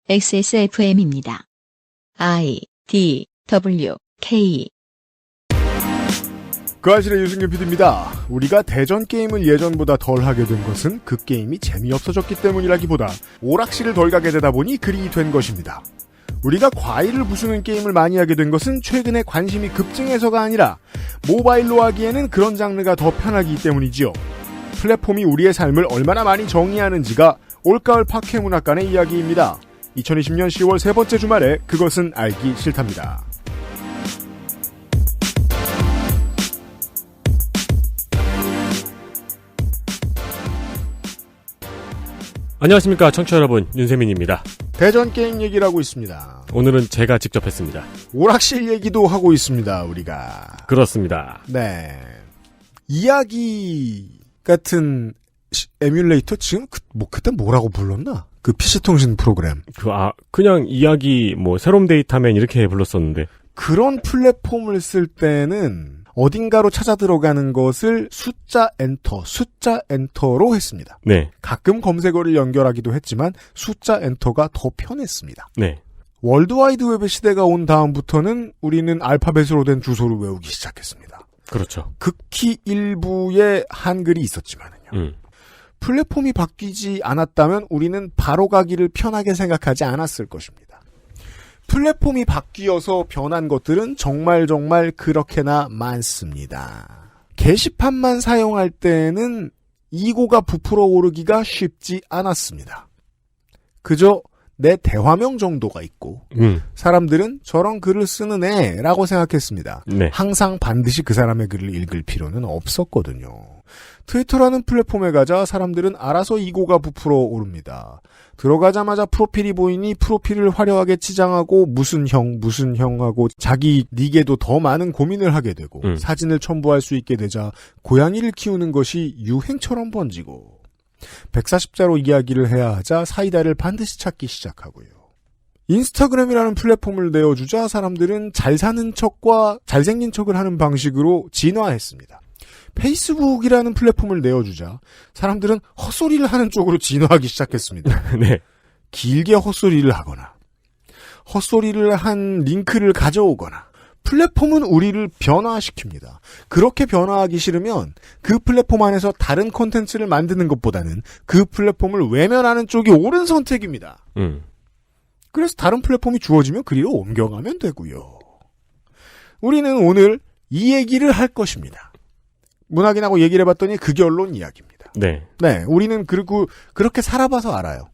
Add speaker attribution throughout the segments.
Speaker 1: XSFM입니다. I, D, W, K.
Speaker 2: 그 아실의 유승균 PD입니다. 우리가 대전 게임을 예전보다 덜 하게 된 것은 그 게임이 재미없어졌기 때문이라기보다 오락실을 덜 가게 되다 보니 그리 된 것입니다. 우리가 과일을 부수는 게임을 많이 하게 된 것은 최근에 관심이 급증해서가 아니라 모바일로 하기에는 그런 장르가 더 편하기 때문이지요. 플랫폼이 우리의 삶을 얼마나 많이 정의하는지가 올가을 팟캐문학관의 이야기입니다. 2020년 10월 세 번째 주말에 그것은 알기 싫답니다.
Speaker 3: 안녕하십니까 청취자 여러분, 윤세민입니다.
Speaker 2: 대전 게임 얘기를 하고 있습니다.
Speaker 3: 오늘은 제가 직접 했습니다.
Speaker 2: 오락실 얘기도 하고 있습니다, 우리가.
Speaker 3: 그렇습니다.
Speaker 2: 네. 이야기 같은 에뮬레이터 지금 그때 뭐라고 불렀나? 그 PC통신 프로그램.
Speaker 3: 그냥 이야기 새롬 데이터맨 이렇게 불렀었는데.
Speaker 2: 그런 플랫폼을 쓸 때는 어딘가로 찾아 들어가는 것을 숫자 엔터로 했습니다.
Speaker 3: 네.
Speaker 2: 가끔 검색어를 연결하기도 했지만 숫자 엔터가 더 편했습니다.
Speaker 3: 네.
Speaker 2: 월드와이드웹의 시대가 온 다음부터는 우리는 알파벳으로 된 주소를 외우기 시작했습니다.
Speaker 3: 그렇죠.
Speaker 2: 극히 일부의 한글이 있었지만은요. 플랫폼이 바뀌지 않았다면 우리는 바로 가기를 편하게 생각하지 않았을 것입니다. 플랫폼이 바뀌어서 변한 것들은 정말 그렇게나 많습니다. 게시판만 사용할 때는 이고가 부풀어 오르기가 쉽지 않았습니다. 그저 내 대화명 정도가 있고 사람들은 저런 글을 쓰는 애라고 생각했습니다.
Speaker 3: 네.
Speaker 2: 항상 반드시 그 사람의 글을 읽을 필요는 없었거든요. 트위터라는 플랫폼에 가자 사람들은 알아서 이고가 부풀어 오릅니다. 들어가자마자 프로필이 보이니 프로필을 화려하게 치장하고 무슨 형 하고 자기 닉에도 더 많은 고민을 하게 되고 사진을 첨부할 수 있게 되자 고양이를 키우는 것이 유행처럼 번지고 140자로 이야기를 해야 하자 사이다를 반드시 찾기 시작하고요. 인스타그램이라는 플랫폼을 내어주자 사람들은 잘 사는 척과 잘생긴 척을 하는 방식으로 진화했습니다. 페이스북이라는 플랫폼을 내어주자 사람들은 헛소리를 하는 쪽으로 진화하기 시작했습니다.
Speaker 3: 네.
Speaker 2: 길게 헛소리를 하거나 헛소리를 한 링크를 가져오거나 플랫폼은 우리를 변화시킵니다. 그렇게 변화하기 싫으면 그 플랫폼 안에서 다른 콘텐츠를 만드는 것보다는 그 플랫폼을 외면하는 쪽이 옳은 선택입니다. 그래서 다른 플랫폼이 주어지면 그리로 옮겨가면 되고요. 우리는 오늘 이 얘기를 할 것입니다. 문학인하고 얘기를 해봤더니 그게 언론 이야기입니다.
Speaker 3: 네.
Speaker 2: 네, 우리는 그렇게 살아봐서 알아요.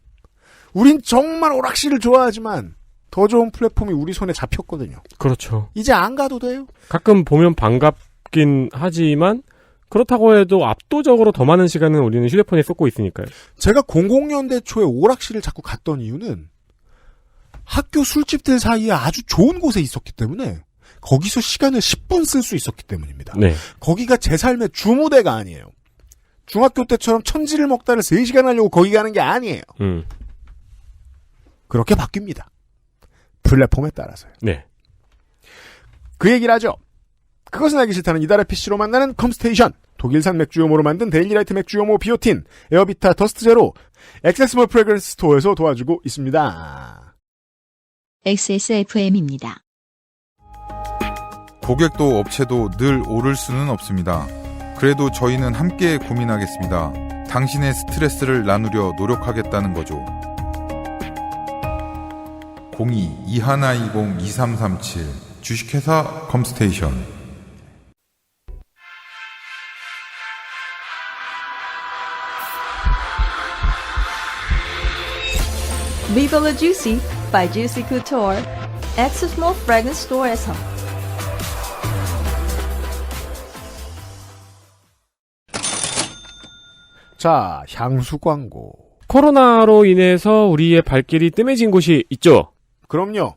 Speaker 2: 우린 정말 오락실을 좋아하지만 더 좋은 플랫폼이 우리 손에 잡혔거든요.
Speaker 3: 그렇죠.
Speaker 2: 이제 안 가도 돼요.
Speaker 3: 가끔 보면 반갑긴 하지만 그렇다고 해도 압도적으로 더 많은 시간은 우리는 휴대폰에 쏟고 있으니까요.
Speaker 2: 제가 00년대 초에 오락실을 자꾸 갔던 이유는 학교 술집들 사이에 아주 좋은 곳에 있었기 때문에 거기서 시간을 10분 쓸 수 있었기 때문입니다.
Speaker 3: 네.
Speaker 2: 거기가 제 삶의 주무대가 아니에요. 중학교 때처럼 천지를 먹다를 3시간 하려고 거기 가는 게 아니에요. 그렇게 바뀝니다. 플랫폼에 따라서요.
Speaker 3: 네.
Speaker 2: 그 얘기를 하죠. 그것은 알기 싫다는 이달의 PC로 만나는 컴스테이션. 독일산 맥주효모로 만든 데일리라이트 맥주효모 비오틴, 에어비타 더스트 제로, 액세스몰 프레그런스 스토어에서 도와주고 있습니다.
Speaker 1: XSFM입니다.
Speaker 4: 고객도 업체도 늘 오를 수는 없습니다. 그래도 저희는 함께 고민하겠습니다. 당신의 스트레스를 나누려 노력하겠다는 거죠. 02-2120-2337 주식회사 컴스테이션.
Speaker 5: Viva la Juicy by Juicy Couture, 액세스몰 프래그런스 스토어에서.
Speaker 2: 자, 향수 광고.
Speaker 3: 코로나로 인해서 우리의 발길이 뜸해진 곳이 있죠.
Speaker 2: 그럼요.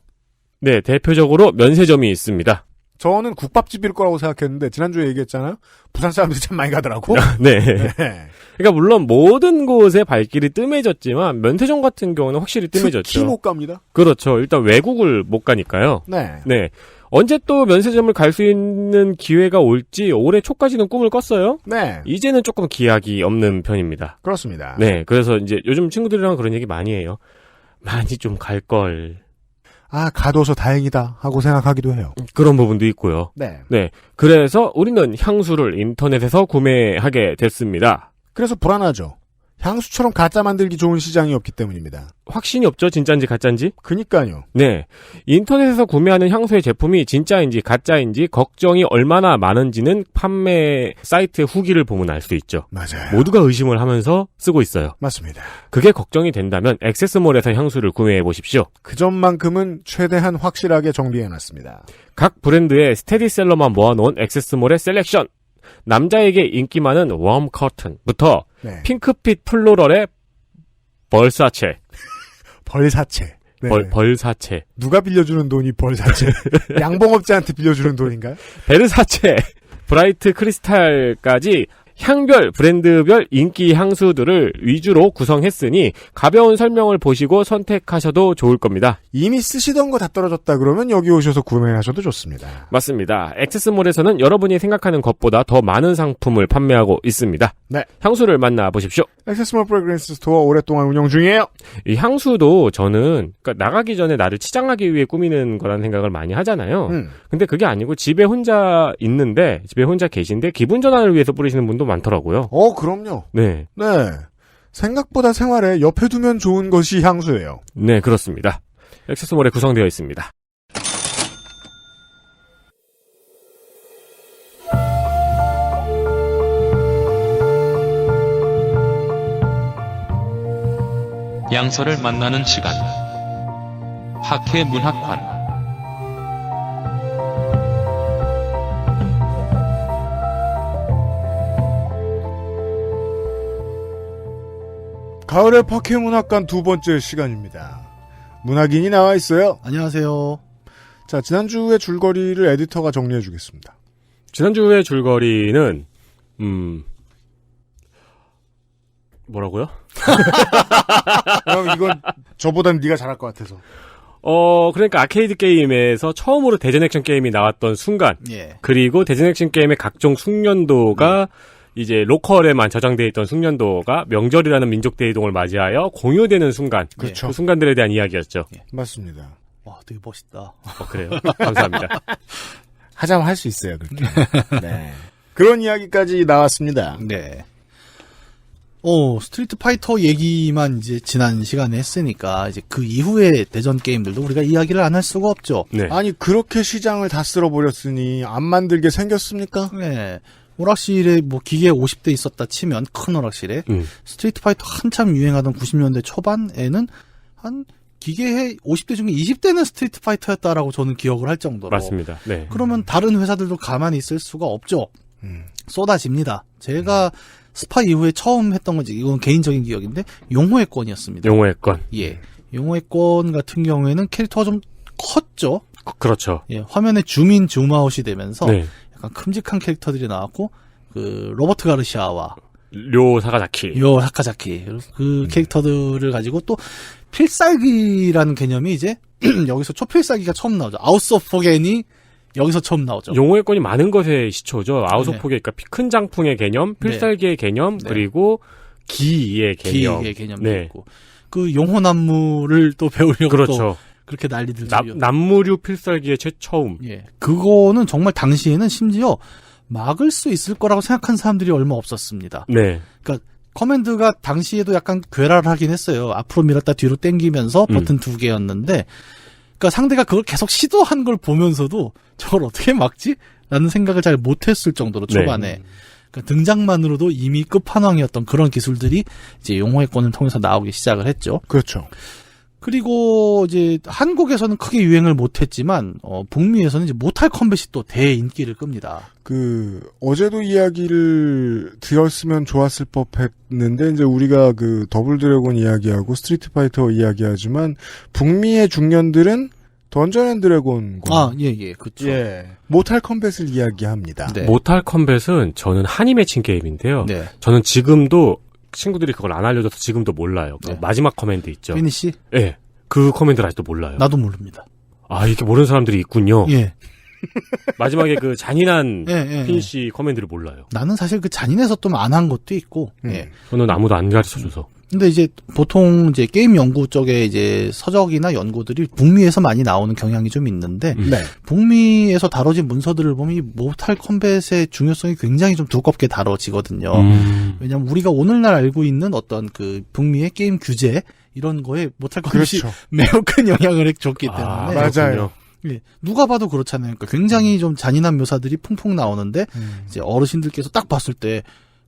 Speaker 3: 네, 대표적으로 면세점이 있습니다.
Speaker 2: 저는 국밥집일 거라고 생각했는데 지난주에 얘기했잖아요. 부산 사람들이 참 많이 가더라고.
Speaker 3: 네.
Speaker 2: 네.
Speaker 3: 그러니까 물론 모든 곳에 발길이 뜸해졌지만 면세점 같은 경우는 확실히 뜸해졌죠.
Speaker 2: 특히 못 갑니다.
Speaker 3: 그렇죠. 일단 외국을 못 가니까요.
Speaker 2: 네.
Speaker 3: 네. 언제 또 면세점을 갈 수 있는 기회가 올지 올해 초까지는 꿈을 꿨어요.
Speaker 2: 네.
Speaker 3: 이제는 조금 기약이 없는 편입니다.
Speaker 2: 그렇습니다.
Speaker 3: 네. 그래서 이제 요즘 친구들이랑 그런 얘기 많이 해요. 많이 좀 갈 걸.
Speaker 2: 아, 가둬서 다행이다 하고 생각하기도 해요.
Speaker 3: 그런 부분도 있고요.
Speaker 2: 네.
Speaker 3: 네. 그래서 우리는 향수를 인터넷에서 구매하게 됐습니다.
Speaker 2: 그래서 불안하죠. 향수처럼 가짜 만들기 좋은 시장이 없기 때문입니다.
Speaker 3: 확신이 없죠? 진짜인지 가짜인지?
Speaker 2: 그니까요.
Speaker 3: 네. 인터넷에서 구매하는 향수의 제품이 진짜인지 가짜인지 걱정이 얼마나 많은지는 판매 사이트의 후기를 보면 알 수 있죠.
Speaker 2: 맞아요.
Speaker 3: 모두가 의심을 하면서 쓰고 있어요.
Speaker 2: 맞습니다.
Speaker 3: 그게 걱정이 된다면 액세스몰에서 향수를 구매해 보십시오.
Speaker 2: 그 점만큼은 최대한 확실하게 정비해놨습니다.
Speaker 3: 각 브랜드의 스테디셀러만 모아놓은 액세스몰의 셀렉션. 남자에게 인기 많은 웜 커튼부터
Speaker 2: 네.
Speaker 3: 핑크빛 플로럴의 벌사체.
Speaker 2: 벌사체. 네.
Speaker 3: 벌사체.
Speaker 2: 누가 빌려주는 돈이 벌사체? 양봉업자한테 빌려주는 돈인가요?
Speaker 3: 베르사체. 브라이트 크리스탈까지 향별, 브랜드별 인기 향수들을 위주로 구성했으니 가벼운 설명을 보시고 선택하셔도 좋을 겁니다.
Speaker 2: 이미 쓰시던 거 다 떨어졌다 그러면 여기 오셔서 구매하셔도 좋습니다.
Speaker 3: 맞습니다. 액세스몰에서는 여러분이 생각하는 것보다 더 많은 상품을 판매하고 있습니다.
Speaker 2: 네.
Speaker 3: 향수를 만나보십시오.
Speaker 2: 액세스몰 프레그런스 스토어 오랫동안 운영 중이에요.
Speaker 3: 이 향수도 저는 그러니까 나가기 전에 나를 치장하기 위해 꾸미는 거라는 생각을 많이 하잖아요. 근데 그게 아니고 집에 혼자 있는데 집에 혼자 계신데 기분 전환을 위해서 뿌리시는 분도 많더라고요.
Speaker 2: 그럼요.
Speaker 3: 네.
Speaker 2: 네. 생각보다 생활에 옆에 두면 좋은 것이 향수예요.
Speaker 3: 네, 그렇습니다. 액세스몰에 구성되어 있습니다.
Speaker 6: 양서를 만나는 시간. 학회 문학관.
Speaker 2: 가을의 파케문학관 두 번째 시간입니다. 문학인이 나와 있어요.
Speaker 7: 안녕하세요.
Speaker 2: 자, 지난주의 줄거리를 에디터가 정리해 주겠습니다.
Speaker 3: 지난주의 줄거리는 뭐라고요?
Speaker 2: 그럼 이건 저보단 네가 잘할 것 같아서.
Speaker 3: 그러니까 아케이드 게임에서 처음으로 대전 액션 게임이 나왔던 순간,
Speaker 7: 예.
Speaker 3: 그리고 대전 액션 게임의 각종 숙련도가 이제 로컬에만 저장되어 있던 숙련도가 명절이라는 민족 대이동을 맞이하여 공유되는 순간,
Speaker 2: 그렇죠.
Speaker 3: 그 순간들에 대한 이야기였죠.
Speaker 7: 예.
Speaker 2: 맞습니다.
Speaker 7: 와, 되게 멋있다.
Speaker 3: 그래요? 감사합니다.
Speaker 2: 하자면 할 수 있어요, 그렇게. 네. 그런 이야기까지 나왔습니다.
Speaker 7: 네. 스트리트 파이터 얘기만 이제 지난 시간에 했으니까 이제 그 이후의 대전 게임들도 우리가 이야기를 안 할 수가 없죠.
Speaker 3: 네.
Speaker 2: 아니, 그렇게 시장을 다 쓸어버렸으니 안 만들게 생겼습니까?
Speaker 7: 네. 오락실에 뭐 기계 50대 있었다 치면 큰 오락실에 스트리트 파이터 한참 유행하던 90년대 초반에는 한 기계의 50대 중에 20대는 스트리트 파이터였다라고 저는 기억을 할 정도로.
Speaker 3: 맞습니다. 네.
Speaker 7: 그러면 다른 회사들도 가만히 있을 수가 없죠. 쏟아집니다. 제가 스파 이후에 처음 했던 건지 이건 개인적인 기억인데 용호의 건이었습니다.
Speaker 3: 용호의 건.
Speaker 7: 예. 용호의 건 같은 경우에는 캐릭터가 좀 컸죠.
Speaker 3: 그렇죠.
Speaker 7: 예. 화면에 줌아웃이 되면서
Speaker 3: 네.
Speaker 7: 약간 큼직한 캐릭터들이 나왔고 그 로버트 가르시아와
Speaker 3: 료 사카자키.
Speaker 7: 요 사카자키 그 캐릭터들을 가지고 또 필살기라는 개념이 이제 여기서 초필살기가 처음 나오죠. 아우스 오브 포겐이 여기서 처음 나오죠.
Speaker 3: 용호의 건이 많은 것의 시초죠. 아우스 오브
Speaker 7: 네.
Speaker 3: 포겐, 그러니까 큰 장풍의 개념, 필살기의 개념,
Speaker 7: 네.
Speaker 3: 그리고 기의 개념.
Speaker 7: 기의 개념도
Speaker 3: 네.
Speaker 7: 있고 그 용호난무를 또 배우려고
Speaker 3: 그렇죠.
Speaker 7: 또 그렇게 난리들
Speaker 3: 남무류 필살기의 최처음.
Speaker 7: 예. 그거는 정말 당시에는 심지어 막을 수 있을 거라고 생각한 사람들이 얼마 없었습니다.
Speaker 3: 네.
Speaker 7: 그러니까 커맨드가 당시에도 약간 괴랄을 하긴 했어요. 앞으로 밀었다 뒤로 당기면서 버튼 두 개였는데 그러니까 상대가 그걸 계속 시도한 걸 보면서도 저걸 어떻게 막지? 라는 생각을 잘 못했을 정도로 초반에
Speaker 3: 네.
Speaker 7: 그러니까 등장만으로도 이미 끝판왕이었던 그런 기술들이 이제 용호의 권을 통해서 나오기 시작을 했죠.
Speaker 2: 그렇죠.
Speaker 7: 그리고 이제 한국에서는 크게 유행을 못했지만 북미에서는 이제 모탈 컴뱃이 또 대인기를 끕니다.
Speaker 2: 어제도 이야기를 드렸으면 좋았을 법했는데 이제 우리가 그 더블 드래곤 이야기하고 스트리트 파이터 이야기하지만 북미의 중년들은 던전 앤 드래곤과
Speaker 7: 예, 그렇죠.
Speaker 2: 모탈 컴뱃을 이야기합니다.
Speaker 7: 네.
Speaker 3: 모탈 컴뱃은 저는 한이 맺힌 게임인데요.
Speaker 7: 네.
Speaker 3: 저는 지금도 친구들이 그걸 안 알려줘서 지금도 몰라요. 그
Speaker 7: 네.
Speaker 3: 마지막 커맨드 있죠.
Speaker 7: 피니시?
Speaker 3: 네. 그 커맨드를 아직도 몰라요.
Speaker 7: 나도 모릅니다.
Speaker 3: 이렇게 모르는 사람들이 있군요.
Speaker 7: 예.
Speaker 3: 마지막에 그 잔인한
Speaker 7: 예.
Speaker 3: 피니시 커맨드를 몰라요.
Speaker 7: 나는 사실 그 잔인해서 좀 안 한 것도 있고. 예.
Speaker 3: 저는 아무도 안 가르쳐줘서.
Speaker 7: 근데 이제 보통 이제 게임 연구 쪽에 이제 서적이나 연구들이 북미에서 많이 나오는 경향이 좀 있는데
Speaker 2: 네.
Speaker 7: 북미에서 다뤄진 문서들을 보면 이 모탈 컴뱃의 중요성이 굉장히 좀 두껍게 다뤄지거든요. 왜냐하면 우리가 오늘날 알고 있는 어떤 그 북미의 게임 규제 이런 거에 모탈 컴뱃이
Speaker 2: 그렇죠.
Speaker 7: 매우 큰 영향을 줬기 때문에
Speaker 2: 맞아요.
Speaker 7: 예, 누가 봐도 그렇잖아요. 그러니까 굉장히 좀 잔인한 묘사들이 풍풍 나오는데 이제 어르신들께서 딱 봤을 때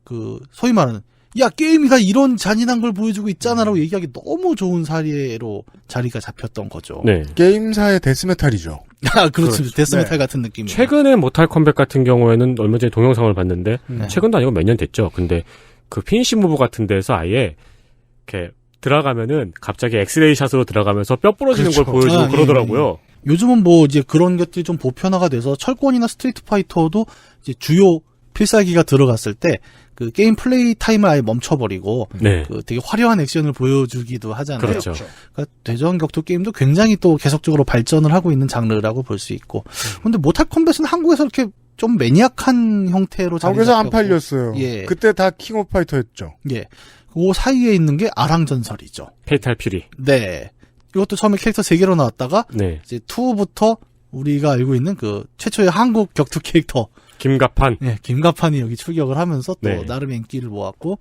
Speaker 7: 그 소위 말하는 야 게임이 이런 잔인한 걸 보여주고 있잖아라고 얘기하기 너무 좋은 사례로 자리가 잡혔던 거죠.
Speaker 3: 네.
Speaker 2: 게임사의 데스메탈이죠.
Speaker 7: 아, 그렇죠.
Speaker 3: 그렇죠.
Speaker 7: 데스메탈
Speaker 2: 네.
Speaker 7: 같은 느낌이에요.
Speaker 3: 최근에 모탈 컴뱃 같은 경우에는 얼마 전에 동영상을 봤는데
Speaker 7: 네.
Speaker 3: 최근도 아니고 몇 년 됐죠. 근데 그 피니시 무브 같은 데서 아예 이렇게 들어가면은 갑자기 엑스레이 샷으로 들어가면서 뼈 부러지는
Speaker 2: 그렇죠.
Speaker 3: 걸 보여주고
Speaker 7: 아, 예,
Speaker 3: 그러더라고요.
Speaker 7: 요즘은 뭐 이제 그런 것들이 좀 보편화가 돼서 철권이나 스트리트 파이터도 이제 주요 필살기가 들어갔을 때 그 게임 플레이 타임을 아예 멈춰버리고
Speaker 3: 네.
Speaker 7: 그 되게 화려한 액션을 보여주기도 하잖아요.
Speaker 3: 그렇죠.
Speaker 7: 그러니까 대전 격투 게임도 굉장히 또 계속적으로 발전을 하고 있는 장르라고 볼 수 있고. 근데 모탈 컴뱃은 한국에서 이렇게 좀 매니악한 형태로 자리
Speaker 2: 한국에서 안
Speaker 7: 잡혔고.
Speaker 2: 팔렸어요.
Speaker 7: 예.
Speaker 2: 그때 다 킹 오브 파이터였죠.
Speaker 7: 예. 그 사이에 있는 게 아랑전설이죠.
Speaker 3: 페이탈 퓨리.
Speaker 7: 네. 이것도 처음에 캐릭터 3개로 나왔다가
Speaker 3: 네.
Speaker 7: 이제 2부터 우리가 알고 있는 그 최초의 한국 격투 캐릭터
Speaker 3: 김가판.
Speaker 7: 네, 김가판이 여기 출격을 하면서 또
Speaker 3: 네.
Speaker 7: 나름 인기를 모았고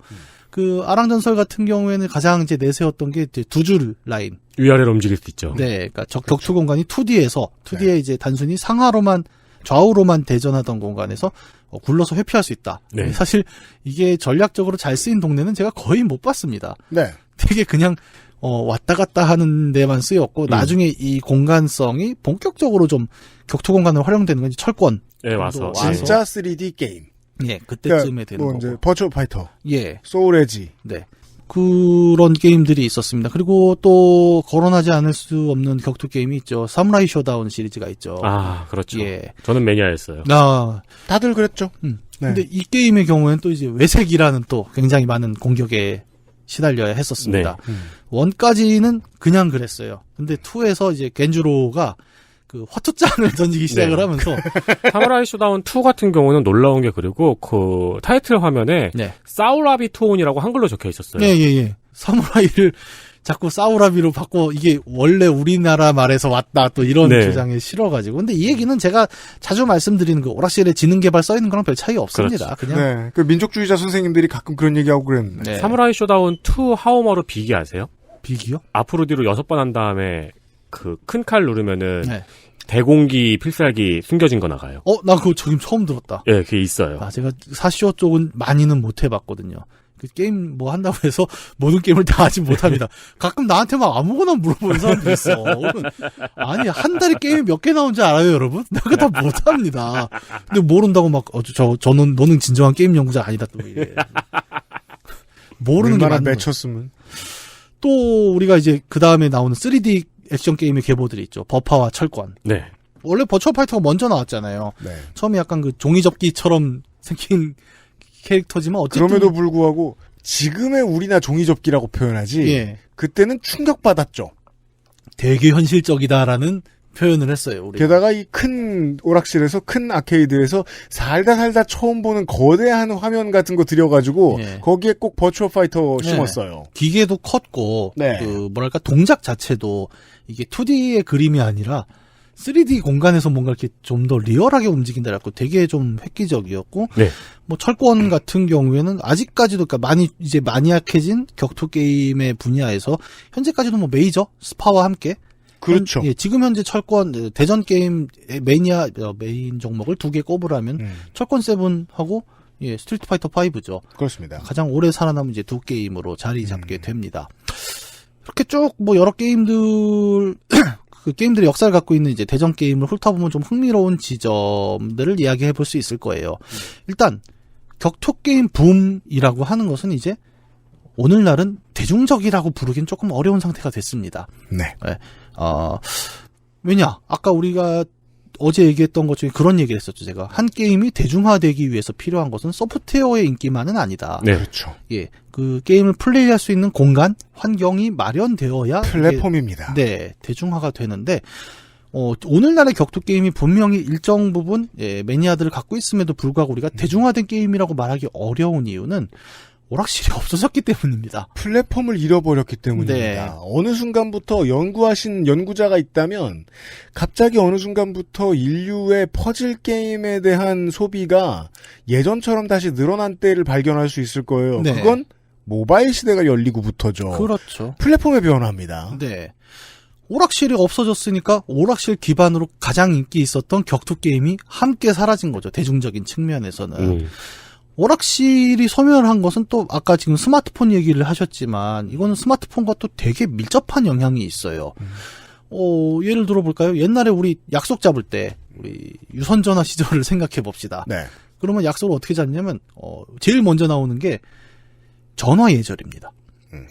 Speaker 7: 그 아랑전설 같은 경우에는 가장 이제 내세웠던 게 이제 두 줄 라인.
Speaker 3: 위아래로 움직일 수 있죠.
Speaker 7: 네, 그러니까 격투 공간이 2D에 이제 단순히 상하로만 좌우로만 대전하던 공간에서 굴러서 회피할 수 있다.
Speaker 3: 네.
Speaker 7: 사실 이게 전략적으로 잘 쓰인 동네는 제가 거의 못 봤습니다.
Speaker 2: 네.
Speaker 7: 되게 그냥 왔다 갔다 하는 데만 쓰였고 나중에 이 공간성이 본격적으로 좀 격투 공간으로 활용되는 건 이제 철권.
Speaker 3: 네, 와서.
Speaker 7: 와서.
Speaker 2: 진짜 3D 게임.
Speaker 7: 예, 그때쯤에 되는
Speaker 2: 뭐
Speaker 7: 거고.
Speaker 2: 이제 버추얼 파이터,
Speaker 7: 예,
Speaker 2: 소울 에지.
Speaker 7: 네. 그런 게임들이 있었습니다. 그리고 또 거론하지 않을 수 없는 격투 게임이 있죠. 사무라이 쇼다운 시리즈가 있죠.
Speaker 3: 아, 그렇죠.
Speaker 7: 예.
Speaker 3: 저는 매니아였어요.
Speaker 2: 다들 그랬죠. 네.
Speaker 7: 근데 이 게임의 경우에는 또 이제 외색이라는 또 굉장히 많은 공격에 시달려야 했었습니다.
Speaker 3: 네.
Speaker 7: 원까지는 그냥 그랬어요. 근데 2에서 이제 겐주로가 그 화투장을 던지기 시작을
Speaker 3: 네.
Speaker 7: 하면서
Speaker 3: 사무라이 쇼다운 2 같은 경우는 놀라운 게 그리고 그 타이틀 화면에
Speaker 7: 네.
Speaker 3: 사우라비 투혼이라고 한글로 적혀 있었어요.
Speaker 7: 예. 사무라이를 자꾸 사우라비로 바꿔 이게 원래 우리나라 말에서 왔다 또 이런
Speaker 3: 네.
Speaker 7: 주장에 싫어가지고 근데 이 얘기는 제가 자주 말씀드리는 그 오락실에 지능개발 써있는 거랑 별 차이 없습니다.
Speaker 3: 그렇죠.
Speaker 7: 그냥
Speaker 2: 네. 그 민족주의자 선생님들이 가끔 그런 얘기하고 그랬는데.
Speaker 7: 네.
Speaker 3: 사무라이 쇼다운 2 하우머로 비기 아세요?
Speaker 7: 비기요?
Speaker 3: 앞으로 뒤로 6번 한 다음에 그 큰 칼 누르면은
Speaker 7: 네.
Speaker 3: 대공기 필살기 숨겨진 거 나가요.
Speaker 7: 나 그거 지금 처음 들었다.
Speaker 3: 예, 그게 있어요.
Speaker 7: 제가 사시오 쪽은 많이는 못 해봤거든요. 그 게임 뭐 한다고 해서 모든 게임을 다 하진 못합니다. 가끔 나한테 막 아무거나 물어보는 사람도 있어. 아니 한 달에 게임이 몇 개 나온지 알아요, 여러분? 내가 다 못합니다. 근데 모른다고 막 저는 너는 진정한 게임 연구자 아니다 또 이래. 모르는 게
Speaker 2: 얼마나
Speaker 7: 많은 거예요.
Speaker 2: 맺혔으면.
Speaker 7: 또 우리가 이제 그 다음에 나오는 3D 액션 게임의 계보들이 있죠. 버파와 철권.
Speaker 3: 네.
Speaker 7: 원래 버추얼 파이터가 먼저 나왔잖아요.
Speaker 2: 네.
Speaker 7: 처음에 약간 그 종이접기처럼 생긴 캐릭터지만 어쨌든
Speaker 2: 그럼에도 불구하고 지금의 우리나 종이접기라고 표현하지.
Speaker 7: 예.
Speaker 2: 그때는 충격받았죠.
Speaker 7: 되게 현실적이다라는 표현을 했어요. 우리.
Speaker 2: 게다가 이 큰 오락실에서 큰 아케이드에서 살다 처음 보는 거대한 화면 같은 거 들여가지고
Speaker 7: 예.
Speaker 2: 거기에 꼭 버추얼 파이터
Speaker 7: 네.
Speaker 2: 심었어요.
Speaker 7: 기계도 컸고
Speaker 2: 네.
Speaker 7: 그 뭐랄까 동작 자체도 이게 2D의 그림이 아니라 3D 공간에서 뭔가 이렇게 좀 더 리얼하게 움직인다라고 되게 좀 획기적이었고
Speaker 3: 네.
Speaker 7: 뭐 철권 같은 경우에는 아직까지도 그러니까 많이 이제 마니악해진 격투 게임의 분야에서 현재까지도 뭐 메이저 스파와 함께
Speaker 2: 그렇죠.
Speaker 7: 예, 지금 현재 철권 대전 게임 메인 종목을 2개 꼽으라면 철권 7하고 예, 스트리트 파이터 5죠.
Speaker 2: 그렇습니다.
Speaker 7: 가장 오래 살아남은 이제 두 게임으로 자리 잡게 됩니다. 이렇게 쭉 뭐 여러 게임들 그 게임들의 역사를 갖고 있는 이제 대전 게임을 훑어보면 좀 흥미로운 지점들을 이야기해 볼 수 있을 거예요. 일단 격투 게임 붐이라고 하는 것은 이제 오늘날은 대중적이라고 부르긴 조금 어려운 상태가 됐습니다.
Speaker 2: 네.
Speaker 7: 왜냐? 아까 우리가 어제 얘기했던 것 중에 그런 얘기를 했었죠, 제가. 한 게임이 대중화되기 위해서 필요한 것은 소프트웨어의 인기만은 아니다.
Speaker 3: 네.
Speaker 2: 그렇죠.
Speaker 7: 예. 그 게임을 플레이할 수 있는 공간, 환경이 마련되어야
Speaker 2: 플랫폼입니다.
Speaker 7: 이게, 네, 대중화가 되는데 오늘날의 격투 게임이 분명히 일정 부분 매니아들을 갖고 있음에도 불구하고 우리가 대중화된 게임이라고 말하기 어려운 이유는 오락실이 없어졌기 때문입니다.
Speaker 2: 플랫폼을 잃어버렸기 때문입니다.
Speaker 7: 네.
Speaker 2: 어느 순간부터 연구하신 연구자가 있다면 갑자기 어느 순간부터 인류의 퍼즐 게임에 대한 소비가 예전처럼 다시 늘어난 때를 발견할 수 있을 거예요.
Speaker 7: 네.
Speaker 2: 그건 모바일 시대가 열리고부터죠.
Speaker 7: 그렇죠.
Speaker 2: 플랫폼의 변화입니다.
Speaker 7: 네. 오락실이 없어졌으니까 오락실 기반으로 가장 인기 있었던 격투 게임이 함께 사라진 거죠. 대중적인 측면에서는. 오락실이 소멸한 것은 또 아까 지금 스마트폰 얘기를 하셨지만 이거는 스마트폰과 또 되게 밀접한 영향이 있어요. 예를 들어볼까요? 옛날에 우리 약속 잡을 때 우리 유선전화 시절을 생각해 봅시다.
Speaker 2: 네.
Speaker 7: 그러면 약속을 어떻게 잡냐면 제일 먼저 나오는 게 전화 예절입니다.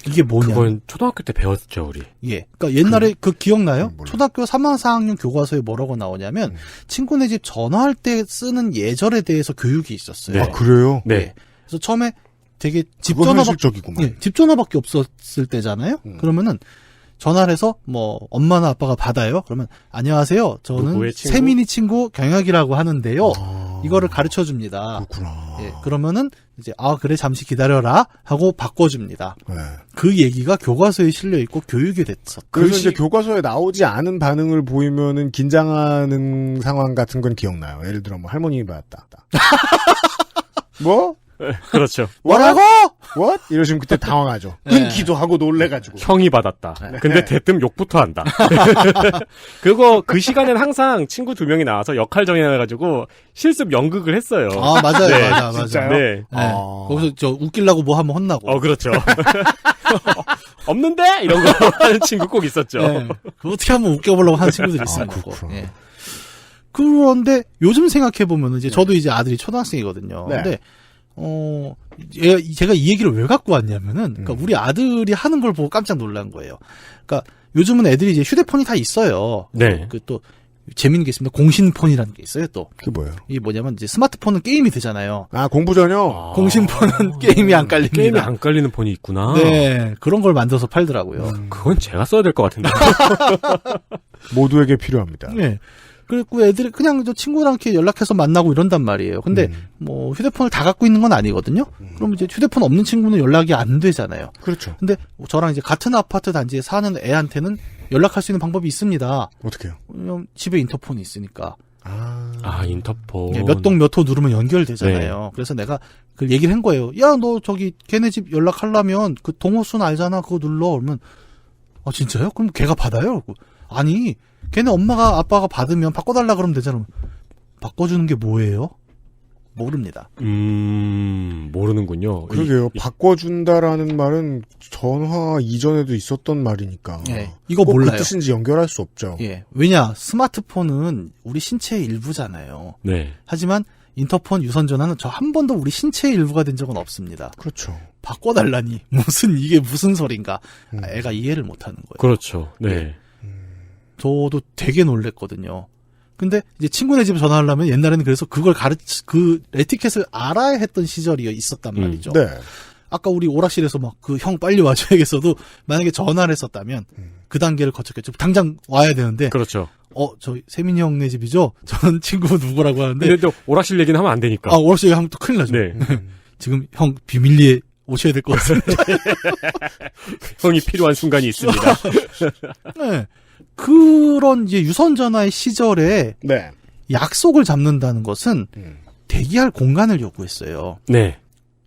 Speaker 7: 이게 뭐냐?
Speaker 3: 그건 초등학교 때 배웠죠, 우리.
Speaker 7: 예. 그러니까 옛날에 그 기억나요?
Speaker 2: 몰라.
Speaker 7: 초등학교 3학 4학년 교과서에 뭐라고 나오냐면 친구네 집 전화할 때 쓰는 예절에 대해서 교육이 있었어요.
Speaker 3: 네.
Speaker 2: 아, 그래요?
Speaker 3: 네.
Speaker 7: 예. 그래서 처음에 되게 집
Speaker 2: 그건
Speaker 7: 전화밖에
Speaker 2: 현실적이구만.
Speaker 7: 집 전화밖에 없었을 때잖아요. 그러면은 전화를 해서 뭐 엄마나 아빠가 받아요. 그러면 안녕하세요. 저는
Speaker 3: 누구의 친구?
Speaker 7: 세민이 친구 경혁이라고 하는데요.
Speaker 2: 아,
Speaker 7: 이거를 가르쳐 줍니다.
Speaker 2: 그렇구나.
Speaker 7: 예. 그러면은 이제 그래 잠시 기다려라 하고 바꿔줍니다.
Speaker 2: 네.
Speaker 7: 그 얘기가 교과서에 실려 있고 교육이 됐었.
Speaker 2: 그래서 이제 교과서에 나오지 않은 반응을 보이면은 긴장하는 상황 같은 건 기억나요. 예를 들어 뭐 할머니 받았다. 뭐?
Speaker 3: 그렇죠.
Speaker 7: 뭐라고?
Speaker 2: What? 이러시면 그때 당황하죠. 끊기도 하고 놀래가지고.
Speaker 3: 형이 받았다. 근데 대뜸 욕부터 한다. 그 시간엔 항상 친구 2명이 나와서 역할 정해가지고 실습 연극을 했어요.
Speaker 7: 맞아요,
Speaker 3: 네,
Speaker 7: 맞아.
Speaker 2: 진짜요?
Speaker 3: 네.
Speaker 7: 네. 거기서 저 웃기려고 뭐 하면 혼나고.
Speaker 3: 그렇죠. 없는데? 이런 거 하는 친구 꼭 있었죠.
Speaker 7: 네. 그거 어떻게 하면 웃겨보려고 하는 친구들이 있어요.
Speaker 2: 그렇구나.
Speaker 7: 예. 그런데 요즘 생각해보면 이제 저도 이제 아들이 초등학생이거든요.
Speaker 2: 네.
Speaker 7: 근데 제가 이 얘기를 왜 갖고 왔냐면은, 그러니까 우리 아들이 하는 걸 보고 깜짝 놀란 거예요. 그러니까 요즘은 애들이 이제 휴대폰이 다 있어요.
Speaker 3: 네.
Speaker 7: 또 재밌는 게 있습니다. 공신폰이라는 게 있어요. 또
Speaker 2: 그게 뭐예요?
Speaker 7: 이게 뭐냐면 이제 스마트폰은 게임이 되잖아요.
Speaker 2: 공부 전혀?
Speaker 7: 공신폰은 게임이 안 깔립니다.
Speaker 3: 게임이 안 깔리는 폰이 있구나.
Speaker 7: 네, 그런 걸 만들어서 팔더라고요.
Speaker 3: 그건 제가 써야 될 것 같은데.
Speaker 2: 모두에게 필요합니다.
Speaker 7: 네. 그리고 애들이 그냥 저 친구랑 이렇게 연락해서 만나고 이런단 말이에요. 근데 뭐 휴대폰을 다 갖고 있는 건 아니거든요. 그럼 이제 휴대폰 없는 친구는 연락이 안 되잖아요.
Speaker 2: 그렇죠.
Speaker 7: 근데 저랑 이제 같은 아파트 단지에 사는 애한테는 연락할 수 있는 방법이 있습니다.
Speaker 2: 어떻게요?
Speaker 7: 왜냐면 집에 인터폰이 있으니까.
Speaker 3: 인터폰.
Speaker 7: 몇 동 몇 호 누르면 연결되잖아요. 그래서 내가 그 얘기를 한 거예요. 야, 너 저기 걔네 집 연락하려면 그 동호수는 알잖아. 그거 눌러. 그러면 진짜요? 그럼 걔가 받아요? 그러고, 아니, 걔네 엄마가 아빠가 받으면 바꿔달라 그러면 되잖아. 바꿔주는 게 뭐예요? 모릅니다.
Speaker 3: 모르는군요.
Speaker 2: 그러게요. 바꿔준다라는 말은 전화 이전에도 있었던 말이니까.
Speaker 7: 예, 이거
Speaker 2: 꼭
Speaker 7: 몰라요.
Speaker 2: 그 뜻인지 연결할 수 없죠.
Speaker 7: 예, 왜냐 스마트폰은 우리 신체의 일부잖아요.
Speaker 3: 네.
Speaker 7: 하지만 인터폰, 유선전화는 저 한 번도 우리 신체의 일부가 된 적은 없습니다.
Speaker 2: 그렇죠.
Speaker 7: 바꿔달라니 이게 무슨 소린가? 애가 이해를 못하는 거예요.
Speaker 3: 그렇죠. 네.
Speaker 7: 저도 되게 놀랬거든요. 근데 이제 친구네 집에 전화하려면 옛날에는 그래서 그걸 그 에티켓을 알아야 했던 시절이 있었단 말이죠.
Speaker 2: 네.
Speaker 7: 아까 우리 오락실에서 막 그 형 빨리 와줘야겠어도 만약에 전화를 했었다면 그 단계를 거쳤겠죠. 당장 와야 되는데.
Speaker 3: 그렇죠.
Speaker 7: 저 세민이 형네 집이죠? 저는 친구 누구라고 하는데.
Speaker 3: 근데 또 오락실 얘기는 하면 안 되니까.
Speaker 7: 오락실 하면 또 큰일 나죠.
Speaker 3: 네.
Speaker 7: 지금 형 비밀리에 오셔야 될 것 같은데.
Speaker 3: 형이 필요한 순간이 있습니다.
Speaker 7: 네. 그런 이제 유선전화의 시절에
Speaker 2: 네.
Speaker 7: 약속을 잡는다는 것은 대기할 공간을 요구했어요.
Speaker 3: 네.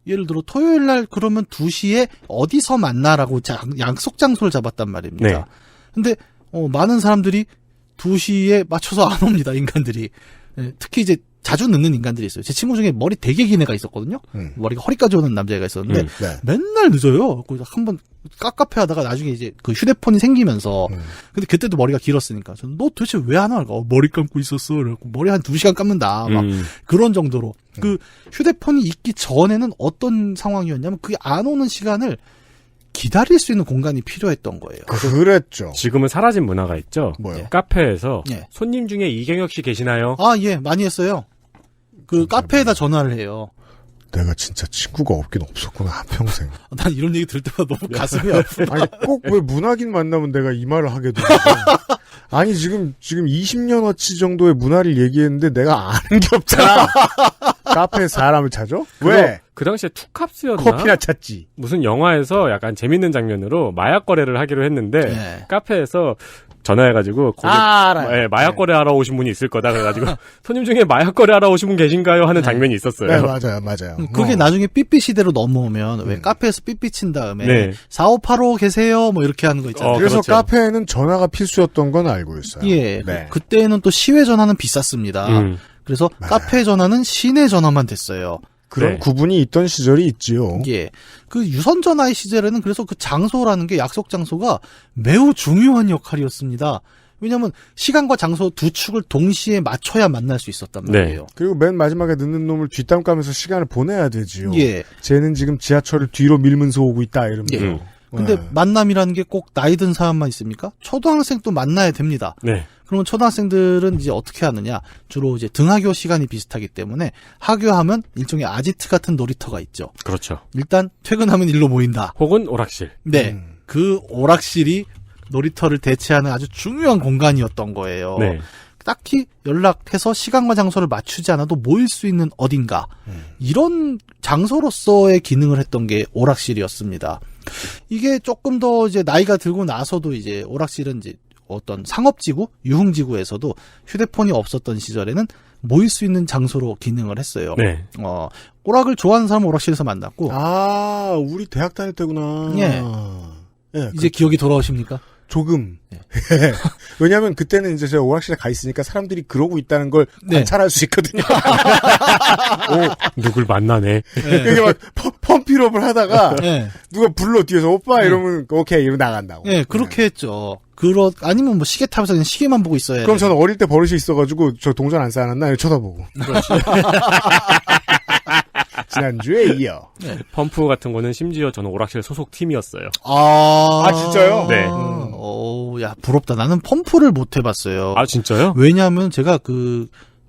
Speaker 7: 예를 들어 토요일 날 그러면 2시에 어디서 만나라고 약속 장소를 잡았단 말입니다.
Speaker 3: 네.
Speaker 7: 근데 많은 사람들이 2시에 맞춰서 안 옵니다. 인간들이. 특히 이제 자주 늦는 인간들이 있어요. 제 친구 중에 머리 되게 긴 애가 있었거든요. 머리가 허리까지 오는 남자애가 있었는데
Speaker 2: 네.
Speaker 7: 맨날 늦어요. 그래서 한번 깝깝해하다가 나중에 이제 그 휴대폰이 생기면서 근데 그때도 머리가 길었으니까 저는 너 도대체 왜 안 와? 머리 감고 있었어. 그래갖고 머리 한 2시간 감는다. 막 그런 정도로 그 휴대폰이 있기 전에는 어떤 상황이었냐면 그게 안 오는 시간을 기다릴 수 있는 공간이 필요했던 거예요.
Speaker 2: 그랬죠.
Speaker 3: 지금은 사라진 문화가 있죠.
Speaker 2: 뭐요?
Speaker 3: 카페에서
Speaker 7: 예.
Speaker 3: 손님 중에 이경혁 씨 계시나요?
Speaker 7: 예, 많이 했어요. 그 카페에다 전화를 해요.
Speaker 2: 내가 진짜 친구가 없긴 없었구나, 한평생.
Speaker 7: 난 이런 얘기 들을 때마다 너무 가슴이 아프다.
Speaker 2: 아니, 꼭 왜 문학인 만나면 내가 이 말을 하게 되는 아니 지금 20년어치 정도의 문화를 얘기했는데 내가 아는 게 없잖아. 카페에 사람을 찾아? 왜?
Speaker 3: 그 당시에 투캅스였나?
Speaker 2: 커피나 찾지.
Speaker 3: 무슨 영화에서 약간 재밌는 장면으로 마약 거래를 하기로 했는데
Speaker 7: 네.
Speaker 3: 카페에서 전화해가지고
Speaker 2: 알아요.
Speaker 3: 마약 거래하러 오신 분이 있을 거다 그래가지고 손님 중에 마약 거래하러 오신 분 계신가요? 하는 장면이 있었어요.
Speaker 2: 네, 맞아요.
Speaker 7: 그게 나중에 삐삐 시대로 넘어오면 왜 카페에서 삐삐 친 다음에
Speaker 3: 네.
Speaker 7: 4585 계세요 뭐 이렇게 하는 거 있잖아요.
Speaker 2: 그래서
Speaker 3: 그렇죠.
Speaker 2: 카페에는 전화가 필수였던 건 알고 있어요.
Speaker 7: 예.
Speaker 2: 네.
Speaker 7: 그때는 또 시외 전화는 비쌌습니다. 그래서
Speaker 2: 맞아요.
Speaker 7: 카페 전화는 시내 전화만 됐어요.
Speaker 2: 그런
Speaker 3: 네.
Speaker 2: 구분이 있던 시절이 있지요.
Speaker 7: 예. 그 유선 전화의 시절에는 그래서 그 장소라는 게 약속 장소가 매우 중요한 역할이었습니다. 왜냐하면 시간과 장소 두 축을 동시에 맞춰야 만날 수 있었단
Speaker 3: 네.
Speaker 7: 말이에요.
Speaker 2: 그리고 맨 마지막에 늦는 놈을 뒷담 까면서 시간을 보내야 되지요.
Speaker 7: 예.
Speaker 2: 쟤는 지금 지하철을 뒤로 밀면서 오고 있다 이러면서.
Speaker 7: 예. 근데 만남이라는 게 꼭 나이 든 사람만 있습니까? 초등학생도 만나야 됩니다.
Speaker 3: 네.
Speaker 7: 그러면 초등학생들은 이제 어떻게 하느냐? 주로 이제 등하교 시간이 비슷하기 때문에 하교하면 일종의 아지트 같은 놀이터가 있죠.
Speaker 3: 그렇죠.
Speaker 7: 일단 퇴근하면 일로 모인다.
Speaker 3: 혹은 오락실.
Speaker 7: 네. 그 오락실이 놀이터를 대체하는 아주 중요한 공간이었던 거예요.
Speaker 3: 네.
Speaker 7: 딱히 연락해서 시간과 장소를 맞추지 않아도 모일 수 있는 어딘가. 이런 장소로서의 기능을 했던 게 오락실이었습니다. 이게 조금 더 이제 나이가 들고 나서도 이제 오락실은 이제 어떤 상업지구, 유흥지구에서도 휴대폰이 없었던 시절에는 모일 수 있는 장소로 기능을 했어요.
Speaker 3: 네.
Speaker 7: 오락을 좋아하는 사람은 오락실에서 만났고.
Speaker 2: 아, 우리 대학 다닐 때구나.
Speaker 7: 예.
Speaker 2: 예,
Speaker 7: 이제 기억이 돌아오십니까?
Speaker 2: 조금.
Speaker 7: 네.
Speaker 2: 왜냐하면 그때는 이제 제가 오락실에 가 있으니까 사람들이 그러고 있다는 걸
Speaker 7: 네.
Speaker 2: 관찰할 수 있거든요.
Speaker 3: 누굴 만나네.
Speaker 2: 이게 막 펌필업을 하다가
Speaker 7: 네.
Speaker 2: 누가 불러 뒤에서 오빠 이러면 오케이 이러면 나간다고.
Speaker 7: 네, 그렇게 했죠. 아니면 뭐 시계 타면서 그냥 시계만 보고 있어야
Speaker 2: 그럼
Speaker 7: 돼.
Speaker 2: 저는 어릴 때 버릇이 있어가지고 저 동전 안 쌓아놨나 이렇게 쳐다보고. 지난주에 이어.
Speaker 3: 펌프 같은 거는 심지어 저는 오락실 소속 팀이었어요.
Speaker 2: 아, 진짜요?
Speaker 3: 네.
Speaker 7: 야, 부럽다. 나는 펌프를 못 해봤어요.
Speaker 3: 아, 진짜요?
Speaker 7: 왜냐하면 제가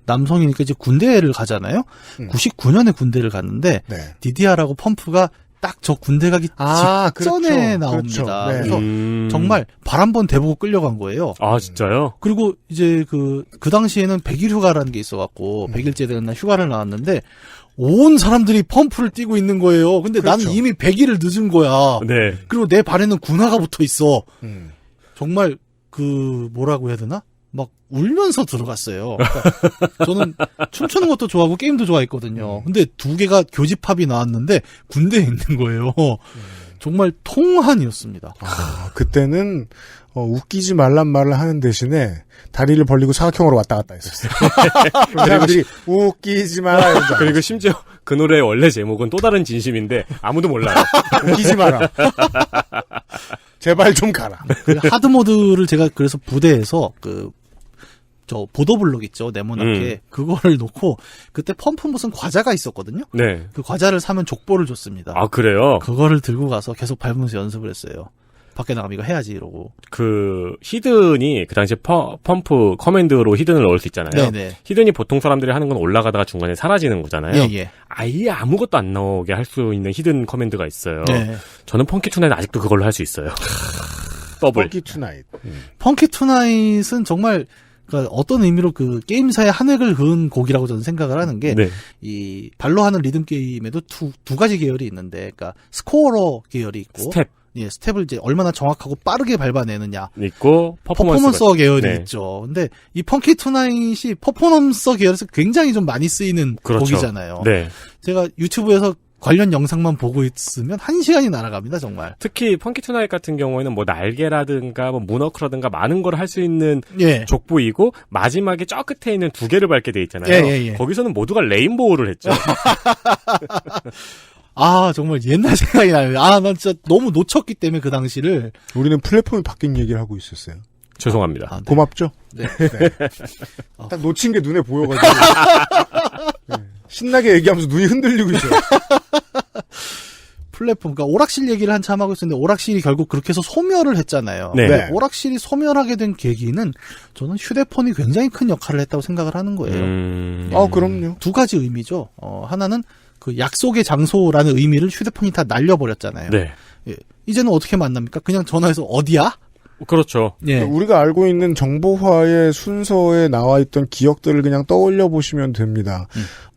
Speaker 7: 남성이니까 이제 군대를 가잖아요. 99년에 군대를 갔는데,
Speaker 2: 네.
Speaker 7: DDR하고 펌프가 딱 저 군대 가기 직전에
Speaker 2: 그렇죠.
Speaker 7: 나옵니다.
Speaker 2: 그렇죠. 네.
Speaker 7: 그래서 정말 발 한 번 대보고 끌려간 거예요.
Speaker 3: 아, 진짜요?
Speaker 7: 그리고 이제 그 당시에는 100일 휴가라는 게 있어갖고 100일째 되는 날 휴가를 나왔는데 온 사람들이 펌프를 뛰고 있는 거예요. 근데
Speaker 2: 그렇죠.
Speaker 7: 나는 이미 100일을 늦은 거야.
Speaker 3: 네.
Speaker 7: 그리고 내 발에는 군화가 붙어 있어. 정말 뭐라고 해야 되나? 막 울면서 들어갔어요. 그러니까 저는 춤추는 것도 좋아하고 게임도 좋아했거든요. 근데 두 개가 교집합이 나왔는데 군대에 있는 거예요. 정말 통한이었습니다.
Speaker 2: 아, 그때는 웃기지 말란 말을 하는 대신에 다리를 벌리고 사각형으로 왔다 갔다 했었어요. 사람들이 웃기지 마라 이러면서
Speaker 3: 그리고 심지어 그 노래의 원래 제목은 또 다른 진심인데 아무도 몰라요.
Speaker 2: 웃기지 마라. 제발 좀 가라.
Speaker 7: 하드모드를 제가 그래서 부대에서 저 보도블록 있죠, 네모나게. 그거를 놓고, 그때 펌프 무슨 과자가 있었거든요?
Speaker 3: 네.
Speaker 7: 그 과자를 사면 족보를 줬습니다.
Speaker 3: 아, 그래요?
Speaker 7: 그거를 들고 가서 계속 밟으면서 연습을 했어요. 밖에 나가면 이거 해야지, 이러고.
Speaker 3: 히든이, 그 당시에 펌프 커맨드로 히든을 넣을 수 있잖아요.
Speaker 7: 네네.
Speaker 3: 히든이 보통 사람들이 하는 건 올라가다가 중간에 사라지는 거잖아요.
Speaker 7: 예.
Speaker 3: 아예 아무것도 안 나오게 할 수 있는 히든 커맨드가 있어요.
Speaker 7: 네.
Speaker 3: 저는 펑키투나잇 아직도 그걸로 할 수 있어요. 더블.
Speaker 2: 펑키 투나잇.
Speaker 7: 펑키 투나잇은 정말, 그러니까 어떤 의미로 게임사의 한 획을 그은 곡이라고 저는 생각을 하는 게,
Speaker 3: 네.
Speaker 7: 이 발로 하는 리듬 게임에도 두 가지 계열이 있는데, 그러니까 스코어러 계열이 있고,
Speaker 3: 스텝.
Speaker 7: 예, 스텝을 이제 얼마나 정확하고 빠르게 밟아내느냐.
Speaker 3: 있고,
Speaker 7: 퍼포먼서 계열이
Speaker 3: 네.
Speaker 7: 있죠. 근데 이 펑키 투나잇이 퍼포먼서 계열에서 굉장히 좀 많이 쓰이는
Speaker 3: 그렇죠.
Speaker 7: 곡이잖아요.
Speaker 3: 네.
Speaker 7: 제가 유튜브에서 관련 영상만 보고 있으면 1시간이 날아갑니다, 정말.
Speaker 3: 특히 펑키투나잇 같은 경우에는 뭐 날개라든가 뭐 문워크라든가 많은 걸 할 수 있는
Speaker 7: 예.
Speaker 3: 족보이고 마지막에 저 끝에 있는 두 개를 밟게 돼 있잖아요.
Speaker 7: 예.
Speaker 3: 거기서는 모두가 레인보우를 했죠.
Speaker 7: 아, 정말 옛날 생각이 나요. 아, 난 진짜 너무 놓쳤기 때문에 그 당시를.
Speaker 2: 우리는 플랫폼이 바뀐 얘기를 하고 있었어요.
Speaker 3: 죄송합니다.
Speaker 7: 아, 네.
Speaker 2: 고맙죠?
Speaker 7: 네.
Speaker 2: 딱 놓친 게 눈에 보여가지고. 네. 신나게 얘기하면서 눈이 흔들리고 있어요.
Speaker 7: 플랫폼, 그러니까 오락실 얘기를 한참 하고 있었는데 오락실이 결국 그렇게 해서 소멸을 했잖아요.
Speaker 3: 네.
Speaker 2: 네.
Speaker 7: 오락실이 소멸하게 된 계기는 저는 휴대폰이 굉장히 큰 역할을 했다고 생각을 하는 거예요.
Speaker 2: 그럼요.
Speaker 7: 두 가지 의미죠. 하나는 그 약속의 장소라는 의미를 휴대폰이 다 날려버렸잖아요.
Speaker 3: 네.
Speaker 7: 예. 이제는 어떻게 만납니까? 그냥 전화해서 어디야?
Speaker 3: 그렇죠.
Speaker 7: 예.
Speaker 2: 우리가 알고 있는 정보화의 순서에 나와 있던 기억들을 그냥 떠올려 보시면 됩니다.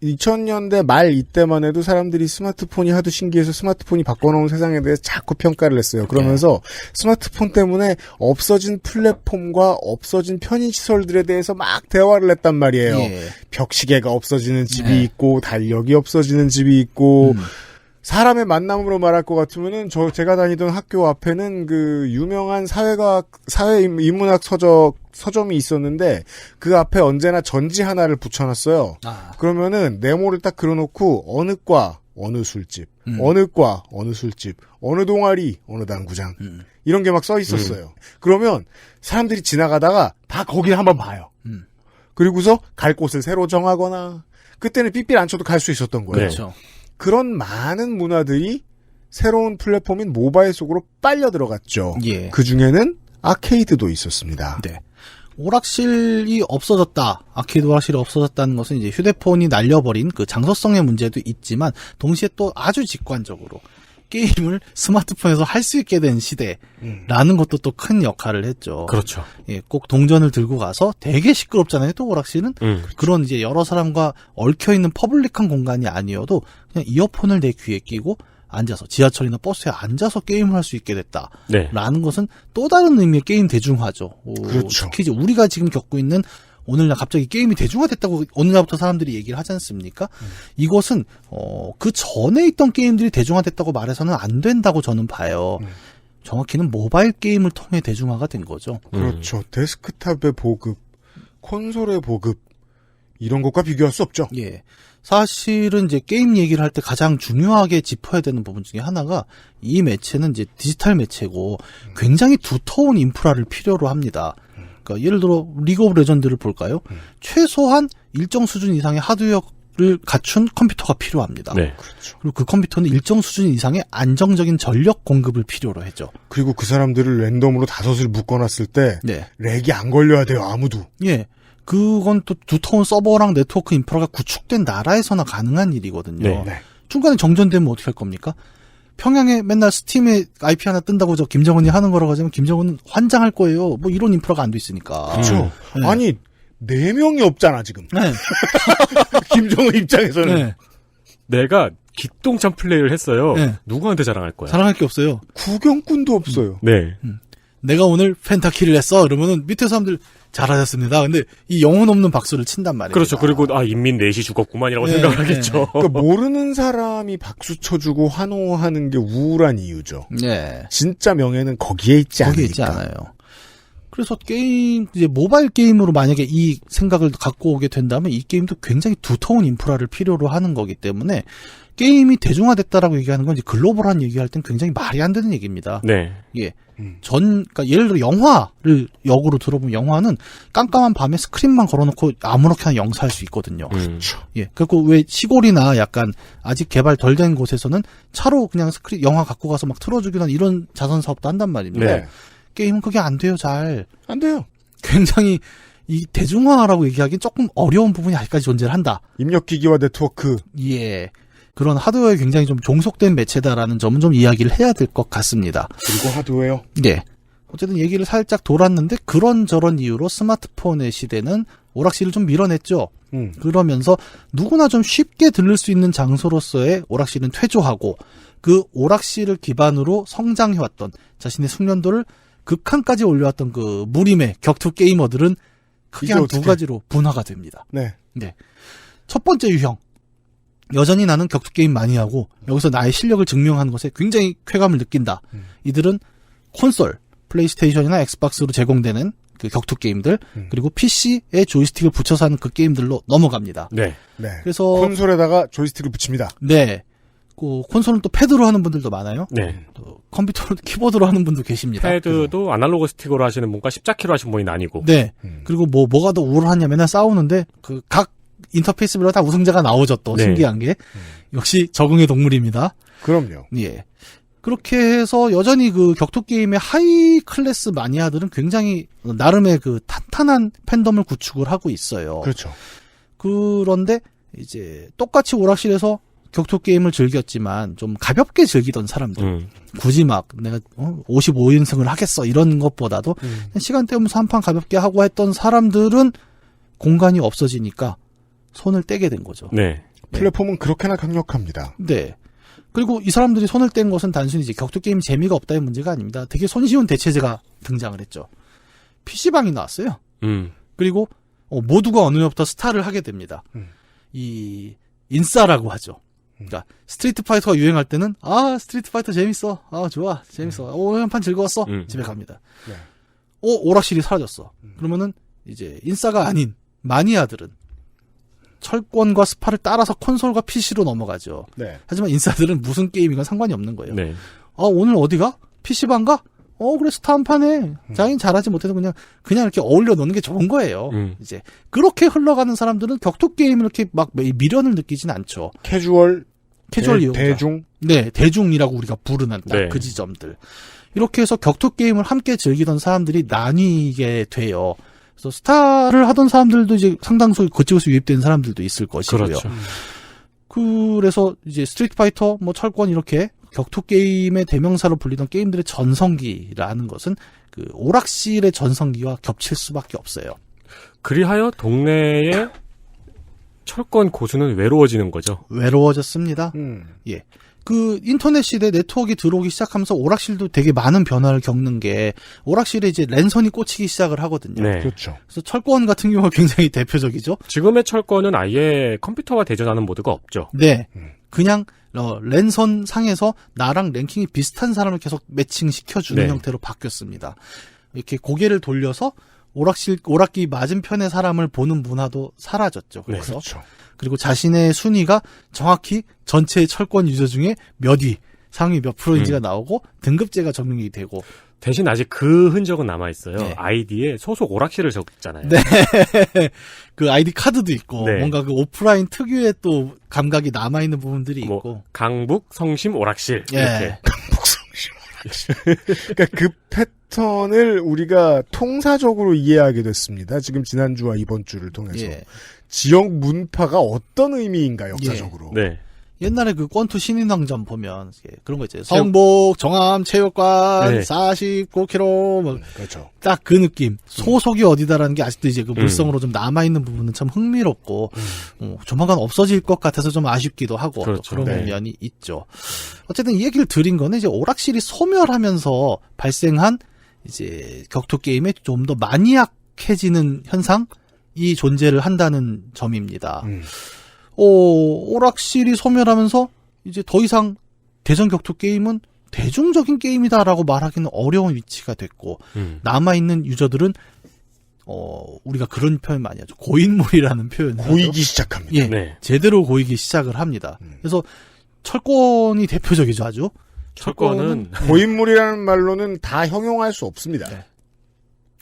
Speaker 2: 2000년대 말 이때만 해도 사람들이 스마트폰이 하도 신기해서 스마트폰이 바꿔놓은 세상에 대해서 자꾸 평가를 했어요. 그러면서 스마트폰 때문에 없어진 플랫폼과 없어진 편의시설들에 대해서 막 대화를 했단 말이에요.
Speaker 7: 예.
Speaker 2: 벽시계가 없어지는 집이
Speaker 7: 네.
Speaker 2: 있고 달력이 없어지는 집이 있고 사람의 만남으로 말할 것 같으면은 제가 다니던 학교 앞에는 그 유명한 사회인문학 서점이 있었는데 그 앞에 언제나 전지 하나를 붙여놨어요. 그러면은 네모를 딱 그려놓고 어느 과 어느 술집, 어느 과 어느 술집, 어느 동아리 어느 당구장 이런 게 막 써 있었어요. 그러면 사람들이 지나가다가 다 거기를 한번 봐요. 그리고서 갈 곳을 새로 정하거나 그때는 삐삐를 안 쳐도 갈 수 있었던 거예요.
Speaker 7: 그렇죠.
Speaker 2: 그런 많은 문화들이 새로운 플랫폼인 모바일 속으로 빨려 들어갔죠.
Speaker 7: 예.
Speaker 2: 그 중에는 아케이드도 있었습니다.
Speaker 7: 네. 오락실이 없어졌다. 아케이드 오락실이 없어졌다는 것은 이제 휴대폰이 날려버린 그 장소성의 문제도 있지만 동시에 또 아주 직관적으로 게임을 스마트폰에서 할 수 있게 된 시대라는 것도 또 큰 역할을 했죠.
Speaker 3: 그렇죠.
Speaker 7: 예, 꼭 동전을 들고 가서 되게 시끄럽잖아요. 또 오락실은 그런 이제 여러 사람과 얽혀 있는 퍼블릭한 공간이 아니어도 그냥 이어폰을 내 귀에 끼고 앉아서 지하철이나 버스에 앉아서 게임을 할 수 있게 됐다라는 것은 또 다른 의미의 게임 대중화죠.
Speaker 2: 그렇죠.
Speaker 7: 특히 이제 우리가 지금 겪고 있는 오늘날 갑자기 게임이 대중화됐다고 어느 날부터 사람들이 얘기를 하지 않습니까? 이것은 그 전에 있던 게임들이 대중화됐다고 말해서는 안 된다고 저는 봐요. 정확히는 모바일 게임을 통해 대중화가 된 거죠.
Speaker 2: 그렇죠. 데스크탑의 보급, 콘솔의 보급 이런 것과 비교할 수 없죠.
Speaker 7: 예. 사실은 이제 게임 얘기를 할 때 가장 중요하게 짚어야 되는 부분 중에 하나가 이 매체는 이제 디지털 매체고 굉장히 두터운 인프라를 필요로 합니다. 그러니까 예를 들어 리그 오브 레전드를 볼까요? 최소한 일정 수준 이상의 하드웨어를 갖춘 컴퓨터가 필요합니다.
Speaker 3: 네.
Speaker 2: 그렇죠.
Speaker 7: 그리고 그 컴퓨터는 일정 수준 이상의 안정적인 전력 공급을 필요로 했죠.
Speaker 2: 그리고 그 사람들을 랜덤으로 5을 묶어놨을 때
Speaker 7: 네.
Speaker 2: 렉이 안 걸려야 돼요. 아무도.
Speaker 7: 예. 그건 또 두터운 서버랑 네트워크 인프라가 구축된 나라에서나 가능한 일이거든요.
Speaker 2: 네.
Speaker 7: 중간에 정전되면 어떻게 할 겁니까? 평양에 맨날 스팀에 IP 하나 뜬다고 저 김정은이 하는 거라고 하자면 김정은은 환장할 거예요. 뭐 이런 인프라가 안 돼 있으니까.
Speaker 2: 그렇죠.
Speaker 7: 네.
Speaker 2: 아니 4명이 없잖아 지금.
Speaker 7: 네.
Speaker 2: 김정은 입장에서는.
Speaker 7: 네.
Speaker 3: 내가 기똥찬 플레이를 했어요.
Speaker 7: 네.
Speaker 3: 누구한테 자랑할 거야?
Speaker 7: 자랑할 게 없어요.
Speaker 2: 구경꾼도 없어요.
Speaker 3: 네.
Speaker 7: 내가 오늘 펜타키를 했어. 그러면은 밑에 사람들 잘하셨습니다. 근데 이 영혼 없는 박수를 친단 말이에요.
Speaker 3: 그렇죠. 그리고 인민 넷이 죽었구만이라고 생각을 하겠죠.
Speaker 2: 그러니까 모르는 사람이 박수 쳐주고 환호하는 게 우울한 이유죠.
Speaker 7: 네.
Speaker 2: 진짜 명예는 거기에 있지 않으니까.
Speaker 7: 거기에 있지 않아요. 그래서 게임, 이제 모바일 게임으로 만약에 이 생각을 갖고 오게 된다면 이 게임도 굉장히 두터운 인프라를 필요로 하는 거기 때문에 게임이 대중화됐다라고 얘기하는 건 이제 글로벌한 얘기할 땐 굉장히 말이 안 되는 얘기입니다.
Speaker 3: 네.
Speaker 7: 예. 그러니까 예를 들어 영화를 역으로 들어보면 영화는 깜깜한 밤에 스크린만 걸어놓고 아무렇게나 영사할 수 있거든요.
Speaker 2: 그렇죠.
Speaker 7: 예. 그리고 왜 시골이나 약간 아직 개발 덜 된 곳에서는 차로 그냥 스크린 영화 갖고 가서 막 틀어주기도 하는 이런 자선 사업도 한단 말입니다.
Speaker 2: 네.
Speaker 7: 게임은 그게 안 돼요, 잘.
Speaker 2: 안 돼요.
Speaker 7: 굉장히 이 대중화라고 얘기하기는 조금 어려운 부분이 아직까지 존재를 한다.
Speaker 2: 입력기기와 네트워크.
Speaker 7: 예. 그런 하드웨어에 굉장히 좀 종속된 매체다라는 점은 좀 이야기를 해야 될 것 같습니다.
Speaker 2: 그리고 하드웨어.
Speaker 7: 네. 어쨌든 얘기를 살짝 돌았는데 그런저런 이유로 스마트폰의 시대는 오락실을 좀 밀어냈죠. 그러면서 누구나 좀 쉽게 들를 수 있는 장소로서의 오락실은 퇴조하고 그 오락실을 기반으로 성장해왔던 자신의 숙련도를 극한까지 올려왔던 그 무림의 격투 게이머들은 크게 한 두 가지로 분화가 됩니다.
Speaker 2: 네.
Speaker 7: 네. 첫 번째 유형. 여전히 나는 격투 게임 많이 하고 여기서 나의 실력을 증명하는 것에 굉장히 쾌감을 느낀다. 이들은 콘솔, 플레이스테이션이나 엑스박스로 제공되는 그 격투 게임들 그리고 PC에 조이스틱을 붙여서 하는 그 게임들로 넘어갑니다.
Speaker 3: 네.
Speaker 2: 네.
Speaker 7: 그래서
Speaker 2: 콘솔에다가 조이스틱을 붙입니다.
Speaker 7: 네. 그 콘솔은 또 패드로 하는 분들도 많아요.
Speaker 3: 네.
Speaker 7: 또 컴퓨터로 키보드로 하는 분도 계십니다.
Speaker 3: 패드도 아날로그 스틱으로 하시는 분과 십자키로 하시는 분이 나뉘고.
Speaker 7: 네. 그리고 뭐가 더 우월하냐 맨날 싸우는데 그 각 인터페이스별로 다 우승자가 나오죠. 또
Speaker 3: 네.
Speaker 7: 신기한 게 역시 적응의 동물입니다.
Speaker 2: 그럼요.
Speaker 7: 예. 그렇게 해서 여전히 그 격투 게임의 하이 클래스 마니아들은 굉장히 나름의 그 탄탄한 팬덤을 구축을 하고 있어요.
Speaker 2: 그렇죠.
Speaker 7: 그런데 이제 똑같이 오락실에서 격투 게임을 즐겼지만 좀 가볍게 즐기던 사람들. 굳이 막 내가 55인승을 하겠어 이런 것보다도 그냥 시간 때우면서 한 판 가볍게 하고 했던 사람들은 공간이 없어지니까 손을 떼게 된 거죠.
Speaker 3: 네.
Speaker 2: 플랫폼은 그렇게나 강력합니다.
Speaker 7: 네. 그리고 이 사람들이 손을 뗀 것은 단순히 이제 격투 게임 재미가 없다의 문제가 아닙니다. 되게 손쉬운 대체제가 등장을 했죠. PC방이 나왔어요. 그리고 모두가 어느 날부터 스타를 하게 됩니다. 이 인싸라고 하죠. 그러니까 스트리트 파이터가 유행할 때는 스트리트 파이터 재밌어. 좋아. 재밌어. 한 판 즐거웠어. 집에 갑니다.
Speaker 2: 네.
Speaker 7: 오락실이 사라졌어. 그러면은 이제 인싸가 아닌 마니아들은 철권과 스파를 따라서 콘솔과 PC로 넘어가죠.
Speaker 2: 네.
Speaker 7: 하지만 인싸들은 무슨 게임이건 상관이 없는 거예요.
Speaker 3: 네.
Speaker 7: 오늘 어디가? PC방 가? 그래 스타 한 판에 자기는 잘하지 못해도 그냥 이렇게 어울려 노는 게 좋은 거예요. 이제 그렇게 흘러가는 사람들은 격투 게임을 이렇게 막 미련을 느끼진 않죠.
Speaker 2: 캐주얼
Speaker 7: 이용자.
Speaker 2: 대중.
Speaker 7: 네, 대중이라고 우리가 부르는 딱
Speaker 3: 네.
Speaker 7: 그 지점들. 이렇게 해서 격투 게임을 함께 즐기던 사람들이 나뉘게 돼요. 그래서 스타를 하던 사람들도 이제 상당수 그쪽에서 유입된 사람들도 있을 것이고요.
Speaker 3: 그렇죠.
Speaker 7: 그래서 이제 스트리트 파이터, 철권 이렇게 격투 게임의 대명사로 불리던 게임들의 전성기라는 것은 그 오락실의 전성기와 겹칠 수밖에 없어요.
Speaker 3: 그리하여 동네의 철권 고수는 외로워지는 거죠.
Speaker 7: 외로워졌습니다. 예. 그 인터넷 시대 네트워크가 들어오기 시작하면서 오락실도 되게 많은 변화를 겪는 게 오락실에 이제 랜선이 꽂히기 시작을 하거든요.
Speaker 3: 네.
Speaker 2: 그렇죠.
Speaker 7: 그래서 철권 같은 경우가 굉장히 대표적이죠.
Speaker 3: 지금의 철권은 아예 컴퓨터와 대전하는 모드가 없죠.
Speaker 7: 네. 그냥 랜선 상에서 나랑 랭킹이 비슷한 사람을 계속 매칭시켜주는
Speaker 3: 네.
Speaker 7: 형태로 바뀌었습니다. 이렇게 고개를 돌려서 오락기 맞은편의 사람을 보는 문화도 사라졌죠.
Speaker 3: 네.
Speaker 7: 그래서
Speaker 2: 그렇죠.
Speaker 7: 그리고 자신의 순위가 정확히 전체 철권 유저 중에 몇 위, 상위 몇 프로인지가 나오고 등급제가 적용이 되고
Speaker 3: 대신 아직 그 흔적은 남아있어요.
Speaker 7: 네.
Speaker 3: 아이디에 소속 오락실을 적잖아요.
Speaker 7: 네. 그 아이디 카드도 있고
Speaker 3: 네.
Speaker 7: 뭔가 그 오프라인 특유의 또 감각이 남아있는 부분들이
Speaker 3: 뭐,
Speaker 7: 있고
Speaker 3: 강북 성심 오락실
Speaker 7: 예.
Speaker 3: 이렇게.
Speaker 2: 그러니까 그 패턴을 우리가 통사적으로 이해하게 됐습니다. 지금 지난주와 이번 주를 통해서.
Speaker 7: 예.
Speaker 2: 지역 문파가 어떤 의미인가 역사적으로.
Speaker 3: 네.
Speaker 7: 옛날에 그 권투 신인왕전 보면 그런 거 있잖아요. 성북 정암 체육관
Speaker 3: 네.
Speaker 7: 49km
Speaker 2: 그렇죠.
Speaker 7: 딱 그 느낌. 소속이 어디다라는 게 아직도 이제 그 물성으로 좀 남아있는 부분은 참 흥미롭고 조만간 없어질 것 같아서 좀 아쉽기도 하고
Speaker 3: 그렇죠.
Speaker 7: 또 그런
Speaker 2: 네.
Speaker 7: 면이 있죠. 어쨌든 이 얘기를 드린 거는 이제 오락실이 소멸하면서 발생한 이제 격투 게임에 좀 더 마니악해지는 현상이 존재를 한다는 점입니다. 오락실이 소멸하면서 이제 더 이상 대전 격투 게임은 대중적인 게임이다라고 말하기는 어려운 위치가 됐고 남아있는 유저들은 우리가 그런 표현 많이 하죠. 고인물이라는 표현을
Speaker 2: 고이기
Speaker 7: 하죠.
Speaker 2: 시작합니다.
Speaker 7: 예,
Speaker 3: 네.
Speaker 7: 제대로 고이기 시작을 합니다. 그래서 철권이 대표적이죠, 아주.
Speaker 3: 철권은
Speaker 2: 고인물이라는 말로는 다 형용할 수 없습니다.
Speaker 7: 네.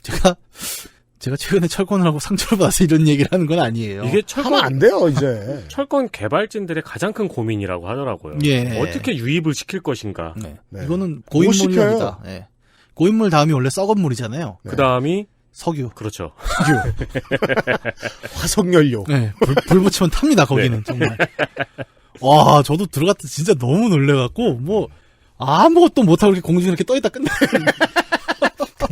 Speaker 7: 제가 최근에 철권을 하고 상처를 받아서 이런 얘기를 하는 건 아니에요.
Speaker 3: 이게
Speaker 2: 하면 안 돼요, 이제.
Speaker 3: 철권 개발진들의 가장 큰 고민이라고 하더라고요.
Speaker 7: 예.
Speaker 3: 어떻게 유입을 시킬 것인가.
Speaker 7: 네.
Speaker 2: 네.
Speaker 7: 이거는
Speaker 2: 못
Speaker 7: 고인물이다. 예. 고인물 다음이 원래 썩은 물이잖아요.
Speaker 2: 네.
Speaker 3: 그 다음이
Speaker 7: 석유.
Speaker 3: 그렇죠.
Speaker 2: 화석연료.
Speaker 7: 네, 불 붙이면 탑니다, 거기는, 정말. 와, 저도 들어갔을 때 진짜 너무 놀래갖고, 아무것도 못하고 이렇게 공중에 이렇게 떠있다 끝나요.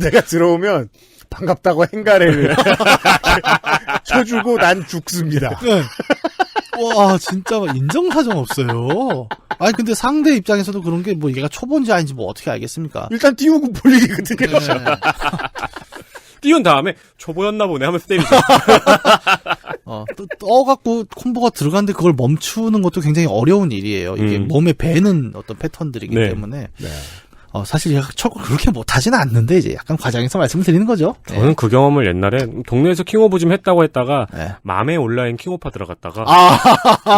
Speaker 2: 내가 들어오면 반갑다고 행가래를 쳐주고 난 죽습니다.
Speaker 7: 네. 와, 진짜 인정사정 없어요. 아니, 근데 상대 입장에서도 그런 게 얘가 초보인지 아닌지 어떻게 알겠습니까?
Speaker 2: 일단 띄우고 볼 일이거든요.
Speaker 7: 네.
Speaker 3: 띄운 다음에 초보였나 보네 하면서 때리죠.
Speaker 7: 떠갖고 콤보가 들어가는데 그걸 멈추는 것도 굉장히 어려운 일이에요. 이게 몸에 배는 어떤 패턴들이기
Speaker 3: 네.
Speaker 7: 때문에.
Speaker 2: 네.
Speaker 7: 사실 철권 그렇게 못하지는 않는데, 이제 약간 과장해서 말씀을 드리는 거죠. 네.
Speaker 3: 저는 그 경험을 옛날에 동네에서 킹오브 좀 했다고 했다가
Speaker 7: 네.
Speaker 3: 맘에 온라인 킹오파 들어갔다가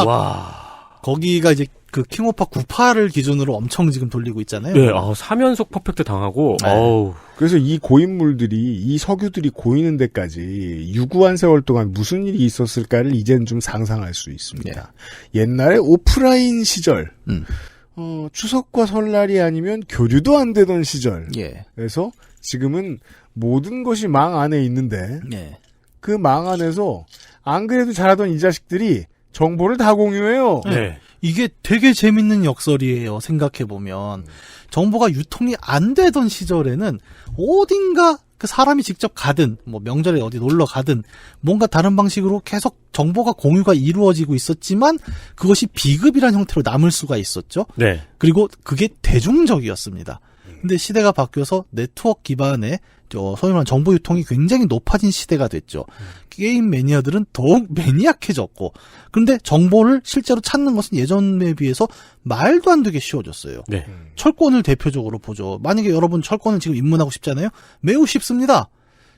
Speaker 3: 와.
Speaker 7: 거기가 이제 그 킹오파 98을 기준으로 엄청 지금 돌리고 있잖아요.
Speaker 3: 네, 3연속 퍼펙트 당하고
Speaker 7: 네.
Speaker 3: 어우.
Speaker 2: 그래서 이 고인물들이, 이 석유들이 고이는 데까지 유구한 세월 동안 무슨 일이 있었을까를 이젠 좀 상상할 수 있습니다. 옛날에 오프라인 시절, 추석과 설날이 아니면 교류도 안 되던 시절.
Speaker 7: 예.
Speaker 2: 그래서 지금은 모든 것이 망 안에 있는데,
Speaker 7: 예.
Speaker 2: 그 망 안에서 안 그래도 잘하던 이 자식들이 정보를 다 공유해요.
Speaker 3: 네.
Speaker 7: 이게 되게 재밌는 역설이에요. 생각해보면. 정보가 유통이 안 되던 시절에는 어딘가 그 사람이 직접 가든 뭐 명절에 어디 놀러 가든 뭔가 다른 방식으로 계속 정보가 공유가 이루어지고 있었지만 그것이 비급이란 형태로 남을 수가 있었죠.
Speaker 3: 네.
Speaker 7: 그리고 그게 대중적이었습니다. 근데 시대가 바뀌어서 네트워크 기반의 소위 말하는 정보 유통이 굉장히 높아진 시대가 됐죠. 게임 매니아들은 더욱 매니악해졌고, 그런데 정보를 실제로 찾는 것은 예전에 비해서 말도 안 되게 쉬워졌어요.
Speaker 3: 네.
Speaker 7: 철권을 대표적으로 보죠. 만약에 여러분 철권을 지금 입문하고 싶잖아요. 매우 쉽습니다.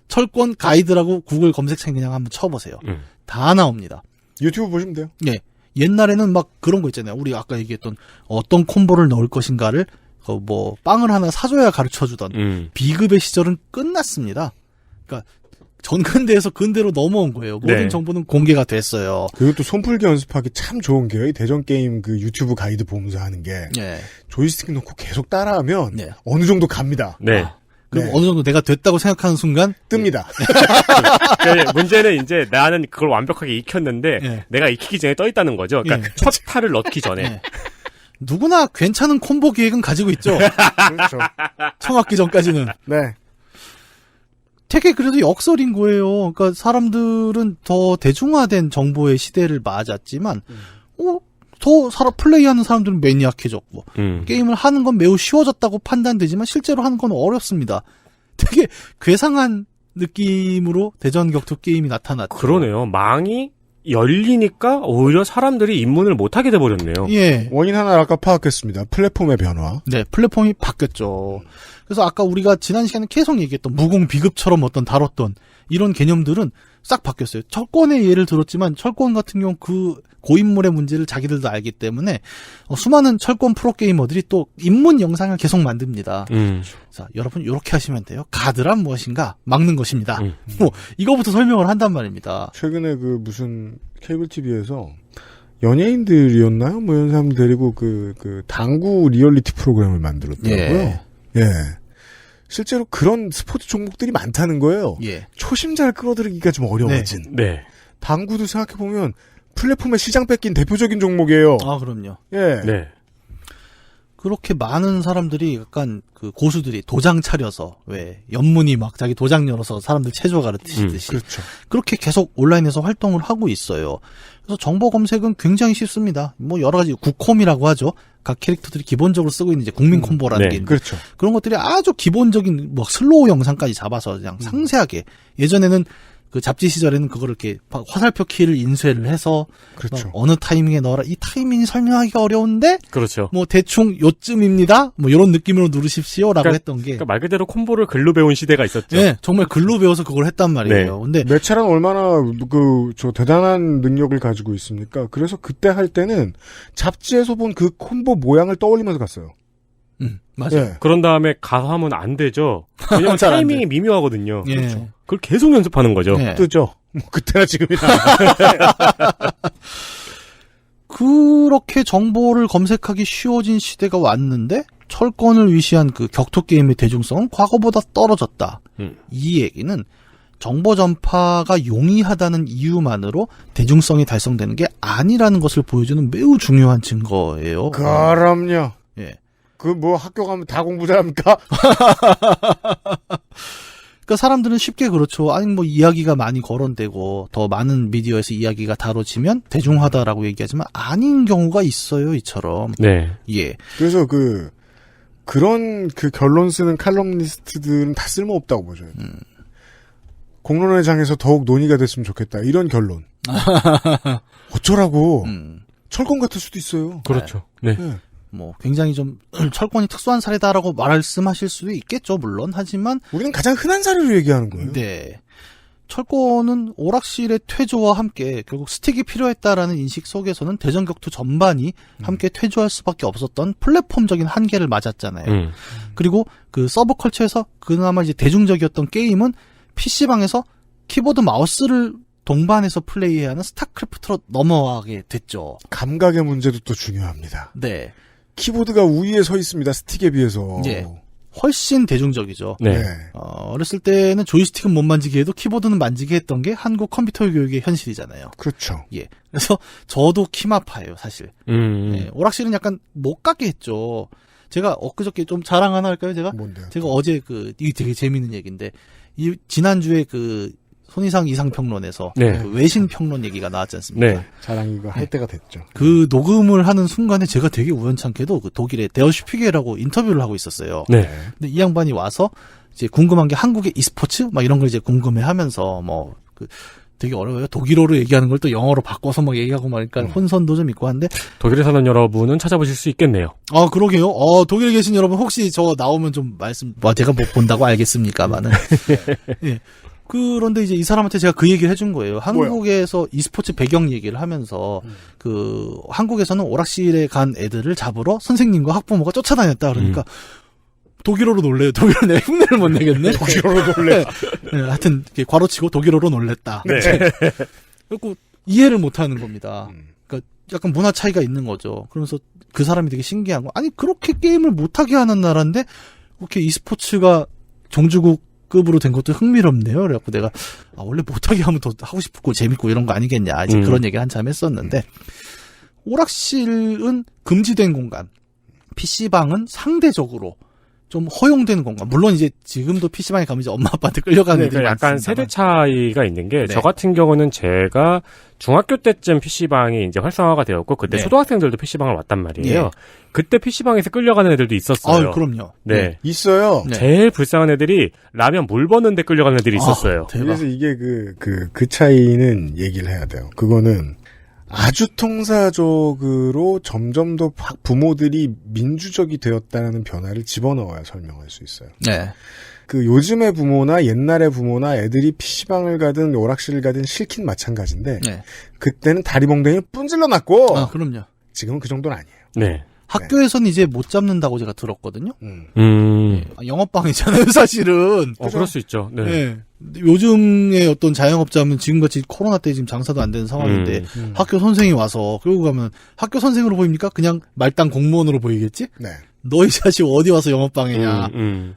Speaker 7: 철권 가이드라고 구글 검색창에 그냥 한번 쳐보세요. 다 나옵니다.
Speaker 2: 유튜브 보시면 돼요.
Speaker 7: 예. 옛날에는 막 그런 거 있잖아요. 우리 아까 얘기했던 어떤 콤보를 넣을 것인가를 뭐 빵을 하나 사줘야 가르쳐주던 비급의 시절은 끝났습니다. 그러니까 전근대에서 근대로 넘어온 거예요. 모든
Speaker 3: 네.
Speaker 7: 정보는 공개가 됐어요.
Speaker 2: 그리고 또 손풀기 연습하기 참 좋은 게요. 이 대전 게임 그 유튜브 가이드 보면서 하는 게
Speaker 7: 예.
Speaker 2: 조이스틱 놓고 계속 따라하면
Speaker 7: 네.
Speaker 2: 어느 정도 갑니다.
Speaker 3: 네.
Speaker 7: 그리고
Speaker 2: 네.
Speaker 7: 어느 정도 내가 됐다고 생각하는 순간
Speaker 2: 뜹니다.
Speaker 3: 그러니까 문제는 이제 나는 그걸 완벽하게 익혔는데
Speaker 7: 예.
Speaker 3: 내가 익히기 전에 떠 있다는 거죠. 그러니까
Speaker 7: 예.
Speaker 3: 첫 탈을 넣기 전에.
Speaker 7: 예. 누구나 괜찮은 콤보 기획은 가지고 있죠.
Speaker 2: 그렇죠.
Speaker 7: 청학기 전까지는.
Speaker 2: 네.
Speaker 7: 되게 그래도 역설인 거예요. 그러니까 사람들은 더 대중화된 정보의 시대를 맞았지만, 더 플레이하는 사람들은 매니악해졌고, 게임을 하는 건 매우 쉬워졌다고 판단되지만 실제로 하는 건 어렵습니다. 되게 괴상한 느낌으로 대전 격투 게임이 나타났죠.
Speaker 3: 그러네요. 망이 열리니까 오히려 사람들이 입문을 못하게 돼버렸네요.
Speaker 7: 예.
Speaker 2: 원인 하나를 아까 파악했습니다. 플랫폼의 변화.
Speaker 7: 네, 플랫폼이 바뀌었죠. 그래서 아까 우리가 지난 시간에 계속 얘기했던 무공 비급처럼 어떤 다뤘던 이런 개념들은 싹 바뀌었어요. 철권의 예를 들었지만 철권 같은 경우 그 고인물의 문제를 자기들도 알기 때문에 수많은 철권 프로게이머들이 또 입문 영상을 계속 만듭니다. 자, 여러분 이렇게 하시면 돼요. 가드란 무엇인가? 막는 것입니다. 뭐 이거부터 설명을 한단 말입니다.
Speaker 2: 최근에 그 무슨 케이블 TV에서 연예인들이었나요? 뭐 이런 사람들 데리고 그 당구 리얼리티 프로그램을 만들었더라고요. 예. 실제로 그런 스포츠 종목들이 많다는 거예요.
Speaker 7: 예.
Speaker 2: 초심자를 끌어들이기가 좀 어려워진.
Speaker 3: 네.
Speaker 2: 당구도 생각해보면 플랫폼에 시장 뺏긴 대표적인 종목이에요.
Speaker 7: 아, 그럼요.
Speaker 2: 예.
Speaker 3: 네.
Speaker 7: 그렇게 많은 사람들이 약간 그 고수들이 도장 차려서 왜 연문이 막 자기 도장 열어서 사람들 체조 가르치듯이
Speaker 2: 그렇죠.
Speaker 7: 그렇게 계속 온라인에서 활동을 하고 있어요. 그래서 정보 검색은 굉장히 쉽습니다. 뭐 여러 가지 국콤이라고 하죠. 각 캐릭터들이 기본적으로 쓰고 있는 이제 국민 콤보라는
Speaker 3: 네.
Speaker 7: 게 있는데
Speaker 2: 그렇죠.
Speaker 7: 그런 것들이 아주 기본적인 뭐 슬로우 영상까지 잡아서 그냥 상세하게 예전에는 그 잡지 시절에는 그거를 이렇게 화살표 키를 인쇄를 해서
Speaker 2: 그렇죠.
Speaker 7: 어느 타이밍에 넣어라. 이 타이밍이 설명하기가 어려운데
Speaker 3: 그렇죠.
Speaker 7: 뭐 대충 요쯤입니다. 뭐 이런 느낌으로 누르십시오라고 했던 게
Speaker 3: 그러니까 말 그대로 콤보를 글로 배운 시대가 있었죠.
Speaker 7: 네, 정말 글로 배워서 그걸 했단 말이에요. 근데
Speaker 2: 매체란 얼마나 저 대단한 능력을 가지고 있습니까? 그래서 그때 할 때는 잡지에서 본 그 콤보 모양을 떠올리면서 갔어요.
Speaker 7: 맞아요.
Speaker 2: 예.
Speaker 3: 그런 다음에 가서 하면 안 되죠. 왜냐면
Speaker 7: 잘안
Speaker 3: 타이밍이 미묘하거든요.
Speaker 7: 예.
Speaker 3: 그렇죠. 그걸 계속 연습하는 거죠.
Speaker 7: 예.
Speaker 2: 뜨죠. 뭐 그때나 지금이나.
Speaker 7: 그렇게 정보를 검색하기 쉬워진 시대가 왔는데 철권을 위시한 그 격투 게임의 대중성은 과거보다 떨어졌다. 이 얘기는 정보 전파가 용이하다는 이유만으로 대중성이 달성되는 게 아니라는 것을 보여주는 매우 중요한 증거예요.
Speaker 2: 그럼요.
Speaker 7: 예.
Speaker 2: 그 뭐 학교 가면 다 공부 잘합니까?
Speaker 7: 그러니까 사람들은 쉽게 그렇죠. 아니 뭐 이야기가 많이 거론되고 더 많은 미디어에서 이야기가 다뤄지면 대중하다라고 얘기하지만 아닌 경우가 있어요. 이처럼.
Speaker 3: 네.
Speaker 7: 예.
Speaker 2: 그래서 그런 결론 쓰는 칼럼니스트들은 다 쓸모없다고 보죠. 공론회장에서 더욱 논의가 됐으면 좋겠다. 이런 결론. 어쩌라고. 철권 같을 수도 있어요.
Speaker 3: 그렇죠. 네.
Speaker 2: 네.
Speaker 7: 뭐 굉장히 좀 철권이 특수한 사례다라고 말씀하실 수도 있겠죠. 물론. 하지만
Speaker 2: 우리는 가장 흔한 사례로 얘기하는 거예요.
Speaker 7: 네. 철권은 오락실의 퇴조와 함께 결국 스틱이 필요했다라는 인식 속에서는 대전 격투 전반이 함께 퇴조할 수밖에 없었던 플랫폼적인 한계를 맞았잖아요. 그리고 그 서브컬처에서 그나마 이제 대중적이었던 게임은 PC방에서 키보드 마우스를 동반해서 플레이해야 하는 스타크래프트로 넘어가게 됐죠.
Speaker 2: 감각의 문제도 또 중요합니다.
Speaker 7: 네.
Speaker 2: 키보드가 우위에 서 있습니다. 스틱에 비해서.
Speaker 7: 예. 훨씬 대중적이죠.
Speaker 3: 네.
Speaker 7: 어렸을 때는 조이스틱은 못 만지게 해도 키보드는 만지게 했던 게 한국 컴퓨터 교육의 현실이잖아요.
Speaker 2: 그렇죠.
Speaker 7: 예. 그래서 저도 키마파예요, 사실. 예, 오락실은 약간 못 가게 했죠. 제가 엊그저께 좀 자랑 하나 할까요, 제가?
Speaker 2: 뭔데요?
Speaker 7: 제가 어제 이게 되게 재밌는 얘기인데, 지난주에 손이상 이상평론에서
Speaker 3: 네.
Speaker 7: 외신 평론 얘기가 나왔지 않습니까?
Speaker 3: 네.
Speaker 2: 자랑이가 할 때가 됐죠.
Speaker 7: 그 녹음을 하는 순간에 제가 되게 우연찮게도 그 독일의 데어슈피겔하고 인터뷰를 하고 있었어요.
Speaker 3: 네.
Speaker 7: 근데 이 양반이 와서 이제 궁금한 게 한국의 e스포츠 막 이런 걸 이제 궁금해하면서 되게 어려워요. 독일어로 얘기하는 걸 또 영어로 바꿔서 막 얘기하고 말니까 혼선도 좀 있고 한데
Speaker 3: 독일에 사는 여러분은 찾아보실 수 있겠네요.
Speaker 7: 아 그러게요. 독일에 계신 여러분 혹시 저 나오면 좀 제가 못 본다고 알겠습니까만은. 예. 그런데 이제 이 사람한테 제가 그 얘기를 해준 거예요. 한국에서 e스포츠 배경 얘기를 하면서 한국에서는 오락실에 간 애들을 잡으러 선생님과 학부모가 쫓아다녔다 그러니까 독일어로 놀래요. 독일어 내 흉내를 못 내겠네.
Speaker 2: 독일어로 놀래.
Speaker 7: 네, 하여튼 괄호치고 독일어로 놀랬다.
Speaker 3: 네.
Speaker 7: 그리고 이해를 못 하는 겁니다. 그러니까 약간 문화 차이가 있는 거죠. 그러면서 그 사람이 되게 신기한 거. 아니 그렇게 게임을 못하게 하는 나라인데 그렇게 e스포츠가 종주국급으로 된 것도 흥미롭네요. 그래갖고 내가 원래 못하게 하면 더 하고 싶고 재밌고 이런 거 아니겠냐. 이제 그런 얘기 한참 했었는데 오락실은 금지된 공간, PC방은 상대적으로 좀 허용된 공간. 물론 이제 지금도 PC방에 가면 이제 엄마 아빠한테 끌려가는 애들이
Speaker 3: 그러니까 약간
Speaker 7: 많습니다만.
Speaker 3: 세대 차이가 있는 게,
Speaker 7: 네.
Speaker 3: 저 같은 경우는 제가 중학교 때쯤 PC방이 이제 활성화가 되었고, 그때
Speaker 7: 네.
Speaker 3: 초등학생들도 PC방을 왔단 말이에요.
Speaker 7: 예.
Speaker 3: 그때 PC방에서 끌려가는 애들도 있었어요.
Speaker 7: 그럼요.
Speaker 3: 네.
Speaker 2: 있어요.
Speaker 7: 네.
Speaker 3: 제일 불쌍한 애들이 라면 물 버는데 끌려가는 애들이 있었어요.
Speaker 7: 대박.
Speaker 2: 그래서 이게 그 차이는 얘기를 해야 돼요. 그거는 아주 통사적으로 점점 더 부모들이 민주적이 되었다는 변화를 집어넣어야 설명할 수 있어요.
Speaker 7: 네.
Speaker 2: 그 요즘의 부모나 옛날의 부모나 애들이 PC방을 가든 오락실을 가든 싫긴 마찬가지인데
Speaker 7: 네.
Speaker 2: 그때는 다리봉댕이를 뿜질러 놨고
Speaker 7: 그럼요.
Speaker 2: 지금은 그 정도는 아니에요.
Speaker 3: 네.
Speaker 7: 학교에서는 이제 못 잡는다고 제가 들었거든요. 영업방이잖아요, 사실은.
Speaker 3: 그럴 수 있죠. 네.
Speaker 7: 네. 요즘의 어떤 자영업자면 지금같이 코로나 때 지금 장사도 안 되는 상황인데 학교 선생이 와서 그러고 가면 학교 선생으로 보입니까? 그냥 말단 공무원으로 보이겠지?
Speaker 2: 네.
Speaker 7: 너희 자식 어디 와서 영업방이냐.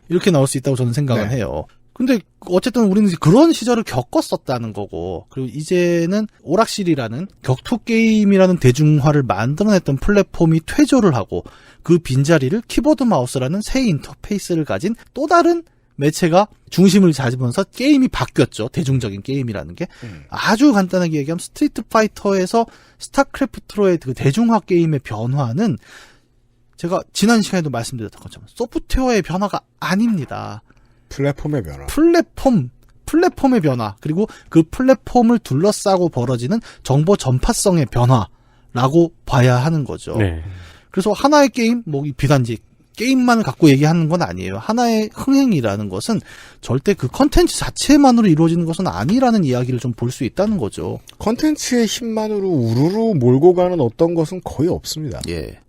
Speaker 7: 이렇게 나올 수 있다고 저는 생각을
Speaker 2: 네.
Speaker 7: 해요. 근데 어쨌든 우리는 이제 그런 시절을 겪었었다는 거고, 그리고 이제는 오락실이라는 격투 게임이라는 대중화를 만들어냈던 플랫폼이 퇴조를 하고 그 빈자리를 키보드 마우스라는 새 인터페이스를 가진 또 다른 매체가 중심을 잡으면서 게임이 바뀌었죠. 대중적인 게임이라는 게. 아주 간단하게 얘기하면 스트리트 파이터에서 스타크래프트로의 그 대중화 게임의 변화는 제가 지난 시간에도 말씀드렸던 것처럼 소프트웨어의 변화가 아닙니다.
Speaker 2: 플랫폼의 변화.
Speaker 7: 플랫폼의 변화, 그리고 그 플랫폼을 둘러싸고 벌어지는 정보 전파성의 변화라고 봐야 하는 거죠.
Speaker 3: 네.
Speaker 7: 그래서 하나의 게임, 비단지 게임만을 갖고 얘기하는 건 아니에요. 하나의 흥행이라는 것은 절대 그 컨텐츠 자체만으로 이루어지는 것은 아니라는 이야기를 좀 볼 수 있다는 거죠.
Speaker 2: 컨텐츠의 힘만으로 우르르 몰고 가는 어떤 것은 거의 없습니다.
Speaker 7: 예.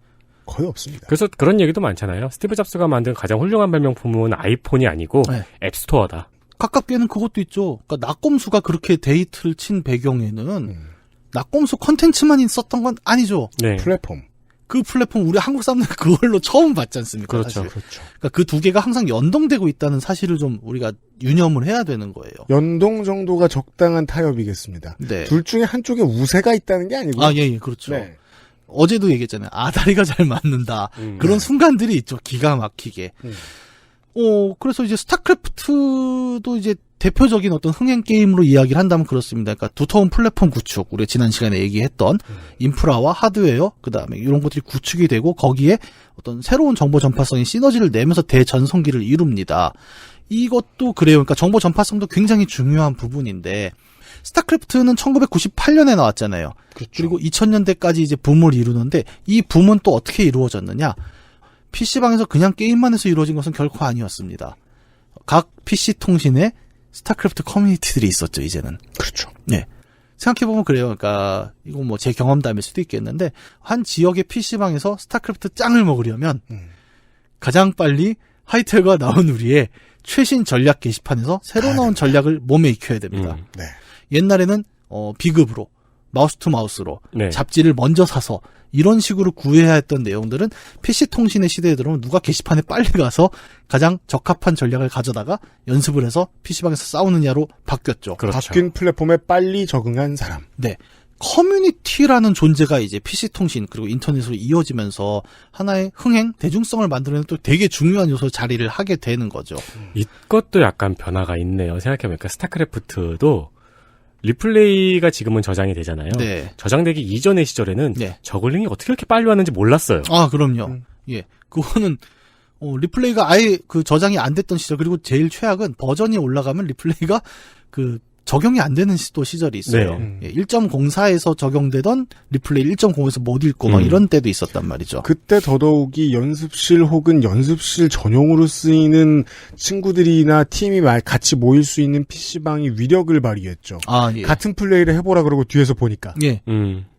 Speaker 2: 거의 없습니다.
Speaker 3: 그래서 그런 얘기도 많잖아요. 스티브 잡스가 만든 가장 훌륭한 발명품은 아이폰이 아니고
Speaker 7: 네.
Speaker 3: 앱스토어다.
Speaker 7: 가깝게는 그것도 있죠. 그러니까 낙검수가 그렇게 데이트를 친 배경에는 낙검수 컨텐츠만 있었던 건 아니죠.
Speaker 3: 네.
Speaker 2: 플랫폼.
Speaker 7: 그 플랫폼 우리 한국 사람들 그걸로 처음 봤지 않습니까?
Speaker 3: 그렇죠.
Speaker 7: 사실.
Speaker 2: 그렇죠.
Speaker 7: 그러니까 그 두 개가 항상 연동되고 있다는 사실을 좀 우리가 유념을 해야 되는 거예요.
Speaker 2: 연동 정도가 적당한 타협이겠습니다.
Speaker 7: 네.
Speaker 2: 둘 중에 한쪽에 우세가 있다는 게 아니고.
Speaker 7: 예, 그렇죠.
Speaker 2: 네.
Speaker 7: 어제도 얘기했잖아요. 다리가 잘 맞는다. 그런 순간들이 있죠. 기가 막히게. 그래서 이제 스타크래프트도 이제 대표적인 어떤 흥행 게임으로 이야기를 한다면 그렇습니다. 그러니까 두터운 플랫폼 구축, 우리가 지난 시간에 얘기했던 인프라와 하드웨어, 그 다음에 이런 것들이 구축이 되고 거기에 어떤 새로운 정보 전파성의 시너지를 내면서 대전성기를 이룹니다. 이것도 그래요. 그러니까 정보 전파성도 굉장히 중요한 부분인데 스타크래프트는 1998년에 나왔잖아요.
Speaker 2: 그렇죠.
Speaker 7: 그리고 2000년대까지 이제 붐을 이루는데 이 붐은 또 어떻게 이루어졌느냐? PC방에서 그냥 게임만 해서 이루어진 것은 결코 아니었습니다. 각 PC 통신에 스타크래프트 커뮤니티들이 있었죠, 이제는.
Speaker 2: 그렇죠.
Speaker 7: 네. 생각해보면 그래요. 그러니까, 이건 제 경험담일 수도 있겠는데, 한 지역의 PC방에서 스타크래프트 짱을 먹으려면, 가장 빨리 하이텔과 나온 우리의 최신 전략 게시판에서 새로 나온 전략을 몸에 익혀야 됩니다.
Speaker 2: 네.
Speaker 7: 옛날에는, 비급으로, 마우스 투 마우스로
Speaker 3: 네.
Speaker 7: 잡지를 먼저 사서 이런 식으로 구해야 했던 내용들은 PC 통신의 시대에 들어오면 누가 게시판에 빨리 가서 가장 적합한 전략을 가져다가 연습을 해서 PC방에서 싸우느냐로 바뀌었죠.
Speaker 3: 그렇죠.
Speaker 2: 바뀐 플랫폼에 빨리 적응한 사람.
Speaker 7: 네. 커뮤니티라는 존재가 이제 PC 통신 그리고 인터넷으로 이어지면서 하나의 흥행, 대중성을 만들어내는 또 되게 중요한 요소 자리를 하게 되는 거죠.
Speaker 3: 이것도 약간 변화가 있네요. 생각해보니까 스타크래프트도 리플레이가 지금은 저장이 되잖아요.
Speaker 7: 네.
Speaker 3: 저장되기 이전의 시절에는
Speaker 7: 네.
Speaker 3: 저글링이 어떻게 이렇게 빨리 왔는지 몰랐어요.
Speaker 7: 아, 그럼요. 예. 그거는 리플레이가 아예 그 저장이 안 됐던 시절 그리고 제일 최악은 버전이 올라가면 리플레이가 그 적용이 안 되는 또 시절이 있어요.
Speaker 3: 네.
Speaker 7: 예, 1.04에서 적용되던 리플레이 1.0에서 못 읽고 막 이런 때도 있었단 말이죠.
Speaker 2: 그때 더더욱이 연습실 혹은 연습실 전용으로 쓰이는 친구들이나 팀이 같이 모일 수 있는 PC방이 위력을 발휘했죠.
Speaker 7: 아, 예.
Speaker 2: 같은 플레이를 해보라 그러고 뒤에서 보니까.
Speaker 7: 예.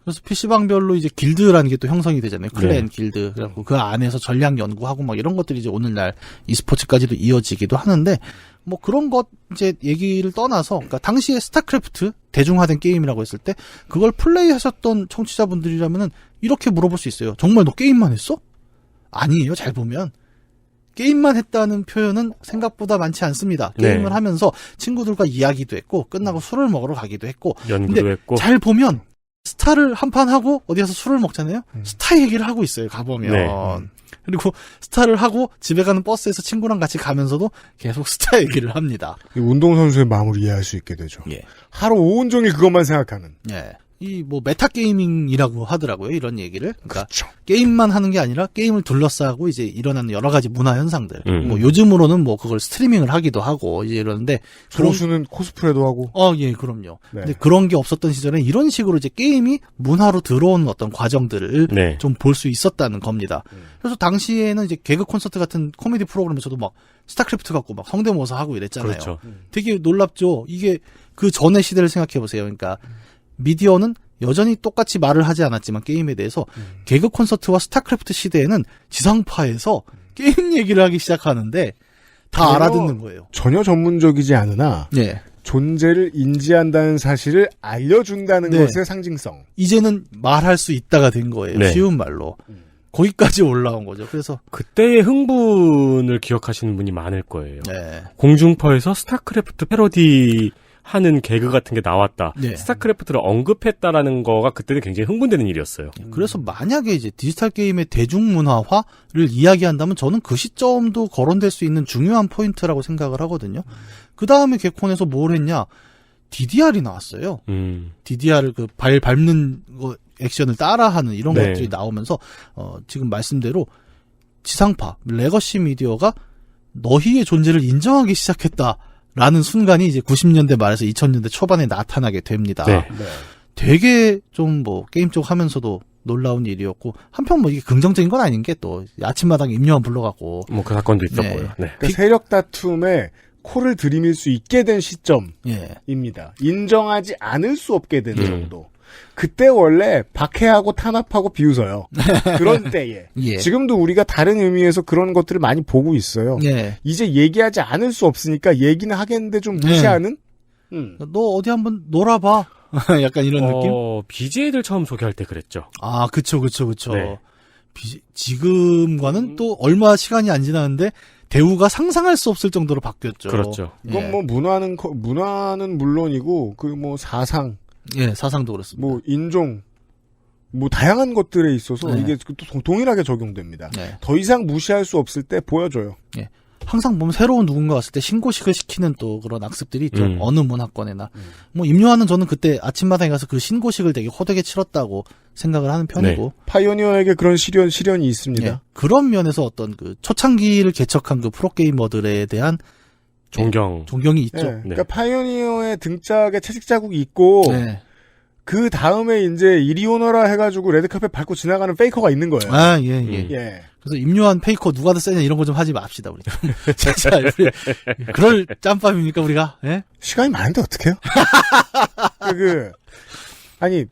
Speaker 7: 그래서 PC방별로 이제 길드라는 게 또 형성이 되잖아요. 클랜
Speaker 3: 네.
Speaker 7: 길드. 그래갖고 그 안에서 전략 연구하고 막 이런 것들이 이제 오늘날 e스포츠까지도 이어지기도 하는데, 뭐 그런 것 이제 얘기를 떠나서, 그러니까 당시에 스타크래프트 대중화된 게임이라고 했을 때, 그걸 플레이하셨던 청취자분들이라면은 이렇게 물어볼 수 있어요. 정말 너 게임만 했어? 아니에요. 잘 보면. 게임만 했다는 표현은 생각보다 많지 않습니다. 게임을
Speaker 3: 네.
Speaker 7: 하면서 친구들과 이야기도 했고, 끝나고 술을 먹으러 가기도 했고,
Speaker 3: 연구도
Speaker 7: 근데
Speaker 3: 했고.
Speaker 7: 잘 보면 스타를 한 판 하고 어디 가서 술을 먹잖아요. 스타 얘기를 하고 있어요. 가보면.
Speaker 3: 네.
Speaker 7: 그리고 스타를 하고 집에 가는 버스에서 친구랑 같이 가면서도 계속 스타 얘기를 합니다.
Speaker 2: 이 운동선수의 마음을 이해할 수 있게 되죠.
Speaker 7: 예.
Speaker 2: 하루 온종일 그것만 생각하는.
Speaker 7: 예. 이 뭐 메타 게이밍이라고 하더라고요. 이런 얘기를. 그러니까
Speaker 2: 그렇죠.
Speaker 7: 게임만 하는 게 아니라 게임을 둘러싸고 이제 일어나는 여러 가지 문화 현상들.
Speaker 3: 음.
Speaker 7: 뭐 요즘으로는 뭐 그걸 스트리밍을 하기도 하고 이제 이러는데
Speaker 2: 조수는 코스프레도 하고.
Speaker 7: 예, 그럼요.
Speaker 2: 네.
Speaker 7: 근데 그런 게 없었던 시절엔 이런 식으로 이제 게임이 문화로 들어오는 어떤 과정들을
Speaker 3: 네.
Speaker 7: 좀 볼 수 있었다는 겁니다. 그래서 당시에는 이제 개그 콘서트 같은 코미디 프로그램에서도 막 스타크래프트 갖고 막 성대모사 하고 이랬잖아요.
Speaker 3: 그렇죠.
Speaker 7: 되게 놀랍죠. 이게 그 전의 시대를 생각해 보세요. 그러니까 미디어는 여전히 똑같이 말을 하지 않았지만 게임에 대해서 개그 콘서트와 스타크래프트 시대에는 지상파에서 게임 얘기를 하기 시작하는데 다
Speaker 2: 전혀-
Speaker 7: 알아듣는 거예요.
Speaker 2: 전혀 전문적이지 않으나
Speaker 7: 예.
Speaker 2: 존재를 인지한다는 사실을 알려준다는
Speaker 7: 네.
Speaker 2: 것의 상징성.
Speaker 7: 이제는 말할 수 있다가 된 거예요.
Speaker 3: 네.
Speaker 7: 쉬운 말로. 거기까지 올라온 거죠. 그래서
Speaker 3: 그때의 흥분을 기억하시는 분이 많을 거예요.
Speaker 7: 네.
Speaker 3: 공중파에서 스타크래프트 패러디 하는 개그 같은 게 나왔다.
Speaker 7: 네.
Speaker 3: 스타크래프트를 언급했다라는 거가 그때는 굉장히 흥분되는 일이었어요.
Speaker 7: 그래서 만약에 이제 디지털 게임의 대중문화화를 이야기한다면 저는 그 시점도 거론될 수 있는 중요한 포인트라고 생각을 하거든요. 그 다음에 개콘에서 뭘 했냐? DDR이 나왔어요. DDR을 그 발 밟는 거 액션을 따라하는 이런
Speaker 3: 네.
Speaker 7: 것들이 나오면서 지금 말씀대로 지상파 레거시 미디어가 너희의 존재를 인정하기 시작했다라는 순간이 이제 90년대 말에서 2000년대 초반에 나타나게 됩니다.
Speaker 3: 네.
Speaker 7: 되게 좀 뭐 게임 쪽 하면서도 놀라운 일이었고 한편 뭐 이게 긍정적인 건 아닌 게 또 아침마당에 임요한 불러갖고
Speaker 3: 뭐 그 사건도 있었고요. 네.
Speaker 2: 그러니까 세력 다툼에 코를 들이밀 수 있게 된 시점입니다.
Speaker 7: 예.
Speaker 2: 인정하지 않을 수 없게 된 정도. 그때 원래 박해하고 탄압하고 비웃어요. 그런 때에.
Speaker 7: 예.
Speaker 2: 지금도 우리가 다른 의미에서 그런 것들을 많이 보고 있어요.
Speaker 7: 예.
Speaker 2: 이제 얘기하지 않을 수 없으니까 얘기는 하겠는데 좀 무시하는?
Speaker 7: 너 어디 한번 놀아봐. 약간 이런 느낌?
Speaker 3: BJ들 처음 소개할 때 그랬죠.
Speaker 7: 아, 그쵸.
Speaker 3: 네.
Speaker 7: 지금과는 또 얼마 시간이 안 지났는데 대우가 상상할 수 없을 정도로 바뀌었죠.
Speaker 3: 그렇죠.
Speaker 2: 이건 뭐 문화는 물론이고 그 뭐 사상,
Speaker 7: 예, 사상도 그렇습니다.
Speaker 2: 뭐 인종, 뭐 다양한 것들에 있어서
Speaker 7: 네.
Speaker 2: 이게 또 동일하게 적용됩니다.
Speaker 7: 네.
Speaker 2: 더 이상 무시할 수 없을 때 보여줘요.
Speaker 7: 예. 항상 보면 새로운 누군가 왔을 때 신고식을 시키는 또 그런 악습들이 있죠. 어느 문화권에나. 뭐 임요한은 저는 그때 아침마당에 가서 그 신고식을 되게 호되게 치렀다고 생각을 하는 편이고.
Speaker 2: 파이오니어에게 그런 시련이 있습니다.
Speaker 7: 예. 그런 면에서 어떤 그 초창기를 개척한 그 프로게이머들에 대한 존경이 있죠.
Speaker 2: 네. 그러니까 파이오니어의 등짝에 채찍 자국이 있고
Speaker 7: 네.
Speaker 2: 그 다음에 이제 이리 오너라 해가지고 레드카펫 밟고 지나가는 페이커가 있는 거예요.
Speaker 7: 아, 예.
Speaker 2: 예.
Speaker 7: 그래서 임요한 페이커 누가 더 세냐 이런 거 좀 하지 맙시다 우리. 진짜 우리 그럴 짬밥입니까 우리가? 예?
Speaker 2: 시간이 많은데 어떡해요? 아니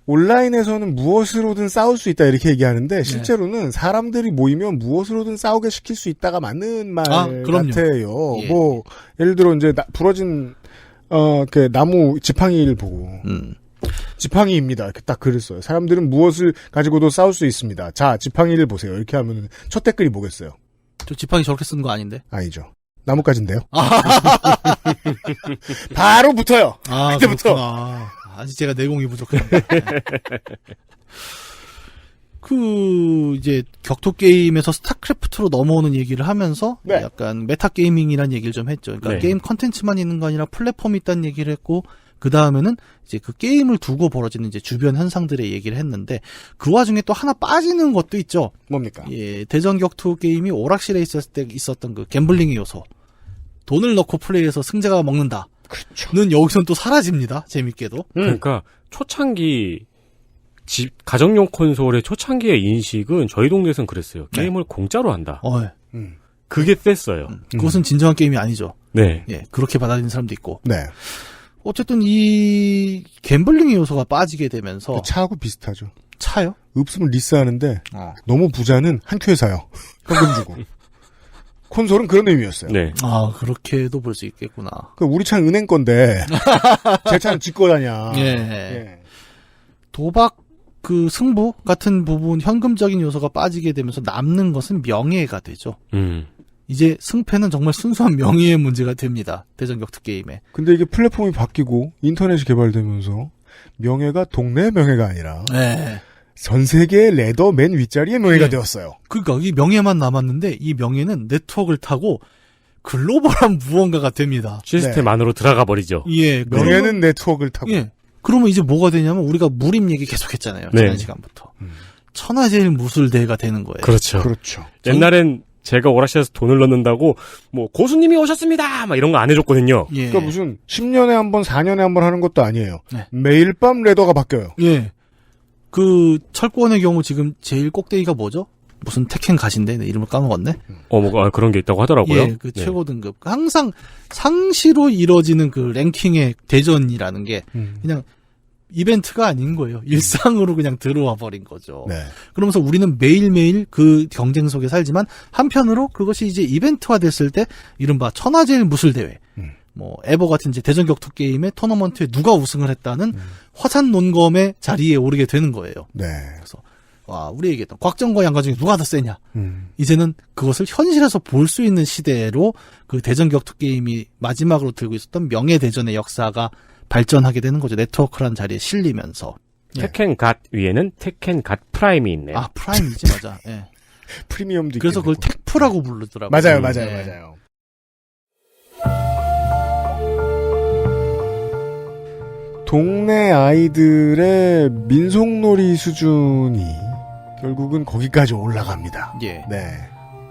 Speaker 2: 온라인에서는 무엇으로든 싸울 수 있다 이렇게 얘기하는데 실제로는 사람들이 모이면 무엇으로든 싸우게 시킬 수 있다가 맞는 말 같아요.
Speaker 7: 예.
Speaker 2: 뭐 예를 들어 이제 부러진 그 나무 지팡이를 보고 지팡이입니다. 이렇게 딱 글을 써요. 사람들은 무엇을 가지고도 싸울 수 있습니다. 자, 지팡이를 보세요. 이렇게 하면 첫 댓글이 뭐겠어요?
Speaker 7: 저 지팡이 저렇게 쓰는 거 아닌데?
Speaker 2: 아니죠. 나뭇가지인데요. 바로 붙어요.
Speaker 7: 아,
Speaker 2: 그때부터.
Speaker 7: 그렇구나. 아직 제가 내공이 부족합니다. 이제 격투 게임에서 스타크래프트로 넘어오는 얘기를 하면서
Speaker 2: 네.
Speaker 7: 약간 메타 게이밍이라는 얘기를 좀 했죠. 그러니까
Speaker 3: 네.
Speaker 7: 게임 컨텐츠만 있는 거 아니라 플랫폼이 있다는 얘기를 했고, 그 다음에는 이제 그 게임을 두고 벌어지는 이제 주변 현상들의 얘기를 했는데, 그 와중에 또 하나 빠지는 것도 있죠.
Speaker 2: 뭡니까?
Speaker 7: 예, 대전 격투 게임이 오락실에 있었을 때 있었던 그 갬블링의 요소. 돈을 넣고 플레이해서 승자가 먹는다.
Speaker 2: 그렇죠.
Speaker 7: 는 여기선 또 사라집니다. 재밌게도.
Speaker 3: 그러니까 초창기 가정용 콘솔의 초창기의 인식은 저희 동네에서는 그랬어요. 게임을 공짜로 한다.
Speaker 2: 음.
Speaker 3: 그게 셌어요.
Speaker 7: 그것은 진정한 게임이 아니죠.
Speaker 3: 네.
Speaker 7: 예, 그렇게 받아들이는 사람도 있고.
Speaker 2: 네.
Speaker 7: 어쨌든 이 갬블링의 요소가 빠지게 되면서
Speaker 2: 그 차하고 비슷하죠.
Speaker 7: 차요?
Speaker 2: 읍스면 리스하는데 너무 부자는 한 큐에 사요. 현금 주고. 콘솔은 그런 의미였어요.
Speaker 3: 네.
Speaker 7: 아, 그렇게도 볼 수 있겠구나.
Speaker 2: 우리 차는 은행 건데 제 차는 지 거다냐.
Speaker 7: 예.
Speaker 2: 예.
Speaker 7: 도박 그 승부 같은 부분 현금적인 요소가 빠지게 되면서 남는 것은 명예가 되죠. 이제 승패는 정말 순수한 명예의 문제가 됩니다. 대전 격투 게임에.
Speaker 2: 근데 이게 플랫폼이 바뀌고 인터넷이 개발되면서 명예가 동네 명예가 아니라
Speaker 7: 네.
Speaker 2: 전 세계의 레더 맨 윗자리의 명예가
Speaker 7: 네.
Speaker 2: 되었어요.
Speaker 7: 그러니까 이 명예만 남았는데 이 명예는 네트워크를 타고 글로벌한 무언가가 됩니다.
Speaker 3: 시스템 안으로 들어가 버리죠.
Speaker 7: 예.
Speaker 2: 명예는 네트워크를 타고.
Speaker 7: 예. 그러면 이제 뭐가 되냐면 우리가 무림 얘기 계속했잖아요.
Speaker 3: 네.
Speaker 7: 지난 시간부터. 천하제일 무술대회가 되는 거예요.
Speaker 3: 그렇죠.
Speaker 2: 그렇죠.
Speaker 3: 옛날엔 제가 오락실에서 돈을 넣는다고 뭐 고수님이 오셨습니다 막 이런 거 안 해줬거든요.
Speaker 7: 예.
Speaker 2: 그러니까 무슨 10년에 한 번, 4년에 한 번 하는 것도 아니에요.
Speaker 7: 네.
Speaker 2: 매일 밤 레더가 바뀌어요.
Speaker 7: 예. 그 철권의 경우 지금 제일 꼭대기가 뭐죠? 무슨 테켄 가신데 내 이름을 까먹었네.
Speaker 3: 뭐 그런 게 있다고 하더라고요.
Speaker 7: 예, 그
Speaker 3: 네.
Speaker 7: 최고 등급. 항상 상시로 이뤄지는 그 랭킹의 대전이라는 게 그냥 이벤트가 아닌 거예요. 일상으로 그냥 들어와 버린 거죠.
Speaker 2: 네.
Speaker 7: 그러면서 우리는 매일매일 그 경쟁 속에 살지만 한편으로 그것이 이제 이벤트화 됐을 때 이른바 천하제일 무술대회. 뭐 에버 같은 이제 대전 격투 게임의 토너먼트에 누가 우승을 했다는 화산 논검의 자리에 오르게 되는 거예요.
Speaker 2: 네.
Speaker 7: 그래서 와, 우리 얘기했던 곽정과 양가 중에 누가 더 세냐. 이제는 그것을 현실에서 볼 수 있는 시대로 그 대전 격투 게임이 마지막으로 들고 있었던 명예대전의 역사가 발전하게 되는 거죠. 네트워크라는 자리에 실리면서.
Speaker 3: 테켄 갓 위에는 테켄 갓 프라임이 있네요.
Speaker 7: 아, 프라임이지, 맞아. 예.
Speaker 2: 프리미엄도
Speaker 7: 그래서 그걸
Speaker 2: 있겠네.
Speaker 7: 텍프라고 부르더라고요.
Speaker 2: 맞아요, 맞아요,
Speaker 7: 예.
Speaker 2: 맞아요. 동네 아이들의 민속놀이 수준이 결국은 거기까지 올라갑니다.
Speaker 7: 예.
Speaker 2: 네.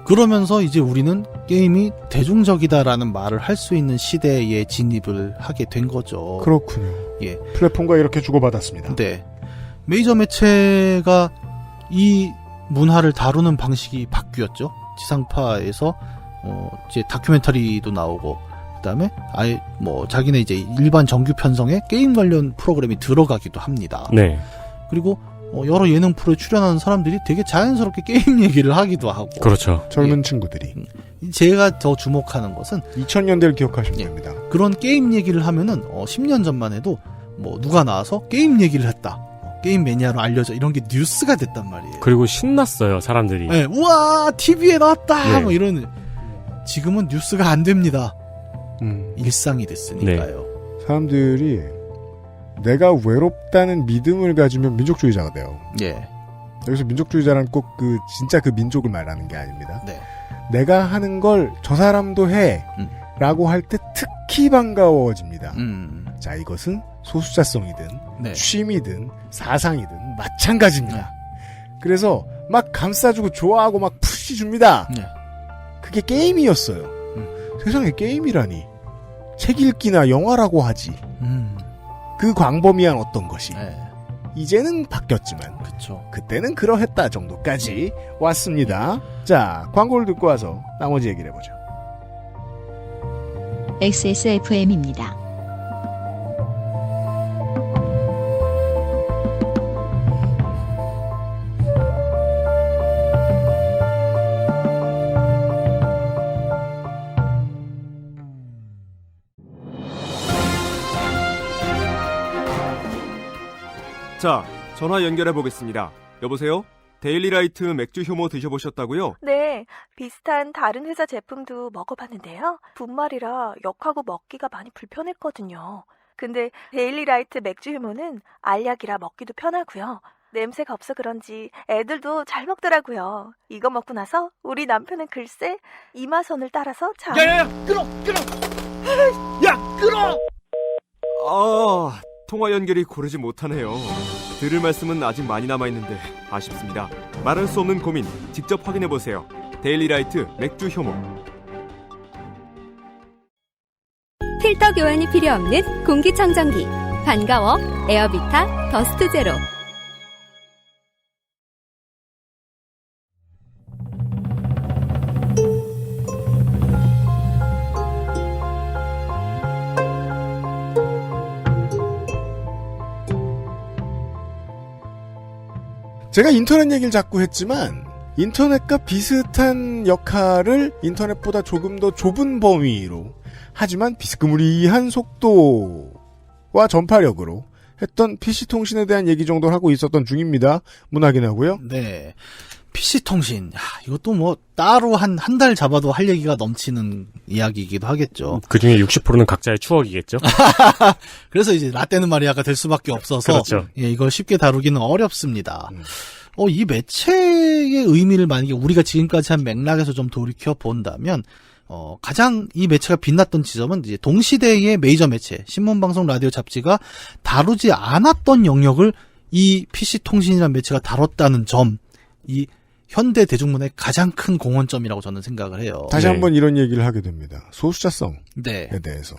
Speaker 7: 그러면서 이제 우리는 게임이 대중적이다라는 말을 할 수 있는 시대에 진입을 하게 된 거죠.
Speaker 2: 그렇군요.
Speaker 7: 예.
Speaker 2: 플랫폼과 이렇게 주고받았습니다.
Speaker 7: 네. 메이저 매체가 이 문화를 다루는 방식이 바뀌었죠. 지상파에서 이제 다큐멘터리도 나오고 그다음에 아예 뭐 자기네 이제 일반 정규 편성에 게임 관련 프로그램이 들어가기도 합니다.
Speaker 3: 네.
Speaker 7: 그리고 여러 예능 프로에 출연하는 사람들이 되게 자연스럽게 게임 얘기를 하기도 하고.
Speaker 3: 그렇죠.
Speaker 2: 젊은 친구들이.
Speaker 7: 제가 더 주목하는 것은
Speaker 2: 2000년대를 기억하시면
Speaker 7: 예.
Speaker 2: 됩니다.
Speaker 7: 그런 게임 얘기를 하면은 10년 전만 해도 뭐 누가 나와서 게임 얘기를 했다. 게임 매니아로 알려져 이런 게 뉴스가 됐단 말이에요.
Speaker 3: 그리고 신났어요, 사람들이.
Speaker 7: 네, 우와 TV에 나왔다.
Speaker 3: 네.
Speaker 7: 뭐 이런. 지금은 뉴스가 안 됩니다. 일상이 됐으니까요.
Speaker 2: 사람들이 내가 외롭다는 믿음을 가지면 민족주의자가 돼요.
Speaker 7: 예.
Speaker 2: 여기서 민족주의자란 꼭 진짜 그 민족을 말하는 게 아닙니다.
Speaker 7: 네.
Speaker 2: 내가 하는 걸 저 사람도 해. 라고 할 때 특히 반가워집니다. 자, 이것은 소수자성이든
Speaker 7: 네.
Speaker 2: 취미든 사상이든 마찬가지입니다. 그래서 막 감싸주고 좋아하고 막 푸시 줍니다.
Speaker 7: 네.
Speaker 2: 그게 게임이었어요. 세상에 게임이라니. 책 읽기나 영화라고 하지. 그 광범위한 어떤 것이.
Speaker 7: 네.
Speaker 2: 이제는 바뀌었지만
Speaker 7: 그쵸.
Speaker 2: 그때는 그러했다 정도까지 왔습니다. 자, 광고를 듣고 와서 나머지 얘기를 해보죠.
Speaker 1: XSFM입니다.
Speaker 8: 자, 전화 연결해 보겠습니다. 여보세요? 데일리라이트 맥주 효모 드셔보셨다고요?
Speaker 9: 네, 비슷한 다른 회사 제품도 먹어봤는데요. 분말이라 역하고 먹기가 많이 불편했거든요. 근데 데일리라이트 맥주 효모는 알약이라 먹기도 편하고요. 냄새가 없어 그런지 애들도 잘 먹더라고요. 이거 먹고 나서 우리 남편은 글쎄 이마선을 따라서 참...
Speaker 7: 야야야, 끊어! 야, 끊어!
Speaker 8: 아, 통화 연결이 고르지 못하네요. 들을 말씀은 아직 많이 남아있는데 아쉽습니다. 말할 수 없는 고민 직접 확인해보세요. 데일리라이트 맥주 효모.
Speaker 10: 필터 교환이 필요 없는 공기청정기. 반가워 에어비타 더스트 제로.
Speaker 2: 제가 인터넷 얘기를 자꾸 했지만 인터넷과 비슷한 역할을 인터넷보다 조금 더 좁은 범위로 하지만 비스무리한 속도와 전파력으로 했던 PC통신에 대한 얘기 정도 하고 있었던 중입니다. 문학인하고요.
Speaker 7: 네. PC통신. 이것도 뭐 따로 한 달 잡아도 할 얘기가 넘치는 이야기이기도 하겠죠.
Speaker 3: 그중에 60%는 각자의 추억이겠죠.
Speaker 7: 그래서 이제 라떼는 마리아가 될 수밖에 없어서
Speaker 3: 그렇죠.
Speaker 7: 예, 이걸 쉽게 다루기는 어렵습니다. 이 매체의 의미를 만약에 우리가 지금까지 한 맥락에서 좀 돌이켜 본다면 가장 이 매체가 빛났던 지점은 이제 동시대의 메이저 매체, 신문, 방송, 라디오, 잡지가 다루지 않았던 영역을 이 PC통신이라는 매체가 다뤘다는 점, 이 현대 대중문화의 가장 큰 공헌점이라고 저는 생각을 해요.
Speaker 2: 다시 한번 이런 얘기를 하게 됩니다. 소수자성에
Speaker 7: 네.
Speaker 2: 대해서.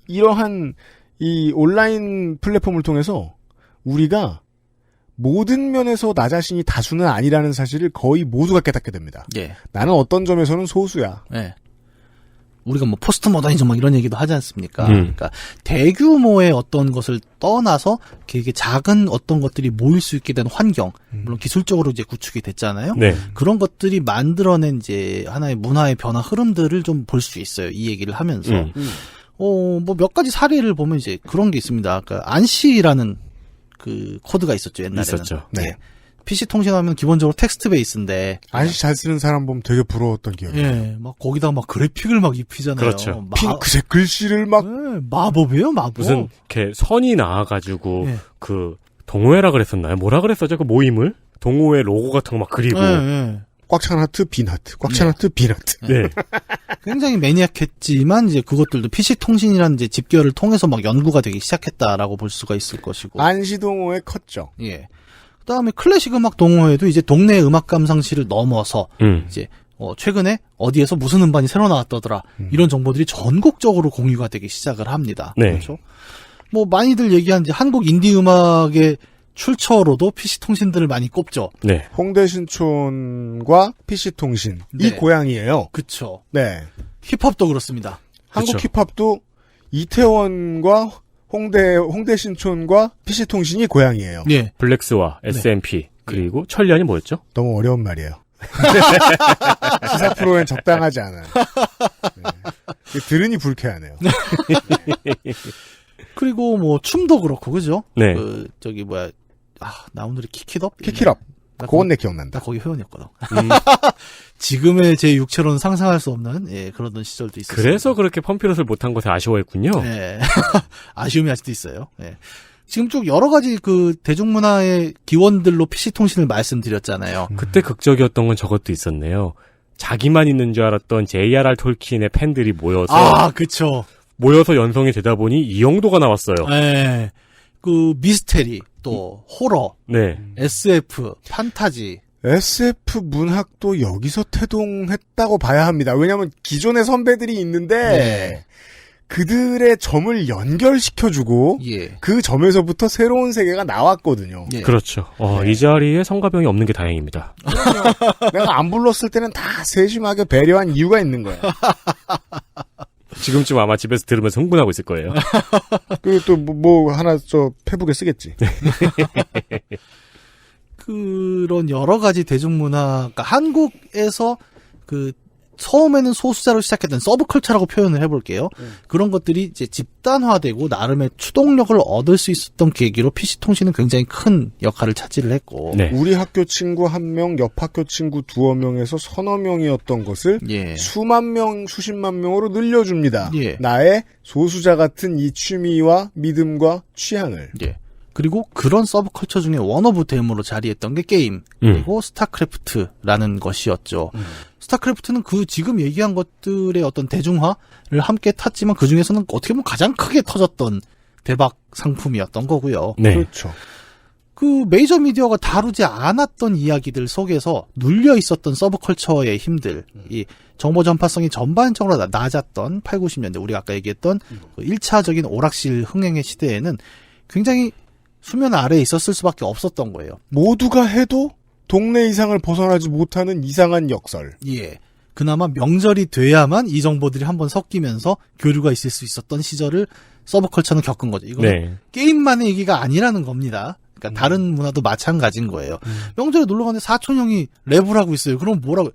Speaker 2: 이러한 이 온라인 플랫폼을 통해서 우리가 모든 면에서 나 자신이 다수는 아니라는 사실을 거의 모두가 깨닫게 됩니다.
Speaker 7: 예.
Speaker 2: 나는 어떤 점에서는 소수야.
Speaker 7: 예. 우리가 뭐 포스트 모더니즘 뭐 이런 얘기도 하지 않습니까? 그러니까 대규모의 어떤 것을 떠나서 되게 작은 어떤 것들이 모일 수 있게 된 환경, 물론 기술적으로 이제 구축이 됐잖아요.
Speaker 3: 네.
Speaker 7: 그런 것들이 만들어낸 이제 하나의 문화의 변화 흐름들을 좀 볼 수 있어요. 이 얘기를 하면서. 뭐 몇 가지 사례를 보면 이제 그런 게 있습니다. 그러니까 안시라는 그 코드가 있었죠, 옛날에는.
Speaker 3: 있었죠.
Speaker 2: 네.
Speaker 7: PC 통신하면 기본적으로 텍스트 베이스인데.
Speaker 2: 안시 잘 쓰는 사람 보면 되게 부러웠던 기억이.
Speaker 7: 예, 막 거기다가 막 그래픽을 막 입히잖아요.
Speaker 3: 그렇죠.
Speaker 2: 핑크색 글씨를 막.
Speaker 7: 네, 마법이에요, 마법.
Speaker 3: 무슨 이렇게 선이 나와가지고
Speaker 7: 네.
Speaker 3: 그 동호회라 그랬었나요? 뭐라 그랬었죠? 그 모임을? 동호회 로고 같은 거 막 그리고.
Speaker 7: 네.
Speaker 2: 꽉 찬 하트, 빈 하트, 꽉 찬 하트, 빈 하트.
Speaker 3: 네.
Speaker 7: 굉장히 매니악했지만 이제 그것들도 PC 통신이라는 이제 집결을 통해서 막 연구가 되기 시작했다라고 볼 수가 있을 것이고.
Speaker 2: 안시동호회 컸죠.
Speaker 7: 예. 그다음에 클래식 음악 동호회도 이제 동네 음악 감상실을 넘어서 이제 최근에 어디에서 무슨 음반이 새로 나왔더라 이런 정보들이 전국적으로 공유가 되기 시작을 합니다.
Speaker 3: 네.
Speaker 7: 그렇죠? 뭐 많이들 얘기한 이제 한국 인디 음악의 출처로도 PC 통신들을 많이 꼽죠.
Speaker 3: 네.
Speaker 2: 홍대 신촌과 PC통신이
Speaker 7: 네.
Speaker 2: 고향이에요.
Speaker 7: 그쵸.
Speaker 2: 네.
Speaker 7: 힙합도 그렇습니다.
Speaker 2: 한국
Speaker 3: 그쵸.
Speaker 2: 힙합도 이태원과 홍대 신촌과 PC통신이 고향이에요.
Speaker 7: 예.
Speaker 3: 블랙스와 SMP 그리고 천리안이 뭐였죠?
Speaker 2: 너무 어려운 말이에요. 시사 프로엔 적당하지 않아요. 네. 들으니 불쾌하네요.
Speaker 7: 그리고 뭐 춤도 그렇고 그죠?
Speaker 3: 네.
Speaker 7: 나온 노래 키키덥?
Speaker 2: 키키럽. 그건 내 기억난다.
Speaker 7: 나 거기 회원이었거든. 지금의 제 육체로는 상상할 수 없는 그러던 시절도 있었어요.
Speaker 3: 그래서 그렇게 펌피롯을 못한 것에 아쉬워했군요.
Speaker 7: 네. 아쉬움이 아직도 있어요. 네. 지금 쭉 여러 가지 그 대중문화의 기원들로 PC통신을 말씀드렸잖아요.
Speaker 3: 그때 극적이었던 건 저것도 있었네요. 자기만 있는 줄 알았던 J.R.R. 톨킨의 팬들이 모여서
Speaker 7: 그쵸.
Speaker 3: 모여서 연성이 되다 보니 이영도가 나왔어요.
Speaker 7: 네. 그 미스테리, 또 호러,
Speaker 3: 네.
Speaker 7: SF, 판타지.
Speaker 2: SF 문학도 여기서 태동했다고 봐야 합니다. 왜냐하면 기존의 선배들이 있는데 그들의 점을 연결시켜주고 그 점에서부터 새로운 세계가 나왔거든요.
Speaker 3: 그렇죠. 이 자리에 성가병이 없는 게 다행입니다.
Speaker 2: 내가 안 불렀을 때는 다 세심하게 배려한 이유가 있는 거예요.
Speaker 3: 지금쯤 아마 집에서 들으면서 흥분하고 있을 거예요.
Speaker 2: 그리고 또 뭐 하나 페북에 쓰겠지.
Speaker 7: 그런 여러 가지 대중문화, 그러니까 한국에서 그 처음에는 소수자로 시작했던 서브컬처라고 표현을 해볼게요. 그런 것들이 이제 집단화되고 나름의 추동력을 얻을 수 있었던 계기로 PC통신은 굉장히 큰 역할을 차지를 했고.
Speaker 3: 네.
Speaker 2: 우리 학교 친구 1명, 옆 학교 친구 2명에서 서너 명이었던 것을
Speaker 7: 예.
Speaker 2: 수만 명, 수십만 명으로 늘려줍니다.
Speaker 7: 예.
Speaker 2: 나의 소수자 같은 이 취미와 믿음과 취향을.
Speaker 7: 예. 그리고 그런 서브컬처 중에 원 오브 댐으로 자리했던 게 게임, 그리고 스타크래프트라는 것이었죠. 스타크래프트는 그 지금 얘기한 것들의 어떤 대중화를 함께 탔지만 그 중에서는 어떻게 보면 가장 크게 터졌던 대박 상품이었던 거고요.
Speaker 3: 네.
Speaker 2: 그렇죠.
Speaker 7: 그 메이저 미디어가 다루지 않았던 이야기들 속에서 눌려 있었던 서브컬처의 힘들, 이 정보 전파성이 전반적으로 낮았던 8, 90년대 우리가 아까 얘기했던 그 1차적인 오락실 흥행의 시대에는 굉장히 수면 아래에 있었을 수밖에 없었던 거예요.
Speaker 2: 모두가 해도 동네 이상을 벗어나지 못하는 이상한 역설.
Speaker 7: 예. 그나마 명절이 돼야만 이 정보들이 한번 섞이면서 교류가 있을 수 있었던 시절을 서브컬처는 겪은 거죠. 이거는
Speaker 3: 네.
Speaker 7: 게임만의 얘기가 아니라는 겁니다. 그러니까 다른 문화도 마찬가지인 거예요. 명절에 놀러 가는데 사촌 형이 랩을 하고 있어요. 그럼 뭐라고?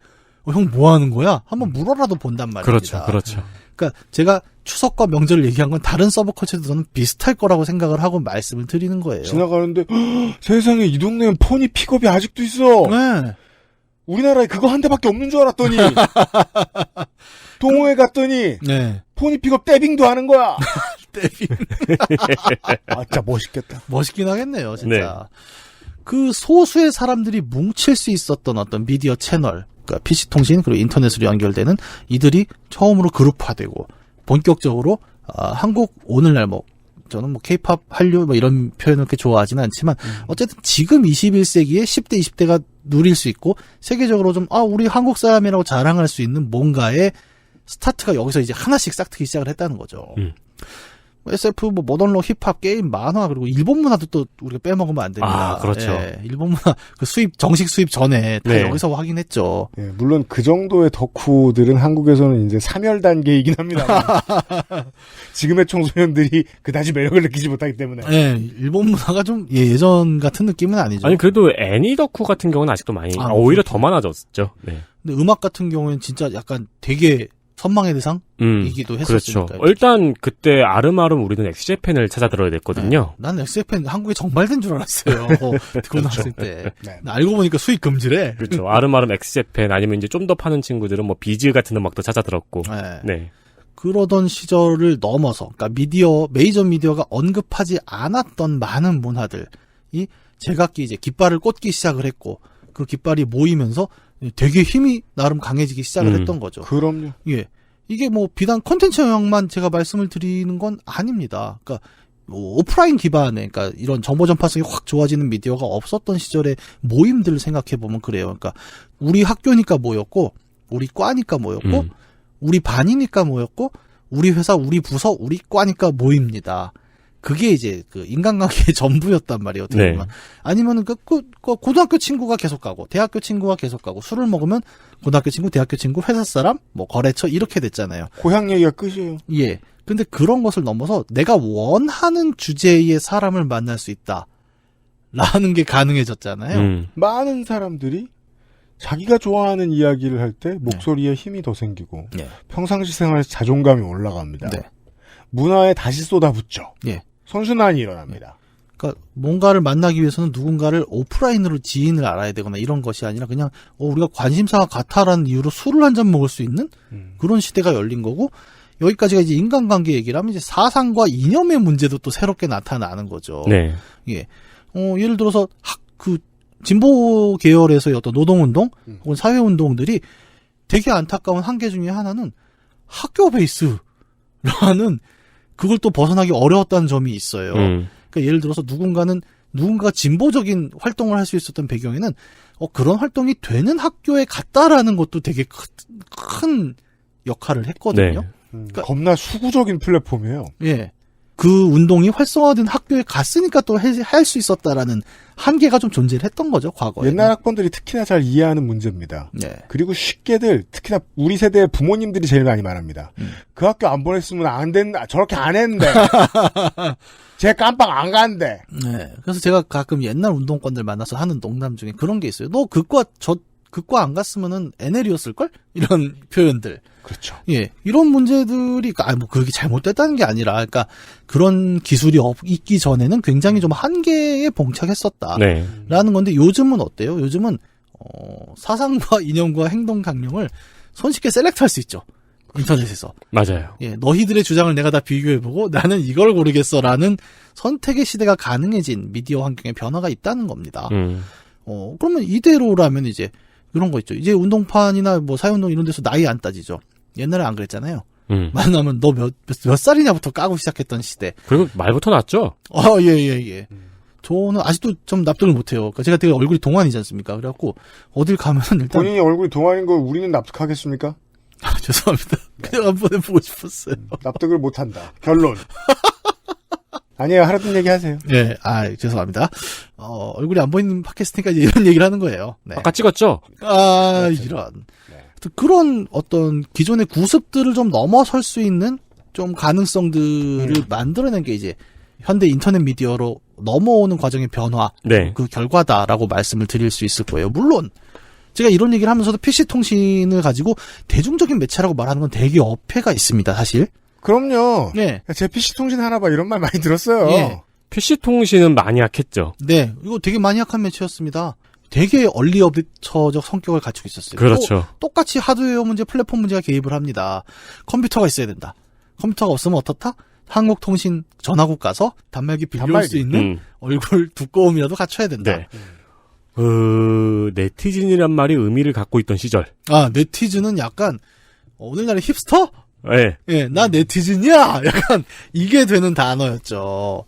Speaker 7: 형 뭐 하는 거야? 한번 물어라도 본단 말입니다.
Speaker 3: 그렇죠. 그렇죠.
Speaker 7: 그러니까 제가 추석과 명절을 얘기한 건 다른 서브컬처도 저는 비슷할 거라고 생각을 하고 말씀을 드리는 거예요.
Speaker 2: 지나가는데 세상에 이 동네엔 포니 픽업이 아직도 있어.
Speaker 7: 네.
Speaker 2: 우리나라에 그거 한 대밖에 없는 줄 알았더니 동호회 갔더니
Speaker 7: 네.
Speaker 2: 포니 픽업 떼빙도 하는 거야.
Speaker 7: 떼빙.
Speaker 2: 아, 진짜 멋있겠다.
Speaker 7: 멋있긴 하겠네요, 진짜.
Speaker 3: 네.
Speaker 7: 그 소수의 사람들이 뭉칠 수 있었던 어떤 미디어 채널, 그러니까 PC통신 그리고 인터넷으로 연결되는 이들이 처음으로 그룹화되고 본격적으로 한국 오늘날 뭐 저는 뭐 K-팝, 한류 뭐 이런 표현을 그렇게 좋아하지는 않지만 어쨌든 지금 21세기에 10대, 20대가 누릴 수 있고 세계적으로 좀 우리 한국 사람이라고 자랑할 수 있는 뭔가의 스타트가 여기서 이제 하나씩 싹트기 시작을 했다는 거죠. SF, 뭐 모던록, 힙합, 게임, 만화 그리고 일본 문화도 또 우리가 빼먹으면 안 됩니다.
Speaker 3: 아, 그렇죠.
Speaker 7: 예, 일본 문화 그 정식 수입 전에 다
Speaker 3: 네.
Speaker 7: 여기서 확인했죠.
Speaker 2: 예, 물론 그 정도의 덕후들은 한국에서는 이제 사멸 단계이긴 합니다. 지금의 청소년들이 그다지 매력을 느끼지 못하기 때문에.
Speaker 7: 예, 일본 문화가 좀 예전 같은 느낌은 아니죠.
Speaker 3: 아니 그래도 애니 덕후 같은 경우는 아직도 많이 오히려 더 많아졌죠. 네.
Speaker 7: 근데 음악 같은 경우에는 진짜 약간 되게 선망의 대상이기도 했었으니까요.
Speaker 3: 그렇죠. 일단 그때 아름아름 우리는 엑스제팬을 찾아 들어야 됐거든요.
Speaker 7: 네. 난 엑스제팬 한국에 정발된 줄 알았어요. 고등학생 때.
Speaker 2: 네.
Speaker 7: 알고 보니까 수익 금지래.
Speaker 3: 그렇죠. 아름아름 엑스제팬 아니면 이제 좀 더 파는 친구들은 뭐 비즈 같은 음악도 찾아 들었고.
Speaker 7: 네.
Speaker 3: 네.
Speaker 7: 그러던 시절을 넘어서, 그러니까 메이저 미디어가 언급하지 않았던 많은 문화들이 제각기 이제 깃발을 꽂기 시작을 했고, 그 깃발이 모이면서 되게 힘이 나름 강해지기 시작을 했던 거죠.
Speaker 2: 그럼요.
Speaker 7: 예. 이게 뭐 비단 콘텐츠 영역만 제가 말씀을 드리는 건 아닙니다. 그러니까 뭐 오프라인 기반의, 그러니까 이런 정보 전파성이 확 좋아지는 미디어가 없었던 시절의 모임들을 생각해 보면 그래요. 그러니까 우리 학교니까 모였고, 우리 과니까 모였고, 우리 반이니까 모였고, 우리 회사, 우리 부서, 우리 과니까 모입니다. 그게 이제 그 인간관계의 전부였단 말이에요. 어떻게 보면. 아니면은 그 고등학교 친구가 계속 가고, 대학교 친구가 계속 가고, 술을 먹으면 고등학교 친구, 대학교 친구, 회사 사람, 뭐 거래처 이렇게 됐잖아요.
Speaker 2: 고향 얘기가 끝이에요.
Speaker 7: 예. 근데 그런 것을 넘어서 내가 원하는 주제의 사람을 만날 수 있다. 라는 게 가능해졌잖아요.
Speaker 2: 많은 사람들이 자기가 좋아하는 이야기를 할 때 목소리에 힘이 더 생기고 평상시 생활에서 자존감이 올라갑니다.
Speaker 7: 네.
Speaker 2: 문화에 다시 쏟아붓죠.
Speaker 7: 예.
Speaker 2: 선순환이 일어납니다.
Speaker 7: 그러니까 뭔가를 만나기 위해서는 누군가를 오프라인으로 지인을 알아야 되거나 이런 것이 아니라 그냥 우리가 관심사가 같아라는 이유로 술을 한 잔 먹을 수 있는 그런 시대가 열린 거고, 여기까지가 이제 인간관계 얘기를 하면 이제 사상과 이념의 문제도 또 새롭게 나타나는 거죠.
Speaker 3: 네.
Speaker 7: 예. 예를 들어서 진보 계열에서의 어떤 노동운동 혹은 사회운동들이 되게 안타까운 한계 중에 하나는 학교 베이스라는 그걸 또 벗어나기 어려웠다는 점이 있어요. 그러니까 예를 들어서 누군가가 진보적인 활동을 할 수 있었던 배경에는 그런 활동이 되는 학교에 갔다라는 것도 되게 큰 역할을 했거든요.
Speaker 3: 네.
Speaker 7: 그러니까,
Speaker 2: 겁나 수구적인 플랫폼이에요.
Speaker 7: 예. 그 운동이 활성화된 학교에 갔으니까 또 할 수 있었다라는 한계가 좀 존재를 했던 거죠, 과거에.
Speaker 2: 옛날 학번들이 특히나 잘 이해하는 문제입니다.
Speaker 7: 네.
Speaker 2: 그리고 쉽게들, 특히나 우리 세대의 부모님들이 제일 많이 말합니다. 그 학교 안 보냈으면 안 된다, 저렇게 안 했는데. 쟤 깜빡 안 간대.
Speaker 7: 네. 그래서 제가 가끔 옛날 운동권들 만나서 하는 농담 중에 그런 게 있어요. 너 그 그과 안 갔으면은 NL이었을걸? 이런 표현들.
Speaker 2: 그렇죠.
Speaker 7: 예. 이런 문제들이, 뭐, 그게 잘못됐다는 게 아니라, 그러니까, 그런 기술이 있기 전에는 굉장히 좀 한계에 봉착했었다.
Speaker 3: 네.
Speaker 7: 라는 건데, 요즘은 어때요? 요즘은, 사상과 이념과 행동 강령을 손쉽게 셀렉트 할 수 있죠. 인터넷에서.
Speaker 3: 맞아요.
Speaker 7: 예. 너희들의 주장을 내가 다 비교해보고, 나는 이걸 고르겠어. 라는 선택의 시대가 가능해진 미디어 환경의 변화가 있다는 겁니다. 그러면 이대로라면 이제, 이런 거 있죠. 이제 운동판이나 뭐 사회운동 이런 데서 나이 안 따지죠. 옛날에 안 그랬잖아요. 만나면 너 몇 살이냐부터 까고 시작했던 시대.
Speaker 3: 그리고 말부터 났죠?
Speaker 7: 예. 저는 아직도 좀 납득을 못해요. 그러니까 제가 되게 얼굴이 동안이지 않습니까? 그래갖고 어딜 가면은 일단.
Speaker 2: 본인이 얼굴이 동안인 걸 우리는 납득하겠습니까?
Speaker 7: 죄송합니다. 그냥 한번 해보고 싶었어요.
Speaker 2: 납득을 못한다. 결론. 아니에요. 하라던 얘기 하세요.
Speaker 7: 예, 죄송합니다. 얼굴이 안 보이는 팟캐스트니까 이제 이런 얘기를 하는 거예요. 네.
Speaker 3: 아까 찍었죠?
Speaker 7: 이런. 그런 어떤 기존의 구습들을 좀 넘어설 수 있는 좀 가능성들을 만들어낸 게 이제 현대 인터넷 미디어로 넘어오는 과정의 변화.
Speaker 3: 네.
Speaker 7: 그 결과다라고 말씀을 드릴 수 있을 거예요. 물론 제가 이런 얘기를 하면서도 PC통신을 가지고 대중적인 매체라고 말하는 건 되게 어폐가 있습니다, 사실.
Speaker 2: 그럼요.
Speaker 7: 네.
Speaker 2: 제 PC통신 하나 봐. 이런 말 많이 들었어요.
Speaker 7: 예.
Speaker 3: PC통신은 많이 약했죠.
Speaker 7: 네. 이거 되게 많이 약한 매체였습니다. 되게 얼리어비처적 성격을 갖추고 있었어요.
Speaker 3: 그렇죠.
Speaker 7: 똑같이 하드웨어 문제, 플랫폼 문제가 개입을 합니다. 컴퓨터가 있어야 된다. 컴퓨터가 없으면 어떻다? 한국통신 전화국 가서 단말기 빌려올 수 있는 얼굴 두꺼움이라도 갖춰야 된다.
Speaker 3: 네. 네티즌이란 말이 의미를 갖고 있던 시절.
Speaker 7: 네티즌은 약간 오늘날의 힙스터?
Speaker 3: 네.
Speaker 7: 예, 나 네티즌이야! 약간 이게 되는 단어였죠.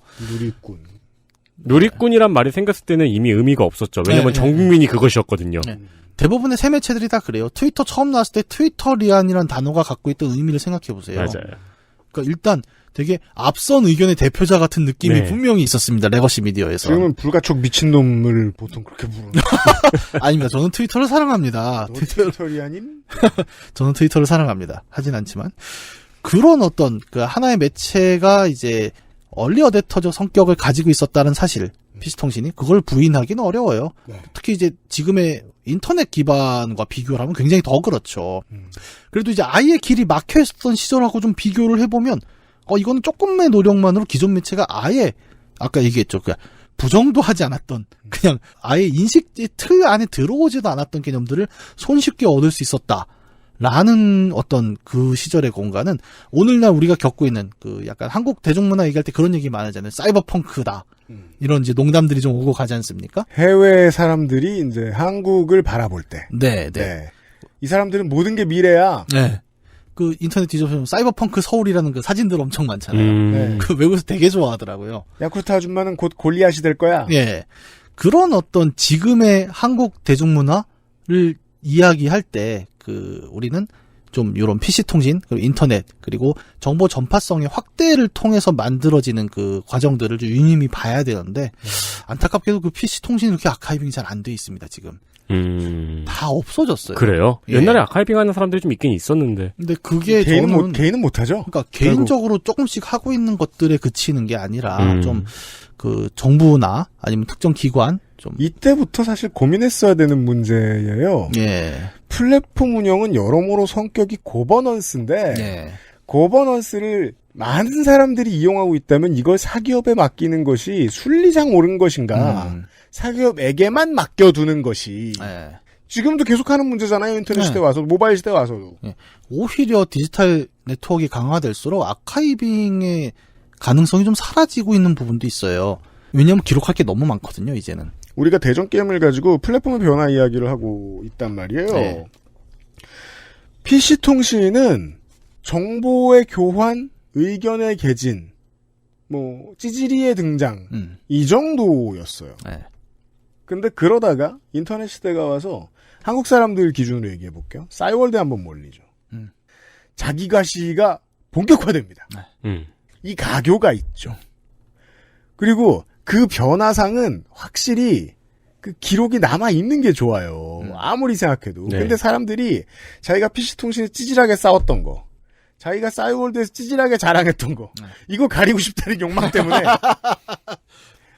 Speaker 3: 누리꾼이란 말이 생겼을 때는 이미 의미가 없었죠. 왜냐면 전 국민이 그것이었거든요.
Speaker 7: 네. 대부분의 새 매체들이 다 그래요. 트위터 처음 나왔을 때 트위터리안이라는 단어가 갖고 있던 의미를 생각해 보세요.
Speaker 3: 맞아요.
Speaker 7: 그러니까 일단 되게 앞선 의견의 대표자 같은 느낌이 분명히 있었습니다. 레거시 미디어에서.
Speaker 2: 지금은 불가촉 미친놈을 보통 그렇게 부르는.
Speaker 7: 아닙니다. 저는 트위터를 사랑합니다.
Speaker 2: 트위터리안님?
Speaker 7: 저는 트위터를 사랑합니다. 하진 않지만. 그런 어떤 그 하나의 매체가 이제 얼리 어댑터적 성격을 가지고 있었다는 사실, PC통신이 그걸 부인하기는 어려워요.
Speaker 2: 네.
Speaker 7: 특히 이제 지금의 인터넷 기반과 비교를 하면 굉장히 더 그렇죠. 그래도 이제 아예 길이 막혀 있었던 시절하고 좀 비교를 해보면 이거는 조금의 노력만으로 기존 매체가 아예 아까 얘기했죠. 그냥 부정도 하지 않았던 그냥 아예 인식의 틀 안에 들어오지도 않았던 개념들을 손쉽게 얻을 수 있었다. 라는 어떤 그 시절의 공간은 오늘날 우리가 겪고 있는 그 약간 한국 대중문화 얘기할 때 그런 얘기 많아잖아요. 사이버펑크다. 이런 이제 농담들이 좀 오고 가지 않습니까?
Speaker 2: 해외 사람들이 이제 한국을 바라볼 때.
Speaker 7: 네.
Speaker 2: 이 사람들은 모든 게 미래야.
Speaker 7: 네. 그 인터넷 뒤져보면 사이버펑크 서울이라는 그 사진들 엄청 많잖아요.
Speaker 2: 네.
Speaker 7: 그 외국에서 되게 좋아하더라고요.
Speaker 2: 야쿠르트 아줌마는 곧 골리앗이 될 거야.
Speaker 7: 예. 그런 어떤 지금의 한국 대중문화를 이야기할 때 우리는 좀 이런 PC통신, 그리고 인터넷, 그리고 정보 전파성의 확대를 통해서 만들어지는 그 과정들을 좀 유심히 봐야 되는데, 안타깝게도 그 PC통신이 그렇게 아카이빙이 잘 안 돼 있습니다, 지금. 다 없어졌어요.
Speaker 3: 그래요?
Speaker 7: 예.
Speaker 3: 옛날에 아카이빙 하는 사람들이 좀 있긴 있었는데.
Speaker 7: 근데 그게
Speaker 2: 개인은 못하죠?
Speaker 7: 그러니까 개인적으로 조금씩 하고 있는 것들에 그치는 게 아니라, 좀, 정부나 아니면 특정 기관,
Speaker 2: 이때부터 사실 고민했어야 되는 문제예요.
Speaker 7: 예.
Speaker 2: 플랫폼 운영은 여러모로 성격이 고버넌스인데,
Speaker 7: 예.
Speaker 2: 고버넌스를 많은 사람들이 이용하고 있다면 이걸 사기업에 맡기는 것이 순리상 옳은 것인가, 사기업에게만 맡겨두는 것이, 지금도 계속하는 문제잖아요. 인터넷 시대 와서, 모바일 시대 와서도.
Speaker 7: 오히려 디지털 네트워크가 강화될수록 아카이빙의 가능성이 좀 사라지고 있는 부분도 있어요. 왜냐하면 기록할 게 너무 많거든요, 이제는.
Speaker 2: 우리가 대전 게임을 가지고 플랫폼의 변화 이야기를 하고 있단 말이에요.
Speaker 7: 네.
Speaker 2: PC통신은 정보의 교환, 의견의 개진, 찌질이의 등장, 이 정도였어요.
Speaker 7: 네.
Speaker 2: 근데 그러다가 인터넷 시대가 와서 한국 사람들 기준으로 얘기해 볼게요. 싸이월드에 한번 몰리죠. 자기가시가 본격화됩니다. 이 가교가 있죠. 그리고 그 변화상은 확실히 그 기록이 남아있는 게 좋아요. 아무리 생각해도.
Speaker 3: 네.
Speaker 2: 근데 사람들이 자기가 PC통신에 찌질하게 싸웠던 거, 자기가 싸이월드에서 찌질하게 자랑했던 거, 이거 가리고 싶다는 욕망 때문에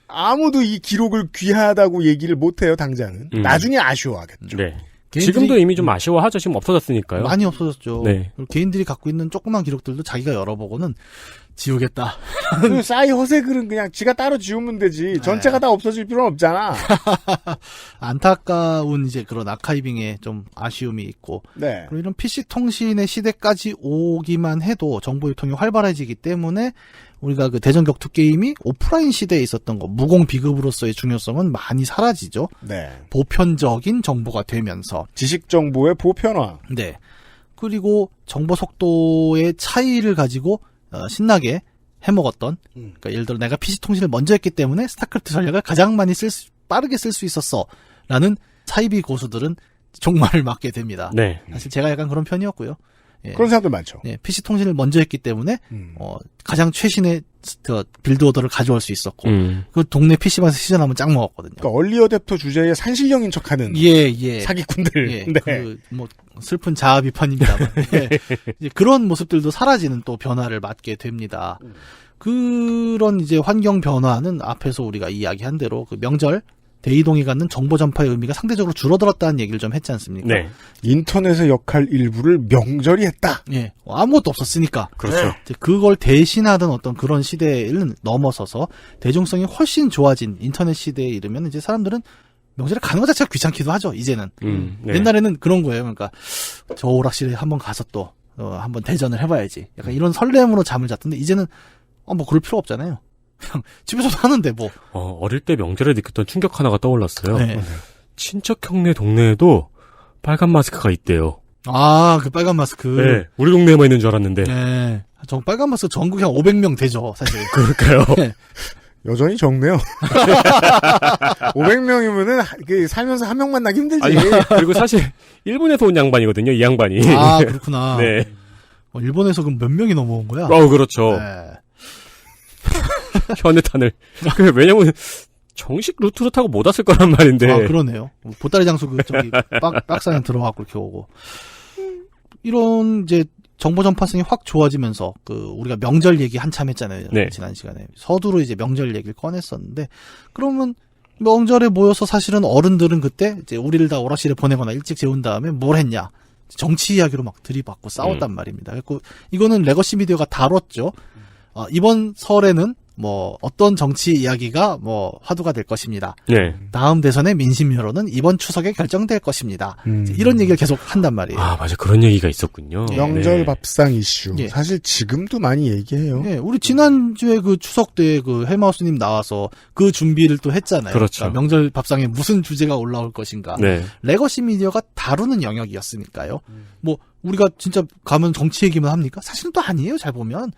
Speaker 2: 아무도 이 기록을 귀하다고 얘기를 못해요, 당장은. 나중에 아쉬워하겠죠.
Speaker 3: 네. 지금도 이미 좀 아쉬워하죠. 지금 없어졌으니까요.
Speaker 7: 많이 없어졌죠.
Speaker 3: 네.
Speaker 7: 그리고 개인들이 갖고 있는 조그만 기록들도 자기가 열어보고는 지우겠다.
Speaker 2: 그 싸이 허세글은 그냥 지가 따로 지우면 되지. 전체가 다 없어질 필요는 없잖아.
Speaker 7: 안타까운 이제 그런 아카이빙에 좀 아쉬움이 있고.
Speaker 2: 네.
Speaker 7: 그리고 이런 PC 통신의 시대까지 오기만 해도 정보 유통이 활발해지기 때문에 우리가 그 대전 격투 게임이 오프라인 시대에 있었던 거 무공 비급으로서의 중요성은 많이 사라지죠.
Speaker 2: 네.
Speaker 7: 보편적인 정보가 되면서
Speaker 2: 지식 정보의 보편화.
Speaker 7: 네. 그리고 정보 속도의 차이를 가지고 신나게 해먹었던. 그러니까 예를 들어 내가 PC 통신을 먼저 했기 때문에 스타크래프트 전략을 가장 많이 빠르게 쓸 수 있었어라는 사이비 고수들은 종말을 맞게 됩니다.
Speaker 3: 네.
Speaker 7: 사실 제가 약간 그런 편이었고요. 예.
Speaker 2: 그런 사람들 많죠.
Speaker 7: 예, PC 통신을 먼저 했기 때문에 가장 최신의 빌드 오더를 가져올 수 있었고 그 동네 PC방에서 시전하면 짱 먹었거든요.
Speaker 2: 그러니까 얼리 어댑터 주제에 산신령인 척하는
Speaker 7: 예.
Speaker 2: 사기꾼들.
Speaker 7: 예,
Speaker 2: 네.
Speaker 7: 그 뭐 슬픈 자아 비판입니다만 예. 이제 그런 모습들도 사라지는 또 변화를 맞게 됩니다. 그런 이제 환경 변화는 앞에서 우리가 이야기한 대로 그 명절 대이동이 갖는 정보 전파의 의미가 상대적으로 줄어들었다는 얘기를 좀 했지 않습니까?
Speaker 3: 네.
Speaker 2: 인터넷의 역할 일부를 명절이 했다.
Speaker 7: 예. 아무것도 없었으니까.
Speaker 3: 그렇죠.
Speaker 7: 이제 그걸 대신하던 어떤 그런 시대를 넘어서서 대중성이 훨씬 좋아진 인터넷 시대에 이르면 이제 사람들은 명절에 가는 것 자체가 귀찮기도 하죠, 이제는.
Speaker 3: 네.
Speaker 7: 옛날에는 그런 거예요. 그러니까 저 오락실에 한번 가서 또 한번 대전을 해봐야지. 약간 이런 설렘으로 잠을 잤던데 이제는 뭐 그럴 필요 없잖아요. 그냥 집에서도 하는데 뭐.
Speaker 3: 어릴 때 명절에 느꼈던 충격 하나가 떠올랐어요.
Speaker 7: 네.
Speaker 3: 친척 형네 동네에도 빨간 마스크가 있대요.
Speaker 7: 아, 그 빨간 마스크.
Speaker 3: 네. 우리 동네에만 있는 줄 알았는데.
Speaker 7: 네. 저 빨간 마스크 전국에 한 500명 되죠, 사실.
Speaker 3: 그럴까요?
Speaker 7: 네.
Speaker 2: 여전히 적네요. 500명이면은 살면서 한 명 만나기 힘들지.
Speaker 3: 아니, 그리고 사실 일본에서 온 양반이거든요. 이 양반이.
Speaker 7: 아, 그렇구나.
Speaker 3: 네.
Speaker 7: 일본에서 그럼 몇 명이 넘어온 거야?
Speaker 3: 그렇죠.
Speaker 7: 네.
Speaker 3: 현해탄을. 왜냐면 정식 루트로 타고 못 왔을 거란 말인데.
Speaker 7: 아, 그러네요. 보따리 장소 박스 안에 들어가고 이렇게 오고. 이런 이제 정보 전파성이 확 좋아지면서 우리가 명절 얘기 한참 했잖아요.
Speaker 3: 네.
Speaker 7: 지난 시간에. 서두로 이제 명절 얘기를 꺼냈었는데 그러면 명절에 모여서 사실은 어른들은 그때 이제 우리를 다 오락실에 보내거나 일찍 재운 다음에 뭘 했냐? 정치 이야기로 막 들이받고 싸웠단 말입니다. 그래서 이거는 레거시 미디어가 다뤘죠. 이번 설에는 뭐 어떤 정치 이야기가 뭐 화두가 될 것입니다.
Speaker 3: 네.
Speaker 7: 다음 대선의 민심 여론은 이번 추석에 결정될 것입니다. 이런 얘기를 계속 한단 말이에요.
Speaker 3: 아, 맞아. 그런 얘기가 있었군요.
Speaker 2: 명절
Speaker 3: 네.
Speaker 2: 밥상 이슈.
Speaker 7: 예.
Speaker 2: 사실 지금도 많이 얘기해요.
Speaker 7: 네, 우리 지난주에 그 추석 때 그 헬마우스님 나와서 그 준비를 또 했잖아요.
Speaker 3: 그렇죠.
Speaker 7: 그러니까 명절 밥상에 무슨 주제가 올라올 것인가.
Speaker 3: 네.
Speaker 7: 레거시 미디어가 다루는 영역이었으니까요. 뭐 우리가 진짜 가면 정치 얘기만 합니까? 사실은 또 아니에요. 잘 보면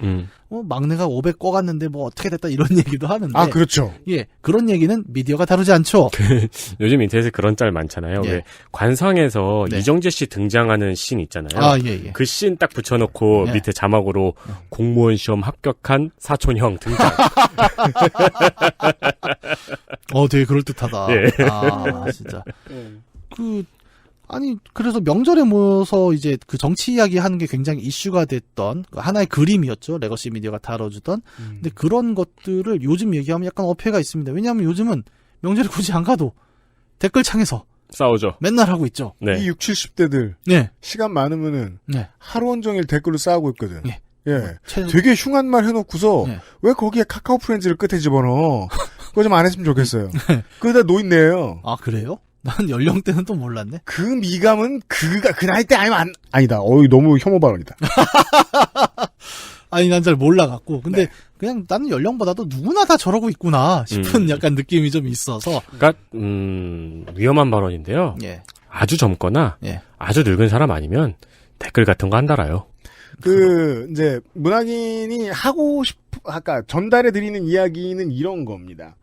Speaker 7: 막내가 500 꿔갔는데 뭐 어떻게 됐다 이런 얘기도 하는데.
Speaker 2: 아, 그렇죠.
Speaker 7: 예, 그런 얘기는 미디어가 다루지 않죠.
Speaker 3: 요즘 인터넷에 그런 짤 많잖아요.
Speaker 7: 예.
Speaker 3: 왜 관상에서
Speaker 7: 네.
Speaker 3: 이정재 씨 등장하는 씬 있잖아요.
Speaker 7: 아, 예.
Speaker 3: 그 씬 딱 붙여놓고
Speaker 7: 예.
Speaker 3: 밑에 자막으로 공무원 시험 합격한 사촌형 등장.
Speaker 7: 되게 그럴듯하다.
Speaker 3: 예.
Speaker 7: 아, 진짜. 그래서 명절에 모여서 이제 그 정치 이야기 하는 게 굉장히 이슈가 됐던 하나의 그림이었죠. 레거시 미디어가 다뤄주던. 근데 그런 것들을 요즘 얘기하면 약간 어폐가 있습니다. 왜냐하면 요즘은 명절에 굳이 안 가도 댓글창에서
Speaker 3: 싸우죠.
Speaker 7: 맨날 하고 있죠.
Speaker 3: 네.
Speaker 2: 이 60, 70대들.
Speaker 7: 네.
Speaker 2: 시간 많으면은.
Speaker 7: 네.
Speaker 2: 하루 온종일 댓글로 싸우고 있거든.
Speaker 7: 예.
Speaker 2: 예. 되게 흉한 말 해놓고서.
Speaker 7: 네.
Speaker 2: 왜 거기에 카카오 프렌즈를 끝에 집어넣어. 그거 좀 안 했으면 좋겠어요. 그러다 노인네요.
Speaker 7: 아, 그래요? 난 연령대는 또 몰랐네.
Speaker 2: 그 미감은 그 나이 때 아니면 아니다. 너무 혐오 발언이다.
Speaker 7: 아니, 난 잘 몰라갖고. 근데 그냥 나는 연령보다도 누구나 다 저러고 있구나 싶은 약간 느낌이 좀 있어서.
Speaker 3: 그러니까 위험한 발언인데요.
Speaker 7: 예.
Speaker 3: 아주 젊거나
Speaker 7: 예.
Speaker 3: 아주 늙은 사람 아니면 댓글 같은 거 안 달아요.
Speaker 2: 이제 문학인이 아까 전달해 드리는 이야기는 이런 겁니다.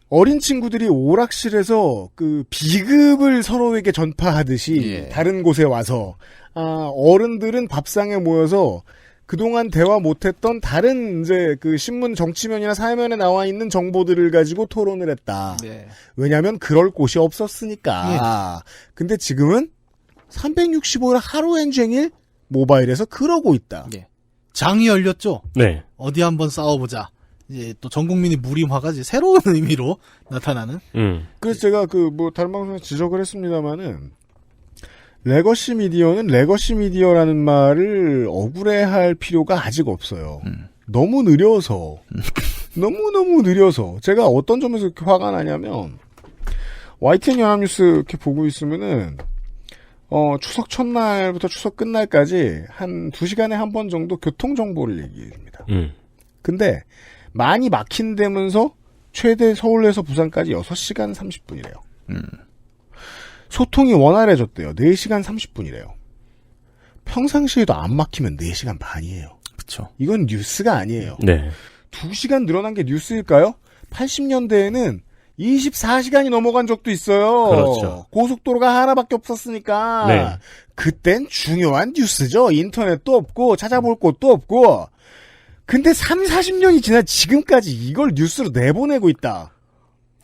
Speaker 2: 어린 친구들이 오락실에서 비급을 서로에게 전파하듯이 다른 곳에 와서 어른들은 밥상에 모여서 그동안 대화 못했던 다른 이제 신문 정치면이나 사회면에 나와 있는 정보들을 가지고 토론을 했다.
Speaker 7: 네.
Speaker 2: 왜냐하면 그럴 곳이 없었으니까. 근데 지금은 365일 하루 엔쟁일 모바일에서 그러고 있다.
Speaker 7: 장이 열렸죠.
Speaker 3: 네.
Speaker 7: 어디 한번 싸워보자. 이제 또 전 국민이 무림화가 이제 새로운 의미로 나타나는.
Speaker 2: 그래서 제가 다른 방송에서 지적을 했습니다만은, 레거시 미디어는 레거시 미디어라는 말을 억울해할 필요가 아직 없어요. 너무 느려서. 너무너무 느려서. 제가 어떤 점에서 이렇게 화가 나냐면, YTN 연합뉴스 이렇게 보고 있으면은, 추석 첫날부터 추석 끝날까지 한 2시간에 한 번 정도 교통정보를 얘기해 줍니다. 근데, 많이 막힌다면서 최대 서울에서 부산까지 6시간 30분이래요. 소통이 원활해졌대요. 4시간 30분이래요. 평상시에도 안 막히면 4시간 반이에요.
Speaker 7: 그쵸.
Speaker 2: 이건 뉴스가 아니에요.
Speaker 3: 네.
Speaker 2: 2시간 늘어난 게 뉴스일까요? 80년대에는 24시간이 넘어간 적도 있어요.
Speaker 3: 그렇죠.
Speaker 2: 고속도로가 하나밖에 없었으니까.
Speaker 3: 네.
Speaker 2: 그땐 중요한 뉴스죠. 인터넷도 없고 찾아볼 곳도 없고. 근데 40년이 지나 지금까지 이걸 뉴스로 내보내고 있다.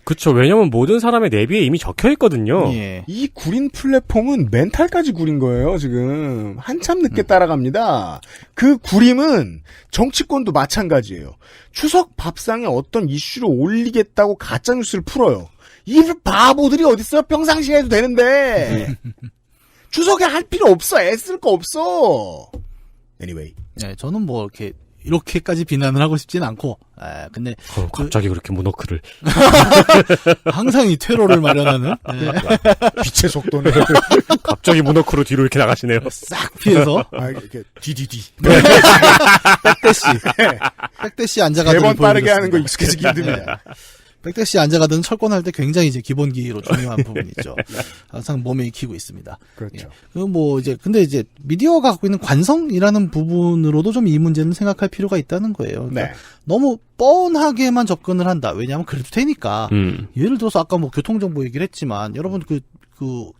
Speaker 3: 그쵸. 왜냐면 모든 사람의 내비에 이미 적혀 있거든요.
Speaker 7: 예.
Speaker 2: 이 구린 플랫폼은 멘탈까지 구린 거예요, 지금. 한참 늦게 따라갑니다. 그 구림은 정치권도 마찬가지예요. 추석 밥상에 어떤 이슈를 올리겠다고 가짜뉴스를 풀어요. 이 바보들이 어딨어요? 평상시에 해도 되는데. 추석에 할 필요 없어. 애쓸 거 없어. Anyway.
Speaker 7: 네, 저는 뭐 이렇게까지 비난을 하고 싶진 않고, 근데.
Speaker 3: 갑자기 그렇게 모노크를.
Speaker 7: 항상 이 퇴로를 마련하는. 네.
Speaker 2: 빛의 속도는.
Speaker 3: 갑자기 모노크로 뒤로 이렇게 나가시네요.
Speaker 7: 싹 피해서.
Speaker 2: 이렇게, 뒤.
Speaker 7: 백대시 앉아가지고.
Speaker 2: 3번 빠르게 하는 거 익숙해지기 힘듭니다.
Speaker 7: 백대시 앉아가든 철권할 때 굉장히 이제 기본기로 중요한 부분이죠. 항상 몸에 익히고 있습니다.
Speaker 2: 그렇죠.
Speaker 7: 예. 근데 이제 미디어가 갖고 있는 관성이라는 부분으로도 좀 이 문제는 생각할 필요가 있다는 거예요. 그러니까
Speaker 2: 네.
Speaker 7: 너무 뻔하게만 접근을 한다. 왜냐하면 그래도 되니까. 예를 들어서 아까 뭐 교통정보 얘기를 했지만, 여러분 그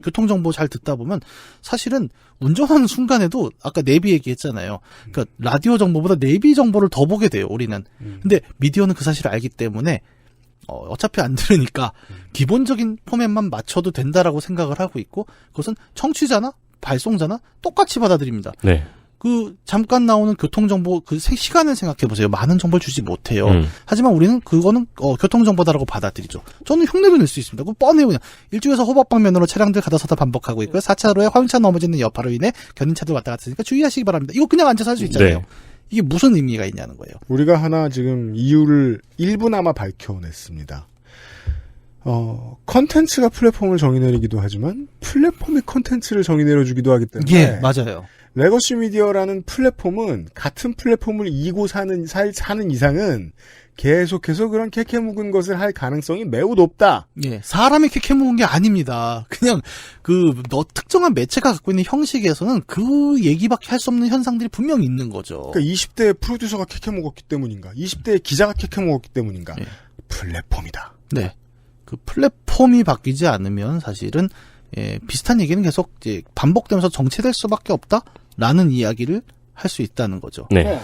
Speaker 7: 교통정보 잘 듣다 보면 사실은 운전하는 순간에도 아까 내비 얘기했잖아요. 그러니까 라디오 정보보다 내비 정보를 더 보게 돼요, 우리는. 근데 미디어는 그 사실을 알기 때문에 어차피 안 들으니까 기본적인 포맷만 맞춰도 된다라고 생각을 하고 있고, 그것은 청취자나 발송자나 똑같이 받아들입니다.
Speaker 3: 네.
Speaker 7: 잠깐 나오는 교통정보 시간을 생각해보세요. 많은 정보를 주지 못해요. 하지만 우리는 그거는 교통정보다라고 받아들이죠. 저는 흉내를 낼 수 있습니다. 그거 뻔해요. 그냥 일주에서 호법방면으로 차량들 가다서다 반복하고 있고요. 4차로에 화물차 넘어지는 여파로 인해 견인차들 왔다 갔다 하니까 주의하시기 바랍니다. 이거 그냥 앉아서 할 수 있잖아요.
Speaker 3: 네.
Speaker 7: 이게 무슨 의미가 있냐는 거예요.
Speaker 2: 우리가 하나 지금 이유를 일부나마 밝혀냈습니다. 컨텐츠가 플랫폼을 정의내리기도 하지만 플랫폼이 컨텐츠를 정의내려주기도 하기 때문에.
Speaker 7: 예, 맞아요.
Speaker 2: 레거시 미디어라는 플랫폼은 같은 플랫폼을 이고 사는 이상은 계속해서 그런 캐캐 묵은 것을 할 가능성이 매우 높다.
Speaker 7: 예, 사람이 캐캐 묵은 게 아닙니다. 그냥 특정한 매체가 갖고 있는 형식에서는 그 얘기밖에 할 수 없는 현상들이 분명히 있는 거죠.
Speaker 2: 그러니까 20대 프로듀서가 캐캐 묵었기 때문인가? 20대 기자가 캐캐 묵었기 때문인가?
Speaker 7: 예.
Speaker 2: 플랫폼이다.
Speaker 7: 네. 그 플랫폼이 바뀌지 않으면 사실은 비슷한 얘기는 계속 이제 반복되면서 정체될 수밖에 없다라는 이야기를 할 수 있다는 거죠.
Speaker 3: 네.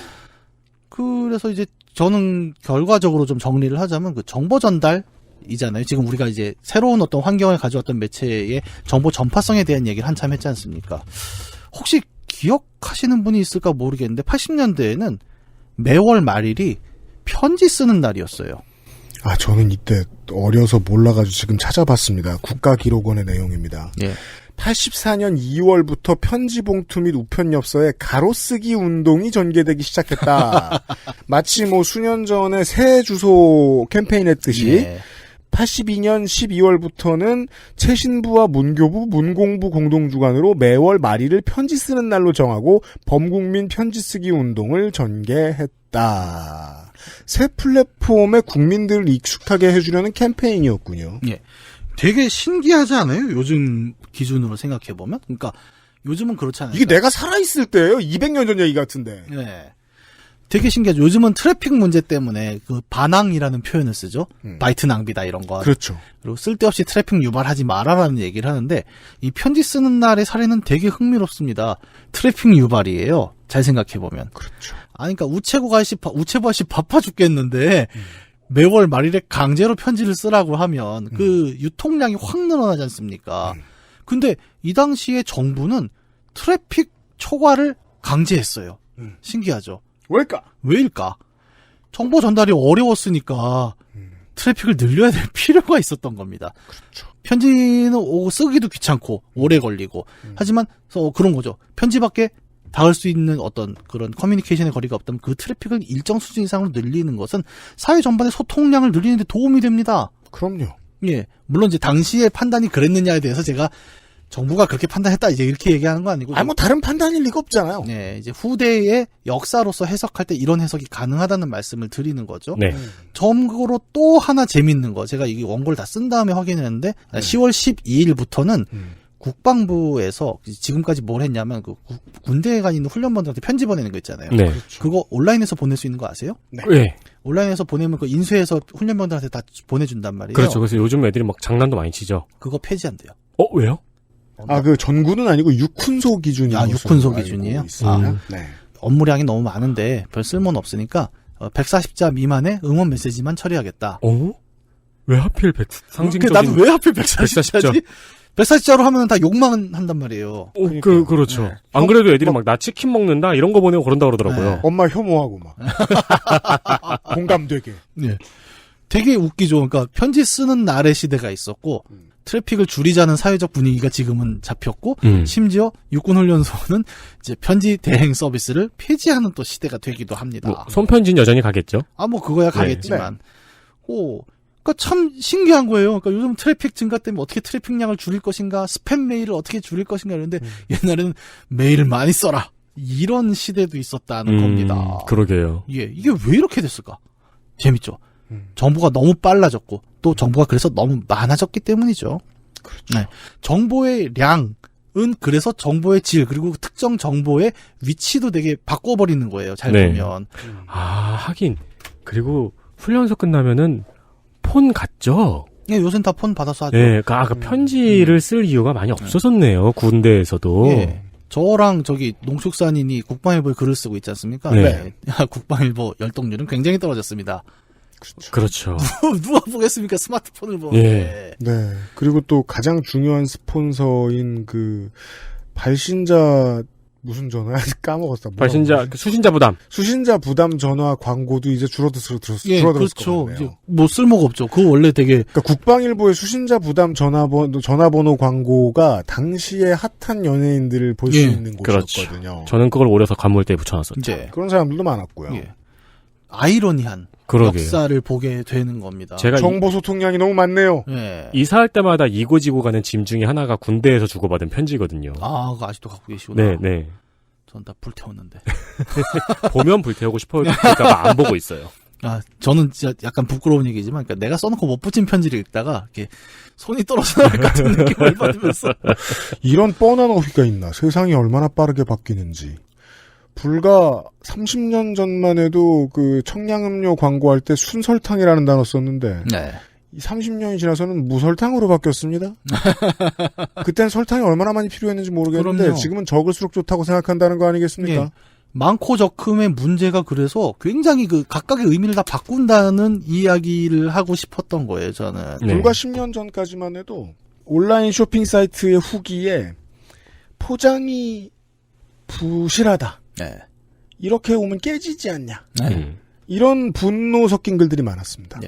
Speaker 7: 그래서 이제 저는 결과적으로 좀 정리를 하자면 정보 전달이잖아요. 지금 우리가 이제 새로운 어떤 환경을 가져왔던 매체의 정보 전파성에 대한 얘기를 한참 했지 않습니까? 혹시 기억하시는 분이 있을까 모르겠는데 80년대에는 매월 말일이 편지 쓰는 날이었어요.
Speaker 2: 저는 이때 어려서 몰라가지고 지금 찾아봤습니다. 국가기록원의 내용입니다.
Speaker 7: 예.
Speaker 2: 84년 2월부터 편지 봉투 및 우편 엽서에 가로쓰기 운동이 전개되기 시작했다. 마치 수년 전에 새 주소 캠페인 했듯이
Speaker 7: 예.
Speaker 2: 82년 12월부터는 최신부와 문교부, 문공부 공동주관으로 매월 말일을 편지 쓰는 날로 정하고 범국민 편지 쓰기 운동을 전개했다. 새 플랫폼에 국민들을 익숙하게 해주려는 캠페인이었군요.
Speaker 7: 예. 되게 신기하지 않아요? 요즘 기준으로 생각해보면? 그러니까 요즘은 그렇잖아요.
Speaker 2: 이게 내가 살아있을 때예요. 200년 전 얘기 같은데.
Speaker 7: 네. 되게 신기하죠. 요즘은 트래픽 문제 때문에 반항이라는 표현을 쓰죠. 바이트 낭비다 이런 거.
Speaker 2: 그렇죠.
Speaker 7: 그리고 쓸데없이 트래픽 유발하지 마라라는 얘기를 하는데 이 편지 쓰는 날의 사례는 되게 흥미롭습니다. 트래픽 유발이에요. 잘 생각해보면.
Speaker 2: 그렇죠.
Speaker 7: 그러니까 우체부 아저씨 바빠 죽겠는데 매월 말일에 강제로 편지를 쓰라고 하면 그 유통량이 확 늘어나지 않습니까? 근데 이 당시에 정부는 트래픽 초과를 강제했어요. 신기하죠.
Speaker 2: 왜일까?
Speaker 7: 정보 전달이 어려웠으니까 트래픽을 늘려야 될 필요가 있었던 겁니다.
Speaker 2: 그렇죠.
Speaker 7: 편지는 쓰기도 귀찮고 오래 걸리고 하지만 그런 거죠. 편지밖에 닿을 수 있는 어떤 그런 커뮤니케이션의 거리가 없다면 그 트래픽을 일정 수준 이상으로 늘리는 것은 사회 전반의 소통량을 늘리는 데 도움이 됩니다.
Speaker 2: 그럼요.
Speaker 7: 예. 물론 이제 당시의 판단이 그랬느냐에 대해서 제가 정부가 그렇게 판단했다 이제 이렇게 얘기하는 거 아니고
Speaker 2: 뭐 다른 판단일 리가 없잖아요.
Speaker 7: 네, 이제 후대의 역사로서 해석할 때 이런 해석이 가능하다는 말씀을 드리는 거죠.
Speaker 3: 네.
Speaker 7: 참고로 또 하나 재밌는 거 제가 이게 원고를 다 쓴 다음에 확인했는데 10월 12일부터는 국방부에서 지금까지 뭘 했냐면 그 군대에 가 있는 훈련병들한테 편지 보내는 거 있잖아요.
Speaker 3: 네.
Speaker 7: 그거 온라인에서 보낼 수 있는 거 아세요?
Speaker 2: 네.
Speaker 3: 네.
Speaker 7: 온라인에서 보내면 그 인쇄해서 훈련병들한테 다 보내준단 말이에요.
Speaker 3: 그렇죠. 그래서 요즘 애들이 막 장난도 많이 치죠.
Speaker 7: 그거 폐지한대요.
Speaker 3: 왜요?
Speaker 2: 그 전구는 아니고 육훈소 기준이.
Speaker 7: 육훈소 기준이에요?
Speaker 2: 네.
Speaker 7: 업무량이 너무 많은데 별 쓸모는 없으니까 140자 미만의 응원 메시지만 처리하겠다.
Speaker 3: 왜 하필 상징적인.
Speaker 7: 나도 왜 하필 140자지? 140자로 하면 다 욕만 한단 말이에요.
Speaker 3: 그렇죠.
Speaker 2: 네.
Speaker 3: 안 그래도 애들이 막 나 치킨 먹는다 이런 거 보내고 그런다 그러더라고요.
Speaker 7: 네.
Speaker 2: 엄마 혐오하고 막. 공감되게.
Speaker 7: 네. 되게 웃기죠. 그러니까 편지 쓰는 날의 시대가 있었고 트래픽을 줄이자는 사회적 분위기가 지금은 잡혔고 심지어 육군훈련소는 이제 편지 대행 서비스를 폐지하는 또 시대가 되기도 합니다.
Speaker 3: 손편지는 여전히 가겠죠.
Speaker 7: 그거야 가겠지만. 그러니까 참 신기한 거예요. 그러니까 요즘 트래픽 증가 때문에 어떻게 트래픽량을 줄일 것인가, 스팸 메일을 어떻게 줄일 것인가 이러는데 옛날에는 메일을 많이 써라. 이런 시대도 있었다는 겁니다.
Speaker 3: 그러게요.
Speaker 7: 이게 왜 이렇게 됐을까? 재밌죠. 정보가 너무 빨라졌고 또 정보가 그래서 너무 많아졌기 때문이죠.
Speaker 2: 그렇죠.
Speaker 7: 네. 정보의 량은 그래서 정보의 질 그리고 특정 정보의 위치도 되게 바꿔버리는 거예요. 잘 보면.
Speaker 3: 하긴. 그리고 훈련소 끝나면은 폰 갔죠?
Speaker 7: 네, 요새는 다 폰 받아서 하죠.
Speaker 3: 네, 편지를 쓸 이유가 많이 없어졌네요. 군대에서도.
Speaker 7: 네. 저랑 농축산인이 국방일보에 글을 쓰고 있지 않습니까?
Speaker 3: 네.
Speaker 7: 국방일보 열독률은 굉장히 떨어졌습니다.
Speaker 3: 그렇죠.
Speaker 7: 누가 보겠습니까? 스마트폰을 보는데.
Speaker 3: 예.
Speaker 2: 네. 그리고 또 가장 중요한 스폰서인 발신자 무슨 전화? 까먹었어.
Speaker 3: 수신자 부담.
Speaker 2: 수신자 부담 전화 광고도 이제 줄어들었을
Speaker 7: 그렇죠.
Speaker 2: 거예요.
Speaker 7: 쓸모가 없죠. 그거 원래 되게.
Speaker 2: 그러니까 국방일보의 수신자 부담 전화번호 광고가 당시에 핫한 연예인들을 볼 수 있는 곳이었거든요.
Speaker 3: 그렇죠. 저는 그걸 오려서 관물대에 붙여놨었죠.
Speaker 2: 그런 사람들도 많았고요.
Speaker 7: 아이러니한 역사를 보게 되는 겁니다.
Speaker 3: 제가
Speaker 2: 정보 소통량이 너무 많네요.
Speaker 3: 이사할 때마다 이고지고 가는 짐 중에 하나가 군대에서 주고받은 편지거든요.
Speaker 7: 그거 아직도 갖고 계시구나.
Speaker 3: 네.
Speaker 7: 전 다 불태웠는데.
Speaker 3: 보면 불태우고 싶을까봐 안 보고 있어요.
Speaker 7: 저는 진짜 약간 부끄러운 얘기지만, 그러니까 내가 써놓고 못 붙인 편지를 읽다가 이렇게 손이 떨어져 나갈 것 같은 느낌을 받으면서
Speaker 2: 이런 뻔한 어휘가 있나? 세상이 얼마나 빠르게 바뀌는지. 불과 30년 전만 해도 청량음료 광고할 때 순설탕이라는 단어 썼는데, 이 30년이 지나서는 무설탕으로 바뀌었습니다. 그땐 설탕이 얼마나 많이 필요했는지 모르겠는데, 그럼요. 지금은 적을수록 좋다고 생각한다는 거 아니겠습니까?
Speaker 7: 많고 적음의 문제가 그래서 굉장히 각각의 의미를 다 바꾼다는 이야기를 하고 싶었던 거예요, 저는.
Speaker 2: 불과 10년 전까지만 해도 온라인 쇼핑 사이트의 후기에 포장이 부실하다. 이렇게 오면 깨지지 않냐. 이런 분노 섞인 글들이 많았습니다.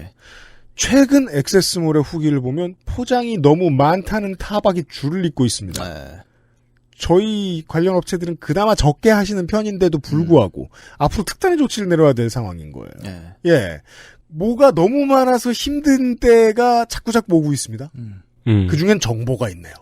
Speaker 2: 최근 액세스몰의 후기를 보면 포장이 너무 많다는 타박이 줄을 잇고 있습니다. 저희 관련 업체들은 그나마 적게 하시는 편인데도 불구하고 앞으로 특단의 조치를 내려야 될 상황인 거예요. 뭐가 너무 많아서 힘든 때가 자꾸 오고 있습니다. 그중엔 정보가 있네요.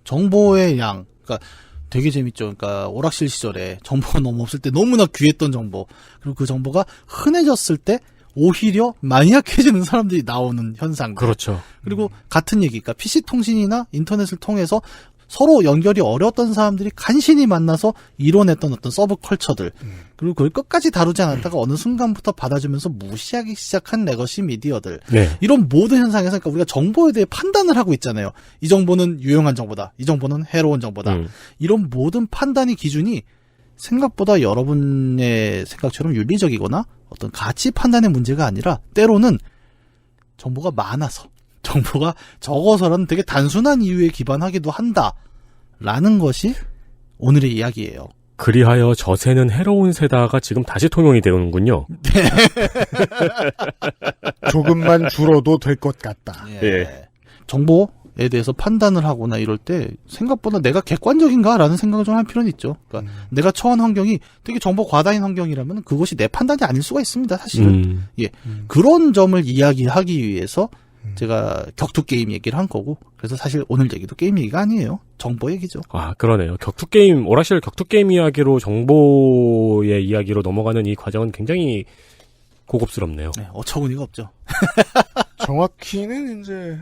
Speaker 7: 정보의 양. 그러니까 되게 재밌죠. 그러니까 오락실 시절에 정보가 너무 없을 때 너무나 귀했던 정보. 그리고 그 정보가 흔해졌을 때 오히려 많이 약해지는 사람들이 나오는 현상.
Speaker 3: 그렇죠.
Speaker 7: 그리고 같은 얘기. 그러니까 PC 통신이나 인터넷을 통해서 서로 연결이 어려웠던 사람들이 간신히 만나서 이뤄냈던 어떤 서브 컬처들. 그리고 그걸 끝까지 다루지 않았다가 어느 순간부터 받아주면서 무시하기 시작한 레거시 미디어들. 이런 모든 현상에서 그러니까 우리가 정보에 대해 판단을 하고 있잖아요. 이 정보는 유용한 정보다. 이 정보는 해로운 정보다. 이런 모든 판단의 기준이 생각보다 여러분의 생각처럼 윤리적이거나 어떤 가치 판단의 문제가 아니라 때로는 정보가 많아서 정보가 적어서라는 되게 단순한 이유에 기반하기도 한다라는 것이 오늘의 이야기예요.
Speaker 3: 그리하여 저 새는 해로운 새다가 지금 다시 통용이 되는군요.
Speaker 2: 조금만 줄어도 될 것 같다.
Speaker 3: 예.
Speaker 7: 정보에 대해서 판단을 하거나 이럴 때 생각보다 내가 객관적인가라는 생각을 좀 할 필요는 있죠. 그러니까 내가 처한 환경이 되게 정보 과다인 환경이라면 그것이 내 판단이 아닐 수가 있습니다. 사실은. 예. 그런 점을 이야기하기 위해서 제가 격투 게임 얘기를 한 거고, 그래서 사실 오늘 얘기도 게임 얘기가 아니에요. 정보 얘기죠.
Speaker 3: 아, 그러네요. 격투 게임, 오락실 격투 게임 이야기로 정보의 이야기로 넘어가는 이 과정은 굉장히 고급스럽네요.
Speaker 7: 네, 어처구니가 없죠.
Speaker 2: 정확히는 이제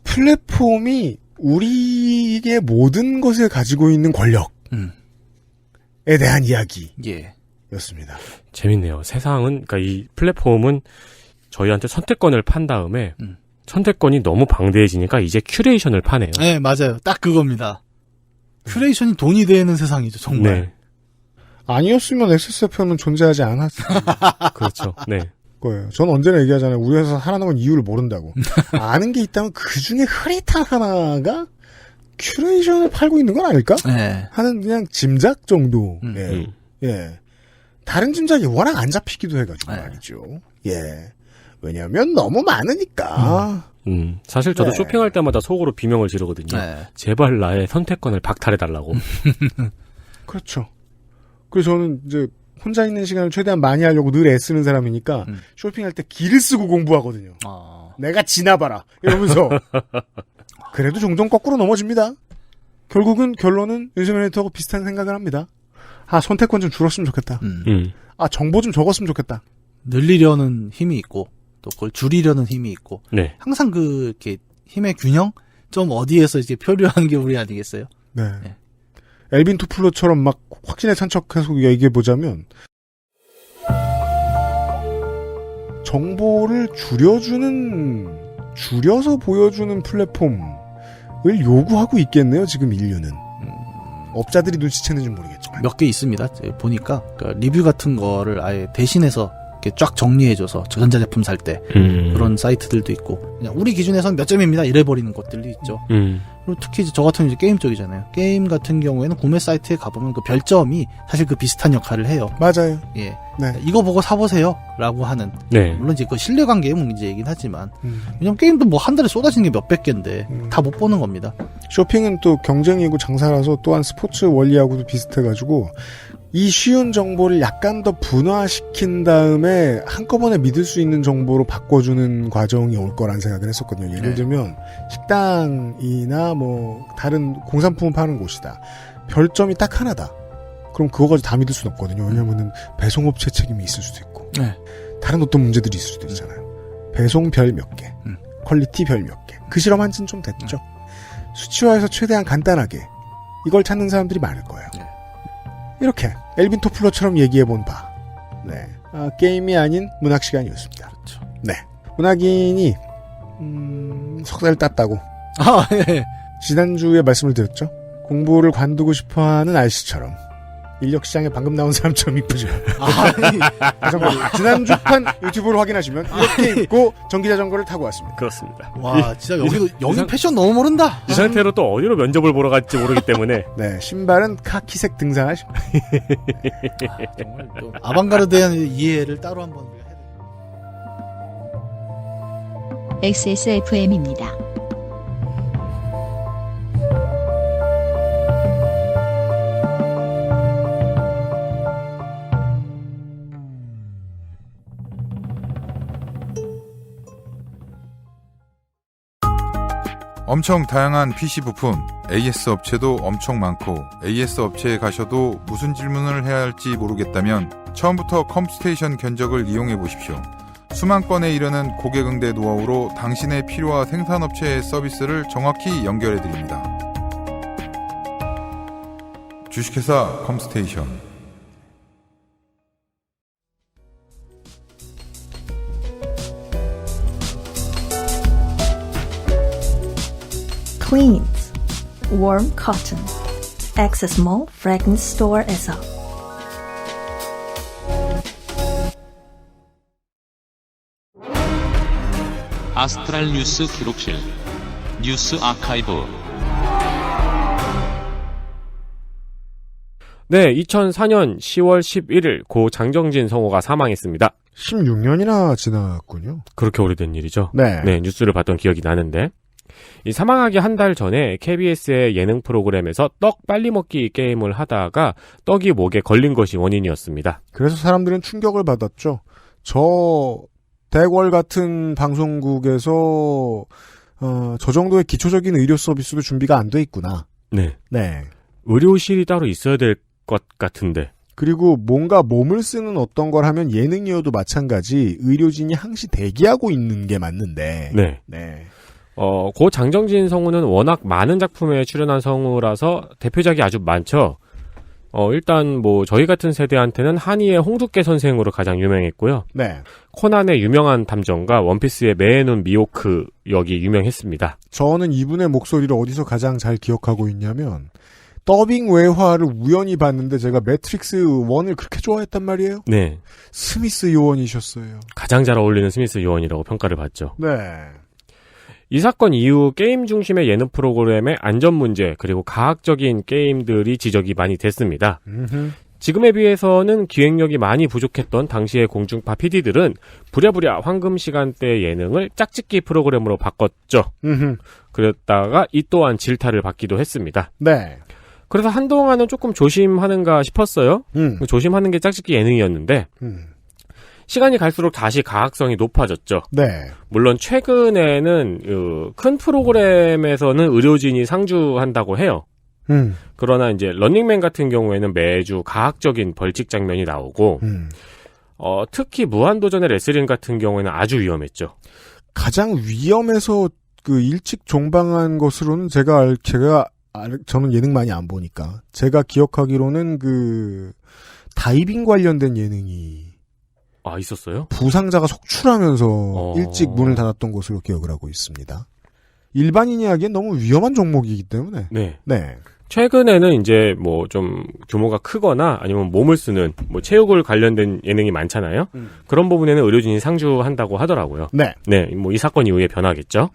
Speaker 2: 플랫폼이 우리의 모든 것을 가지고 있는 권력에 대한 이야기였습니다.
Speaker 3: 재밌네요. 세상은, 그러니까 이 플랫폼은 저희한테 선택권을 판 다음에 선택권이 너무 방대해지니까 이제 큐레이션을 파네요.
Speaker 7: 네, 맞아요. 딱 그겁니다. 큐레이션이 돈이 되는 세상이죠, 정말.
Speaker 3: 네.
Speaker 2: 아니었으면 XSFM은 존재하지 않았을
Speaker 3: 그렇죠. 네.
Speaker 2: 거예요. 전 언제나 얘기하잖아요. 우리 회사 살아남은 이유를 모른다고. 아는 게 있다면 그 중에 흐릿한 하나가 큐레이션을 팔고 있는 건 아닐까?
Speaker 7: 네.
Speaker 2: 하는 그냥 짐작 정도. 예. 다른 짐작이 워낙 안 잡히기도 해가지고 말이죠. 예. 왜냐하면 너무 많으니까.
Speaker 3: 사실 저도
Speaker 2: 네.
Speaker 3: 쇼핑할 때마다 속으로 비명을 지르거든요.
Speaker 7: 네.
Speaker 3: 제발 나의 선택권을 박탈해달라고.
Speaker 2: 그렇죠. 그래서 저는 이제 혼자 있는 시간을 최대한 많이 하려고 늘 애쓰는 사람이니까 쇼핑할 때 길을 쓰고 공부하거든요. 내가 지나봐라 이러면서. 그래도 종종 거꾸로 넘어집니다. 결국은 결론은 윤세민 에디터하고 비슷한 생각을 합니다. 아, 선택권 좀 줄었으면 좋겠다. 아, 정보 좀 적었으면 좋겠다.
Speaker 7: 늘리려는 힘이 있고 또 그걸 줄이려는 힘이 있고.
Speaker 3: 네.
Speaker 7: 항상 이렇게 힘의 균형 좀 어디에서 이제 표류하는 게 우리 아니겠어요?
Speaker 2: 네. 엘빈 투플러처럼 막 확신에 찬 척해서 얘기해 보자면 정보를 줄여서 보여주는 플랫폼을 요구하고 있겠네요. 지금 인류는. 업자들이 눈치챘는지 모르겠지만
Speaker 7: 몇 개 있습니다. 보니까 그러니까 리뷰 같은 거를 아예 대신해서 이렇게 쫙 정리해줘서 전자제품 살 때 그런 사이트들도 있고, 그냥 우리 기준에서는 몇 점입니다 이래버리는 것들도 있죠. 그리고 특히 저 같은 경우는 게임 쪽이잖아요. 게임 같은 경우에는 구매 사이트에 가보면 그 별점이 사실 그 비슷한 역할을 해요.
Speaker 2: 맞아요.
Speaker 7: 예.
Speaker 2: 네.
Speaker 7: 이거 보고 사보세요라고 하는.
Speaker 3: 네.
Speaker 7: 물론 이제 그 신뢰관계의 문제이긴 하지만, 왜냐면 게임도 뭐 한 달에 쏟아지는 게 몇백 개인데 다 못 보는 겁니다.
Speaker 2: 쇼핑은 또 경쟁이고 장사라서 또한 스포츠 원리하고도 비슷해가지고 이 쉬운 정보를 약간 더 분화시킨 다음에 한꺼번에 믿을 수 있는 정보로 바꿔주는 과정이 올 거란 생각을 했었거든요. 예를 들면 식당이나 뭐 다른 공산품을 파는 곳이다. 별점이 딱 하나다. 그럼 그거까지 다 믿을 수는 없거든요. 왜냐면은 배송업체 책임이 있을 수도 있고 다른 어떤 문제들이 있을 수도 있잖아요. 배송 별 몇 개, 퀄리티 별 몇 개. 그 실험한 지는 좀 됐죠. 수치화해서 최대한 간단하게 이걸 찾는 사람들이 많을 거예요. 이렇게 엘빈 토플러처럼 얘기해본 바, 게임이 아닌 문학 시간이었습니다.
Speaker 7: 그렇죠.
Speaker 2: 네, 문학인이 석사를 땄다고.
Speaker 7: 예.
Speaker 2: 지난주에 말씀을 드렸죠. 공부를 관두고 싶어하는 알씨처럼 인력시장에 방금 나온 사람처럼 이쁘죠. 지난주판 유튜브를 확인하시면 이렇게 입고 전기자전거를 타고 왔습니다.
Speaker 3: 그렇습니다.
Speaker 7: 와, 진짜 여기 패션 너무 모른다.
Speaker 3: 이 상태로 또 어디로 면접을 보러 갈지 모르기 때문에.
Speaker 2: 네, 신발은 카키색 등산화 신발.
Speaker 7: 정말 또 아방가르드에 대한 이해를 따로 한번 해야 돼요.
Speaker 1: XSFM입니다.
Speaker 4: 엄청 다양한 PC 부품, AS 업체도 엄청 많고 AS 업체에 가셔도 무슨 질문을 해야 할지 모르겠다면 처음부터 컴스테이션 견적을 이용해 보십시오. 수만 건에 이르는 고객 응대 노하우로 당신의 필요와 생산업체의 서비스를 정확히 연결해 드립니다. 주식회사 컴스테이션.
Speaker 5: Cleans, warm cotton. Access Mall Fragrance Store에서.
Speaker 6: 아스트랄 뉴스 기록실 뉴스 아카이브
Speaker 3: 네, 2004년 10월 11일 고 장정진 성우가 사망했습니다.
Speaker 2: 16년이나 지났군요.
Speaker 3: 그렇게 오래된 일이죠.
Speaker 2: 네.
Speaker 3: 네, 뉴스를 봤던 기억이 나는데. 이 사망하기 한 달 전에 KBS의 예능 프로그램에서 떡 빨리 먹기 게임을 하다가 떡이 목에 걸린 것이 원인이었습니다.
Speaker 2: 그래서 사람들은 충격을 받았죠. 저 대궐 같은 방송국에서 저 정도의 기초적인 의료 서비스도 준비가 안 돼 있구나.
Speaker 3: 네.
Speaker 2: 네.
Speaker 3: 의료실이 따로 있어야 될 것 같은데.
Speaker 2: 그리고 뭔가 몸을 쓰는 어떤 걸 하면 예능이어도 마찬가지 의료진이 항시 대기하고 있는 게 맞는데.
Speaker 3: 네.
Speaker 2: 네.
Speaker 3: 고 장정진 성우는 워낙 많은 작품에 출연한 성우라서 대표작이 아주 많죠. 일단 뭐 저희 같은 세대한테는 한이의 홍두깨 선생으로 가장 유명했고요.
Speaker 2: 네.
Speaker 3: 코난의 유명한 탐정과 원피스의 매해눈 미호크 역이 유명했습니다.
Speaker 2: 저는 이분의 목소리를 어디서 가장 잘 기억하고 있냐면 더빙 외화를 우연히 봤는데 제가 매트릭스 1을 그렇게 좋아했단 말이에요.
Speaker 3: 네.
Speaker 2: 스미스 요원이셨어요.
Speaker 3: 가장 잘 어울리는 스미스 요원이라고 평가를 받죠.
Speaker 2: 네.
Speaker 3: 이 사건 이후 게임 중심의 예능 프로그램의 안전 문제 그리고 가학적인 게임들이 지적이 많이 됐습니다. 지금에 비해서는 기획력이 많이 부족했던 당시의 공중파 PD들은 부랴부랴 황금 시간대 예능을 짝짓기 프로그램으로 바꿨죠. 그랬다가 이 또한 질타를 받기도 했습니다.
Speaker 2: 네.
Speaker 3: 그래서 한동안은 조금 조심하는가 싶었어요. 조심하는 게 짝짓기 예능이었는데 시간이 갈수록 다시 가학성이 높아졌죠.
Speaker 2: 네.
Speaker 3: 물론 최근에는 큰 프로그램에서는 의료진이 상주한다고 해요. 그러나 이제 런닝맨 같은 경우에는 매주 가학적인 벌칙 장면이 나오고 특히 무한도전의 레슬링 같은 경우에는 아주 위험했죠.
Speaker 2: 가장 위험해서 그 일찍 종방한 것으로는 저는 예능 많이 안 보니까 제가 기억하기로는 그 다이빙 관련된 예능이
Speaker 3: 있었어요?
Speaker 2: 부상자가 속출하면서 일찍 문을 닫았던 것으로 기억을 하고 있습니다. 일반인이 하기엔 너무 위험한 종목이기 때문에.
Speaker 3: 네.
Speaker 2: 네.
Speaker 3: 최근에는 이제 뭐 좀 규모가 크거나 아니면 몸을 쓰는 뭐 체육을 관련된 예능이 많잖아요. 그런 부분에는 의료진이 상주한다고 하더라고요.
Speaker 2: 네.
Speaker 3: 네. 뭐 이 사건 이후에 변하겠죠.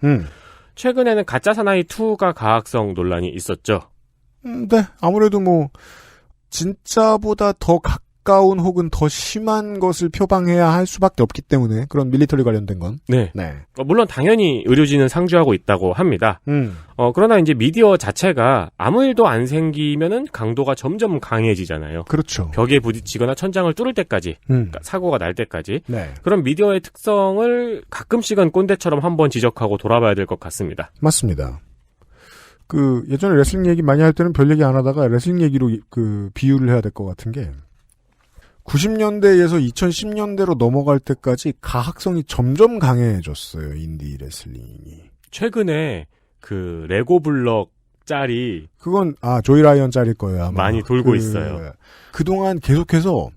Speaker 3: 최근에는 가짜 사나이 2가 가학성 논란이 있었죠.
Speaker 2: 네. 아무래도 뭐 진짜보다 더 가까운 혹은 더 심한 것을 표방해야 할 수밖에 없기 때문에 그런 밀리터리 관련된 건.
Speaker 3: 네.
Speaker 2: 네.
Speaker 3: 물론 당연히 의료진은 상주하고 있다고 합니다. 그러나 이제 미디어 자체가 아무 일도 안 생기면은 강도가 점점 강해지잖아요.
Speaker 2: 그렇죠.
Speaker 3: 벽에 부딪히거나 천장을 뚫을 때까지, 그러니까 사고가 날 때까지.
Speaker 2: 네.
Speaker 3: 그런 미디어의 특성을 가끔씩은 꼰대처럼 한번 지적하고 돌아봐야 될 것 같습니다.
Speaker 2: 맞습니다. 예전에 레슬링 얘기 많이 할 때는 별 얘기 안 하다가 레슬링 얘기로 비유를 해야 될 것 같은 게 90년대에서 2010년대로 넘어갈 때까지 가학성이 점점 강해졌어요. 인디 레슬링이.
Speaker 3: 최근에 레고 블럭 짤이
Speaker 2: 그건 조이 라이언 짤일 거예요. 아마.
Speaker 3: 많이 돌고 있어요.
Speaker 2: 그동안 계속해서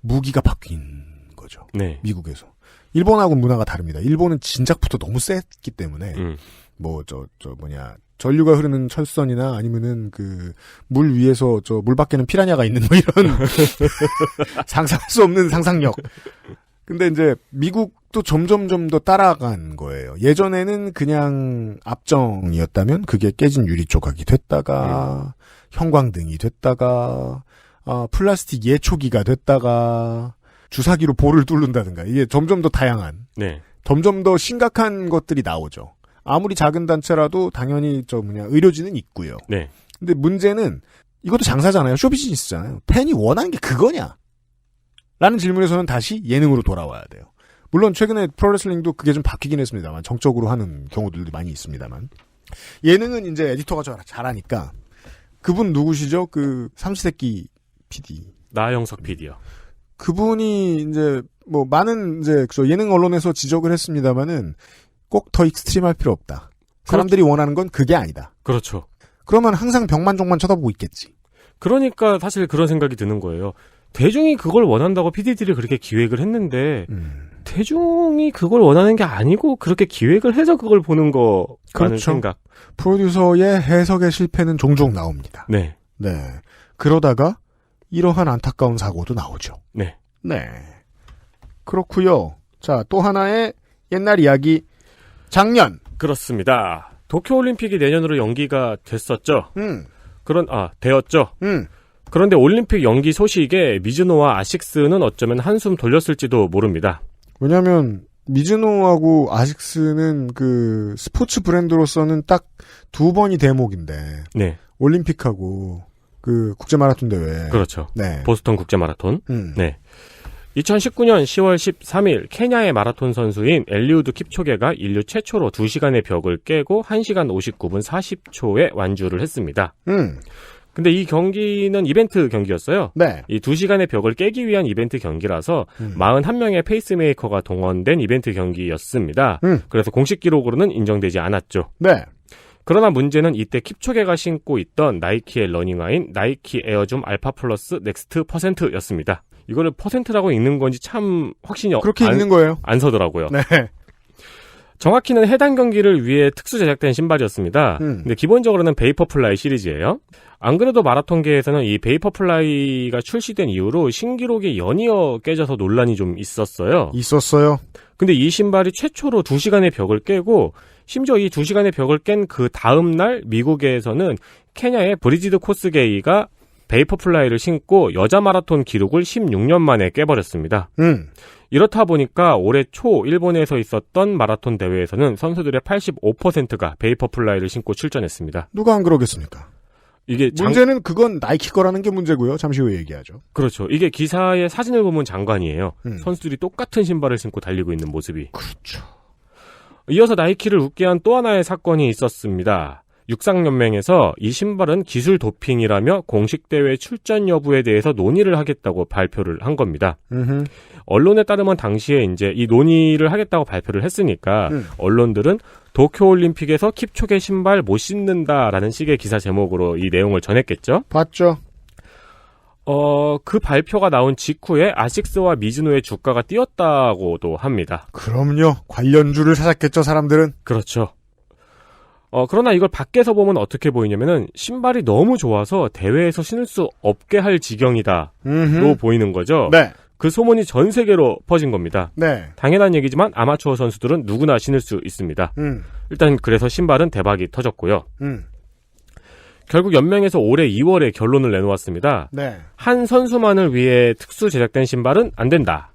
Speaker 2: 무기가 바뀐 거죠.
Speaker 3: 네.
Speaker 2: 미국에서. 일본하고 문화가 다릅니다. 일본은 진작부터 너무 셌기 때문에 전류가 흐르는 철선이나 아니면은 물 위에서 물 밖에는 피라냐가 있는 뭐 이런 상상할 수 없는 상상력. 근데 이제 미국도 점점 더 따라간 거예요. 예전에는 그냥 압정이었다면 그게 깨진 유리 조각이 됐다가 형광등이 됐다가 플라스틱 예초기가 됐다가 주사기로 볼을 뚫는다든가 이게 점점 더 다양한,
Speaker 3: 네.
Speaker 2: 점점 더 심각한 것들이 나오죠. 아무리 작은 단체라도 당연히 의료진은 있고요.
Speaker 3: 네.
Speaker 2: 근데 문제는 이것도 장사잖아요. 쇼비즈니스잖아요. 팬이 원하는 게 그거냐? 라는 질문에서는 다시 예능으로 돌아와야 돼요. 물론 최근에 프로레슬링도 그게 좀 바뀌긴 했습니다만 정적으로 하는 경우들도 많이 있습니다만 예능은 이제 에디터가 잘하니까 그분 누구시죠? 삼시세끼 PD.
Speaker 3: 나영석 PD요.
Speaker 2: 그분이 이제 많은 예능 언론에서 지적을 했습니다마는 꼭 더 익스트림할 필요 없다. 사람들이 원하는 건 그게 아니다.
Speaker 3: 그렇죠.
Speaker 2: 그러면 항상 벽만종만 쳐다보고 있겠지.
Speaker 3: 그러니까 사실 그런 생각이 드는 거예요. 대중이 그걸 원한다고 PD들이 그렇게 기획을 했는데 대중이 그걸 원하는 게 아니고 그렇게 기획을 해서 그걸 보는 거라는
Speaker 2: 그렇죠.
Speaker 3: 생각.
Speaker 2: 프로듀서의 해석의 실패는 종종 나옵니다.
Speaker 3: 네.
Speaker 2: 네. 그러다가 이러한 안타까운 사고도 나오죠.
Speaker 3: 네.
Speaker 2: 네. 그렇고요. 자, 또 하나의 옛날 이야기. 작년.
Speaker 3: 그렇습니다. 도쿄올림픽이 내년으로 연기가 됐었죠. 되었죠. 그런데 올림픽 연기 소식에 미즈노와 아식스는 어쩌면 한숨 돌렸을지도 모릅니다.
Speaker 2: 왜냐하면 미즈노하고 아식스는 그 스포츠 브랜드로서는 딱 2번이 대목인데
Speaker 3: 네.
Speaker 2: 올림픽하고 그 국제 마라톤 대회.
Speaker 3: 그렇죠.
Speaker 2: 네.
Speaker 3: 보스턴 국제 마라톤. 네. 2019년 10월 13일 케냐의 마라톤 선수인 엘리우드 킵초게가 인류 최초로 2시간의 벽을 깨고 1시간 59분 40초에 완주를 했습니다. 근데 이 경기는 이벤트 경기였어요.
Speaker 2: 네.
Speaker 3: 이 2시간의 벽을 깨기 위한 이벤트 경기라서 41명의 페이스메이커가 동원된 이벤트 경기였습니다. 그래서 공식 기록으로는 인정되지 않았죠.
Speaker 2: 네.
Speaker 3: 그러나 문제는 이때 킵초게가 신고 있던 나이키의 러닝화인 나이키 에어줌 알파 플러스 넥스트 퍼센트였습니다. 이거를 퍼센트라고 읽는 건지 참 확신이
Speaker 2: 그렇게 읽는 거예요.
Speaker 3: 안 서더라고요.
Speaker 2: 네.
Speaker 3: 정확히는 해당 경기를 위해 특수 제작된 신발이었습니다. 근데 기본적으로는 베이퍼플라이 시리즈예요. 안 그래도 마라톤계에서는 이 베이퍼플라이가 출시된 이후로 신기록이 연이어 깨져서 논란이 좀 있었어요. 근데 이 신발이 최초로 2시간의 벽을 깨고 심지어 이 2시간의 벽을 깬 그 다음 날 미국에서는 케냐의 브리지드 코스게이가 베이퍼플라이를 신고 여자 마라톤 기록을 16년 만에 깨버렸습니다. 이렇다 보니까 올해 초 일본에서 있었던 마라톤 대회에서는 선수들의 85%가 베이퍼플라이를 신고 출전했습니다.
Speaker 2: 누가 안 그러겠습니까?
Speaker 3: 이게
Speaker 2: 문제는 그건 나이키 거라는 게 문제고요. 잠시 후에 얘기하죠.
Speaker 3: 그렇죠. 이게 기사의 사진을 보면 장관이에요. 선수들이 똑같은 신발을 신고 달리고 있는 모습이.
Speaker 2: 그렇죠.
Speaker 3: 이어서 나이키를 웃게 한 또 하나의 사건이 있었습니다. 육상연맹에서 이 신발은 기술 도핑이라며 공식 대회 출전 여부에 대해서 논의를 하겠다고 발표를 한 겁니다. 언론에 따르면 당시에 이제 이 논의를 하겠다고 발표를 했으니까 언론들은 도쿄올림픽에서 킵초게 신발 못 신는다라는 식의 기사 제목으로 이 내용을 전했겠죠.
Speaker 2: 봤죠.
Speaker 3: 그 발표가 나온 직후에 아식스와 미즈노의 주가가 뛰었다고도 합니다.
Speaker 2: 그럼요. 관련주를 찾았겠죠, 사람들은.
Speaker 3: 그렇죠. 그러나 이걸 밖에서 보면 어떻게 보이냐면은 신발이 너무 좋아서 대회에서 신을 수 없게 할 지경이다로 보이는 거죠.
Speaker 2: 네.
Speaker 3: 그 소문이 전 세계로 퍼진 겁니다.
Speaker 2: 네.
Speaker 3: 당연한 얘기지만 아마추어 선수들은 누구나 신을 수 있습니다. 일단 그래서 신발은 대박이 터졌고요. 결국 연맹에서 올해 2월에 결론을 내놓았습니다.
Speaker 2: 네.
Speaker 3: 한 선수만을 위해 특수 제작된 신발은 안 된다.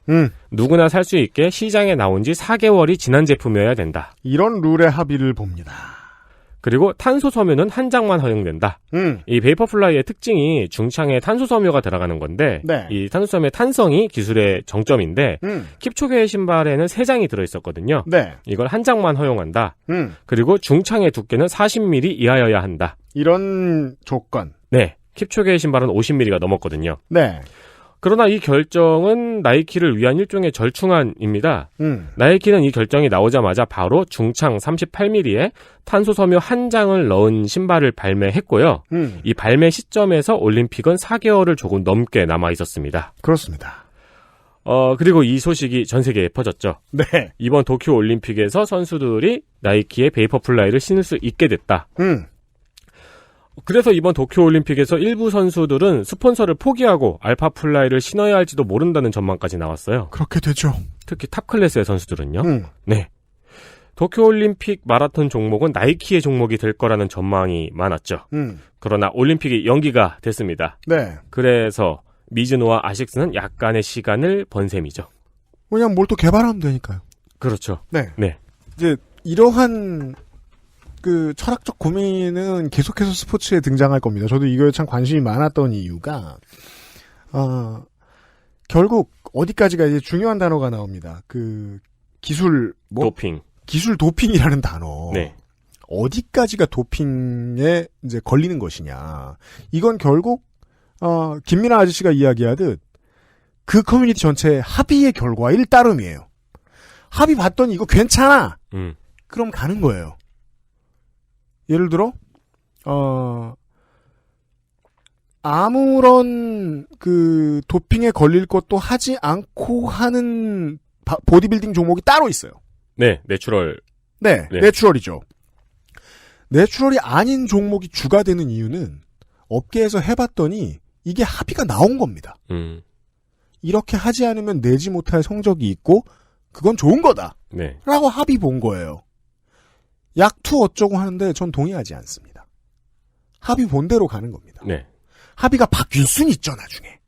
Speaker 3: 누구나 살 수 있게 시장에 나온 지 4개월이 지난 제품이어야 된다.
Speaker 2: 이런 룰의 합의를 봅니다.
Speaker 3: 그리고 탄소 섬유는 한 장만 허용된다. 이 베이퍼플라이의 특징이 중창에 탄소 섬유가 들어가는 건데
Speaker 2: 네.
Speaker 3: 이 탄소 섬유의 탄성이 기술의 정점인데 킵초게의 신발에는 3장이 들어있었거든요.
Speaker 2: 네.
Speaker 3: 이걸 한 장만 허용한다. 그리고 중창의 두께는 40mm 이하여야 한다.
Speaker 2: 이런 조건.
Speaker 3: 네. 킵초게의 신발은 50mm가 넘었거든요.
Speaker 2: 네.
Speaker 3: 그러나 이 결정은 나이키를 위한 일종의 절충안입니다. 나이키는 이 결정이 나오자마자 바로 중창 38mm에 탄소 섬유 한 장을 넣은 신발을 발매했고요. 이 발매 시점에서 올림픽은 4개월을 조금 넘게 남아 있었습니다.
Speaker 2: 그렇습니다.
Speaker 3: 그리고 이 소식이 전 세계에 퍼졌죠.
Speaker 2: 네.
Speaker 3: 이번 도쿄 올림픽에서 선수들이 나이키의 베이퍼플라이를 신을 수 있게 됐다. 그래서 이번 도쿄올림픽에서 일부 선수들은 스폰서를 포기하고 알파플라이를 신어야 할지도 모른다는 전망까지 나왔어요.
Speaker 2: 그렇게 되죠.
Speaker 3: 특히 탑클래스의 선수들은요. 네. 도쿄올림픽 마라톤 종목은 나이키의 종목이 될 거라는 전망이 많았죠. 그러나 올림픽이 연기가 됐습니다.
Speaker 2: 네.
Speaker 3: 그래서 미즈노와 아식스는 약간의 시간을 번 셈이죠.
Speaker 2: 왜냐면 뭘 또 개발하면 되니까요.
Speaker 3: 그렇죠.
Speaker 2: 네.
Speaker 3: 네.
Speaker 2: 이제 이러한 그 철학적 고민은 계속해서 스포츠에 등장할 겁니다. 저도 이거에 참 관심이 많았던 이유가 결국 어디까지가 이제 중요한 단어가 나옵니다. 그 기술
Speaker 3: 도핑.
Speaker 2: 기술 도핑이라는 단어.
Speaker 3: 네.
Speaker 2: 어디까지가 도핑에 이제 걸리는 것이냐. 이건 결국 김민아 아저씨가 이야기하듯 그 커뮤니티 전체의 합의의 결과일 따름이에요. 합의 봤더니 이거 괜찮아. 그럼 가는 거예요. 예를 들어, 아무런 그 도핑에 걸릴 것도 하지 않고 하는 보디빌딩 종목이 따로 있어요.
Speaker 3: 네, 내추럴.
Speaker 2: 네, 내추럴이죠. 내추럴이 아닌 종목이 주가 되는 이유는 업계에서 해봤더니 이게 합의가 나온 겁니다. 이렇게 하지 않으면 내지 못할 성적이 있고 그건 좋은 거다.
Speaker 3: 네.
Speaker 2: 라고 합의 본 거예요. 약투 어쩌고 하는데 전 동의하지 않습니다. 합의 본대로 가는 겁니다.
Speaker 3: 네.
Speaker 2: 합의가 바뀔 수는 있죠, 나중에.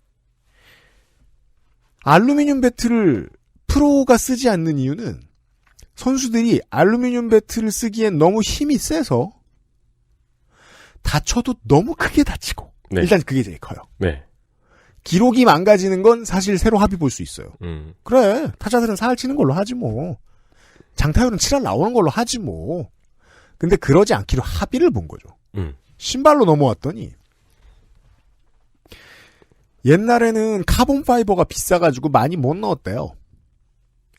Speaker 2: 알루미늄 배트를 프로가 쓰지 않는 이유는 선수들이 알루미늄 배트를 쓰기엔 너무 힘이 세서 다쳐도 너무 크게 다치고
Speaker 3: 네.
Speaker 2: 일단 그게 제일 커요.
Speaker 3: 네.
Speaker 2: 기록이 망가지는 건 사실 새로 합의 볼 수 있어요. 그래, 타자들은 4할 치는 걸로 하지 뭐. 장타율은 7할 나오는 걸로 하지 뭐. 근데 그러지 않기로 합의를 본 거죠. 신발로 넘어왔더니 옛날에는 카본 파이버가 비싸가지고 많이 못 넣었대요.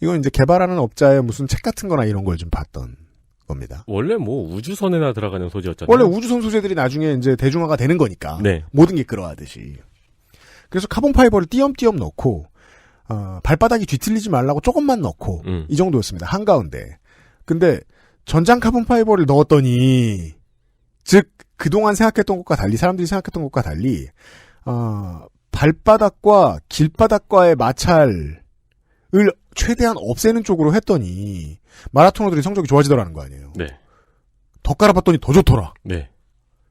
Speaker 2: 이건 이제 개발하는 업자의 무슨 책 같은 거나 이런 걸 좀 봤던 겁니다.
Speaker 3: 원래 뭐 우주선에나 들어가는 소재였잖아요.
Speaker 2: 원래 우주선 소재들이 나중에 이제 대중화가 되는 거니까.
Speaker 3: 네.
Speaker 2: 모든 게 그러하듯이. 그래서 카본 파이버를 띄엄띄엄 넣고 발바닥이 뒤틀리지 말라고 조금만 넣고 이 정도였습니다. 한가운데. 근데 전장 카본 파이버를 넣었더니 즉 그동안 생각했던 것과 달리 사람들이 생각했던 것과 달리 발바닥과 길바닥과의 마찰을 최대한 없애는 쪽으로 했더니 마라토너들이 성적이 좋아지더라는 거 아니에요.
Speaker 3: 네.
Speaker 2: 더 깔아봤더니 더 좋더라.
Speaker 3: 네.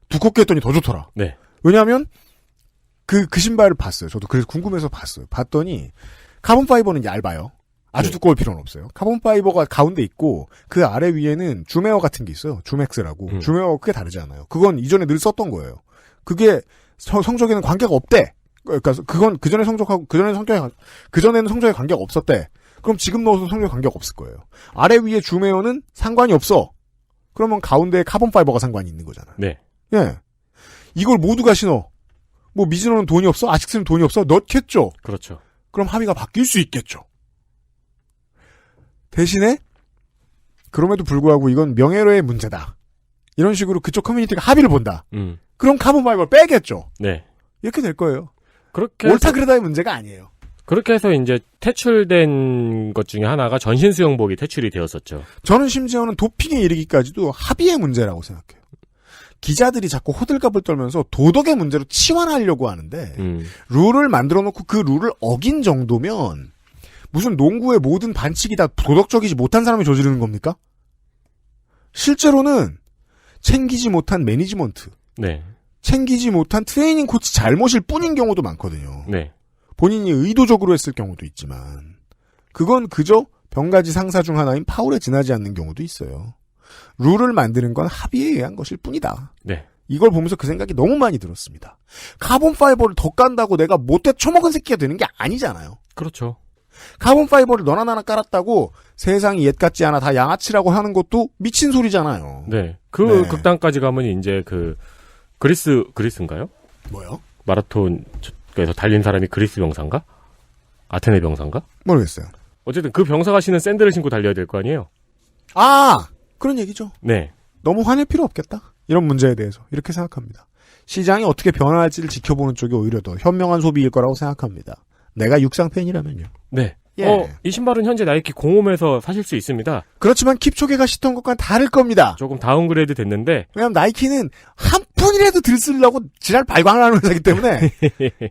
Speaker 2: 두껍게 했더니 더 좋더라.
Speaker 3: 네.
Speaker 2: 왜냐하면 그 신발을 봤어요. 저도 그래서 궁금해서 봤어요. 봤더니 카본 파이버는 얇아요. 아주 두꺼울 필요는 없어요. 카본 파이버가 가운데 있고 그 아래 위에는 줌웨어 같은 게 있어요. 줌엑스라고. 줌웨어가 크게 다르지 않아요. 그건 이전에 늘 썼던 거예요. 그게 성적에는 관계가 없대. 그러니까 그건 그전에 성적하고 그전에는 성적에 관계가 없었대. 그럼 지금 넣어도 성적에 관계가 없을 거예요. 아래 위에 줌웨어는 상관이 없어. 그러면 가운데에 카본 파이버가 상관이 있는 거잖아요.
Speaker 3: 네.
Speaker 2: 예. 이걸 모두가 신어. 뭐 미즈노는 돈이 없어? 아식스는 돈이 없어? 넣겠죠.
Speaker 3: 그렇죠.
Speaker 2: 그럼 합의가 바뀔 수 있겠죠. 대신에 그럼에도 불구하고 이건 명예로의 문제다. 이런 식으로 그쪽 커뮤니티가 합의를 본다. 그럼 카본 파이버를 빼겠죠.
Speaker 3: 네.
Speaker 2: 이렇게 될 거예요.
Speaker 3: 그렇게
Speaker 2: 옳다 그러다의 문제가 아니에요.
Speaker 3: 그렇게 해서 이제 퇴출된 것 중에 하나가 전신 수영복이 퇴출이 되었었죠.
Speaker 2: 저는 심지어는 도핑에 이르기까지도 합의의 문제라고 생각해요. 기자들이 자꾸 호들갑을 떨면서 도덕의 문제로 치환하려고 하는데 룰을 만들어 놓고 그 룰을 어긴 정도면 무슨 농구의 모든 반칙이 다 도덕적이지 못한 사람이 저지르는 겁니까? 실제로는 챙기지 못한 매니지먼트,
Speaker 3: 네.
Speaker 2: 챙기지 못한 트레이닝 코치 잘못일 뿐인 경우도 많거든요.
Speaker 3: 네. 본인이
Speaker 2: 의도적으로 했을 경우도 있지만 그건 그저 병가지 상사 중 하나인 파울에 지나지 않는 경우도 있어요. 룰을 만드는 건 합의에 의한 것일 뿐이다.
Speaker 3: 네.
Speaker 2: 이걸 보면서 그 생각이 너무 많이 들었습니다. 카본 파이버를 더 깐다고 내가 못돼 처먹은 새끼가 되는 게 아니잖아요.
Speaker 3: 그렇죠.
Speaker 2: 카본 파이버를 너나 나나 깔았다고 세상이 옛 같지 않아 다 양아치라고 하는 것도 미친 소리잖아요.
Speaker 3: 네. 그 극단까지 가면 이제 그 그리스인가요?
Speaker 2: 뭐요?
Speaker 3: 마라톤에서 달린 사람이 그리스 병사인가? 아테네 병사인가?
Speaker 2: 모르겠어요.
Speaker 3: 어쨌든 그 병사가 신은 샌들을 신고 달려야 될 거 아니에요?
Speaker 2: 그런 얘기죠.
Speaker 3: 네.
Speaker 2: 너무 화낼 필요 없겠다. 이런 문제에 대해서 이렇게 생각합니다. 시장이 어떻게 변화할지를 지켜보는 쪽이 오히려 더 현명한 소비일 거라고 생각합니다. 내가 육상 팬이라면요.
Speaker 3: 네.
Speaker 2: 예.
Speaker 3: 이 신발은 현재 나이키 공홈에서 사실 수 있습니다.
Speaker 2: 그렇지만 킵초게가 시던 것과는 다를 겁니다.
Speaker 3: 조금 다운그레이드 됐는데.
Speaker 2: 왜냐면 나이키는 한 푼이라도 들 쓰려고 지랄 발광을 하는 회사이기 때문에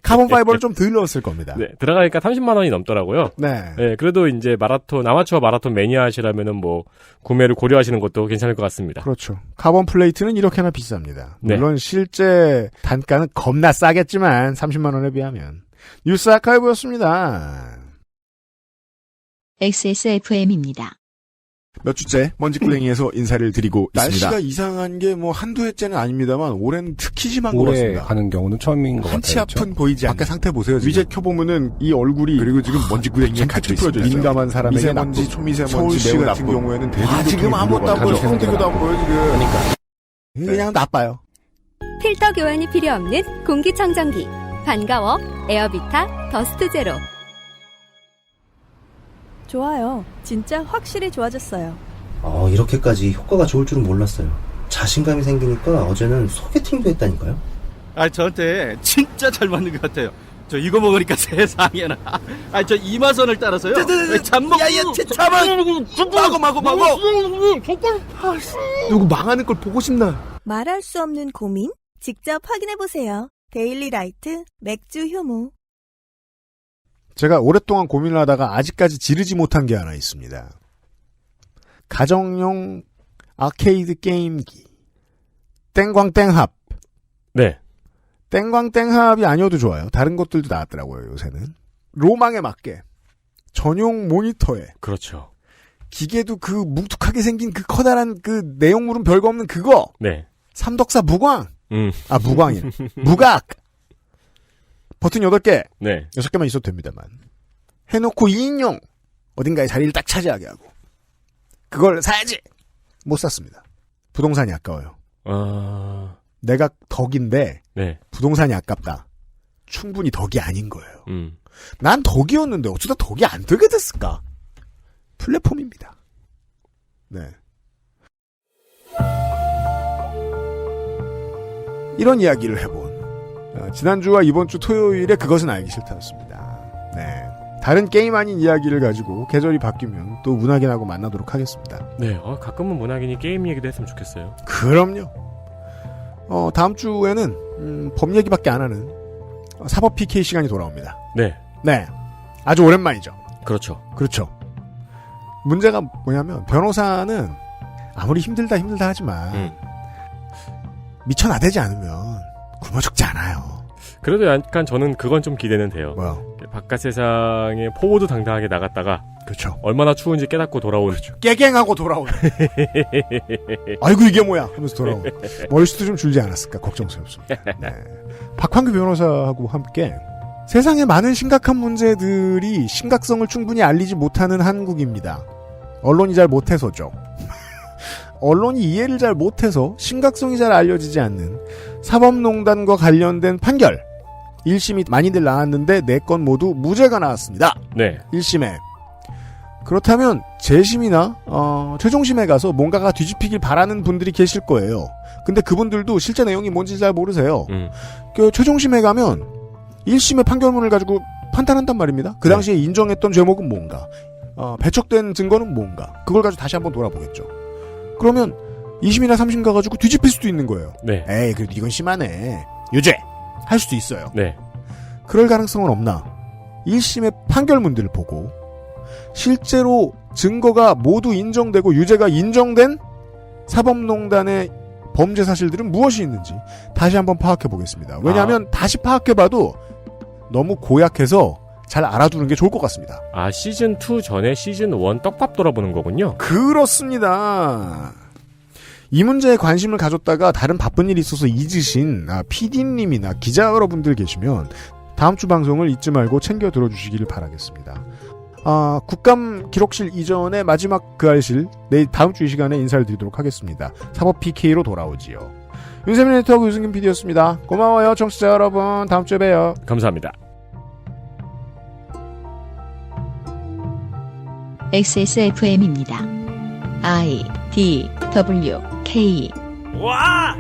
Speaker 2: 카본 파이버를 좀 덜 넣었을 겁니다.
Speaker 3: 네. 들어가니까 30만 원이 넘더라고요.
Speaker 2: 네.
Speaker 3: 네. 그래도 이제 아마추어 마라톤 매니아시라면은 뭐 구매를 고려하시는 것도 괜찮을 것 같습니다.
Speaker 2: 그렇죠. 카본 플레이트는 이렇게나 비쌉니다.
Speaker 3: 네.
Speaker 2: 물론 실제 단가는 겁나 싸겠지만 30만 원에 비하면. 뉴스 아카이브였습니다.
Speaker 1: XSFM입니다.
Speaker 2: 몇 주째 먼지구덩이에서 인사를 드리고 있습니다. 날씨가 이상한 게 뭐 한두 해째는 아닙니다만 올해는 특히 심한 것 같습니다.
Speaker 11: 가는 경우는 처음인 것 같아요.
Speaker 2: 한치 앞은 보이지 않는. 밖에 상태 보세요. 지금. 위제 켜보면은 이 얼굴이 그리고 지금 먼지구덩이에 갇혀 있습니다. 민감한 사람에게 미세먼지, 초미세먼지 서울시 매우 같은 경우에는 지금 아무것도 안 보여. 홍대교도 안 보여 지금. 그냥 나빠요.
Speaker 10: 필터 교환이 필요 없는 공기청정기. 반가워 에어비타 더스트 제로.
Speaker 5: 좋아요. 진짜 확실히 좋아졌어요.
Speaker 12: 이렇게까지 효과가 좋을 줄은 몰랐어요. 자신감이 생기니까 어제는 소개팅도 했다니까요.
Speaker 13: 저한테 진짜 잘 맞는 것 같아요. 저 이거 먹으니까 세상에나. 저 이마선을 따라서요. 잠먹. 야야, 마고.
Speaker 8: 누구 망하는 걸 보고 싶나?
Speaker 9: 말할 수 없는 고민? 직접 확인해보세요. 데일리라이트 맥주 효모.
Speaker 2: 제가 오랫동안 고민을 하다가 아직까지 지르지 못한 게 하나 있습니다. 가정용 아케이드 게임기. 땡광땡합.
Speaker 3: 네.
Speaker 2: 땡광땡합이 아니어도 좋아요. 다른 것들도 나왔더라고요, 요새는. 로망에 맞게 전용 모니터에
Speaker 3: 그렇죠.
Speaker 2: 기계도 그 뭉툭하게 생긴 그 커다란 그 내용물은 별거 없는 그거.
Speaker 3: 네.
Speaker 2: 삼덕사 무광. 무광인. 무각. 버튼 8개.
Speaker 3: 네.
Speaker 2: 6개만 있어도 됩니다만. 해놓고 2인용. 어딘가에 자리를 딱 차지하게 하고. 그걸 사야지. 못 샀습니다. 부동산이 아까워요. 내가 덕인데
Speaker 3: 네.
Speaker 2: 부동산이 아깝다. 충분히 덕이 아닌 거예요. 난 덕이었는데 어쩌다 덕이 안 되게 됐을까? 플랫폼입니다. 네. 이런 이야기를 해본 지난주와 이번주 토요일에 그것은 알기 싫다였습니다. 네. 다른 게임 아닌 이야기를 가지고 계절이 바뀌면 또 문학인하고 만나도록 하겠습니다.
Speaker 3: 네. 가끔은 문학인이 게임 얘기도 했으면 좋겠어요.
Speaker 2: 그럼요. 다음 주에는 법 얘기밖에 안 하는 사법 PK 시간이 돌아옵니다.
Speaker 3: 네.
Speaker 2: 네. 아주 오랜만이죠.
Speaker 3: 그렇죠.
Speaker 2: 그렇죠. 문제가 뭐냐면 변호사는 아무리 힘들다 하지만 미쳐 나대지 않으면 굶어 죽지 않아요.
Speaker 3: 그래도 약간 저는 그건 좀 기대는 돼요.
Speaker 2: 뭐요?
Speaker 3: 바깥 세상에 포부도 당당하게 나갔다가
Speaker 2: 그렇죠.
Speaker 3: 얼마나 추운지 깨닫고 돌아오는.
Speaker 2: 그렇죠. 깨갱하고 돌아오는. 아이고 이게 뭐야 하면서 돌아오는. 머리숱도 좀 줄지 않았을까 걱정스럽습니다. 네. 박환규 변호사하고 함께 세상에 많은 심각한 문제들이 심각성을 충분히 알리지 못하는 한국입니다. 언론이 잘 못해서죠. 언론이 이해를 잘 못해서 심각성이 잘 알려지지 않는 사법농단과 관련된 판결 1심이 많이들 나왔는데 4건 모두 무죄가 나왔습니다.
Speaker 3: 네.
Speaker 2: 1심에. 그렇다면 재심이나 최종심에 가서 뭔가가 뒤집히길 바라는 분들이 계실 거예요. 근데 그분들도 실제 내용이 뭔지 잘 모르세요. 그 최종심에 가면 1심의 판결문을 가지고 판단한단 말입니다. 그 당시에 인정했던 죄목은 뭔가, 배척된 증거는 뭔가, 그걸 가지고 다시 한번 돌아보겠죠. 그러면 2심이나 3심 가가지고 뒤집힐 수도 있는 거예요.
Speaker 3: 네.
Speaker 2: 에이, 그래도 이건 심하네. 유죄! 할 수도 있어요.
Speaker 3: 네.
Speaker 2: 그럴 가능성은 없나? 1심의 판결문들을 보고, 실제로 증거가 모두 인정되고 유죄가 인정된 사법농단의 범죄 사실들은 무엇이 있는지 다시 한번 파악해 보겠습니다. 왜냐하면 다시 파악해봐도 너무 고약해서 잘 알아두는 게 좋을 것 같습니다.
Speaker 3: 시즌2 전에 시즌1 떡밥 돌아보는 거군요.
Speaker 2: 그렇습니다. 이 문제에 관심을 가졌다가 다른 바쁜 일이 있어서 잊으신 PD님이나 기자 여러분들 계시면 다음 주 방송을 잊지 말고 챙겨 들어주시기를 바라겠습니다. 국감 기록실 이전에 마지막 그 알실 내일 다음 주 이 시간에 인사를 드리도록 하겠습니다. 사법 PK로 돌아오지요. 윤세민 네트워크 유승균 PD였습니다. 고마워요 청취자 여러분. 다음 주에 봬요.
Speaker 3: 감사합니다.
Speaker 1: XSFM입니다. I, D, W, K.
Speaker 13: 와!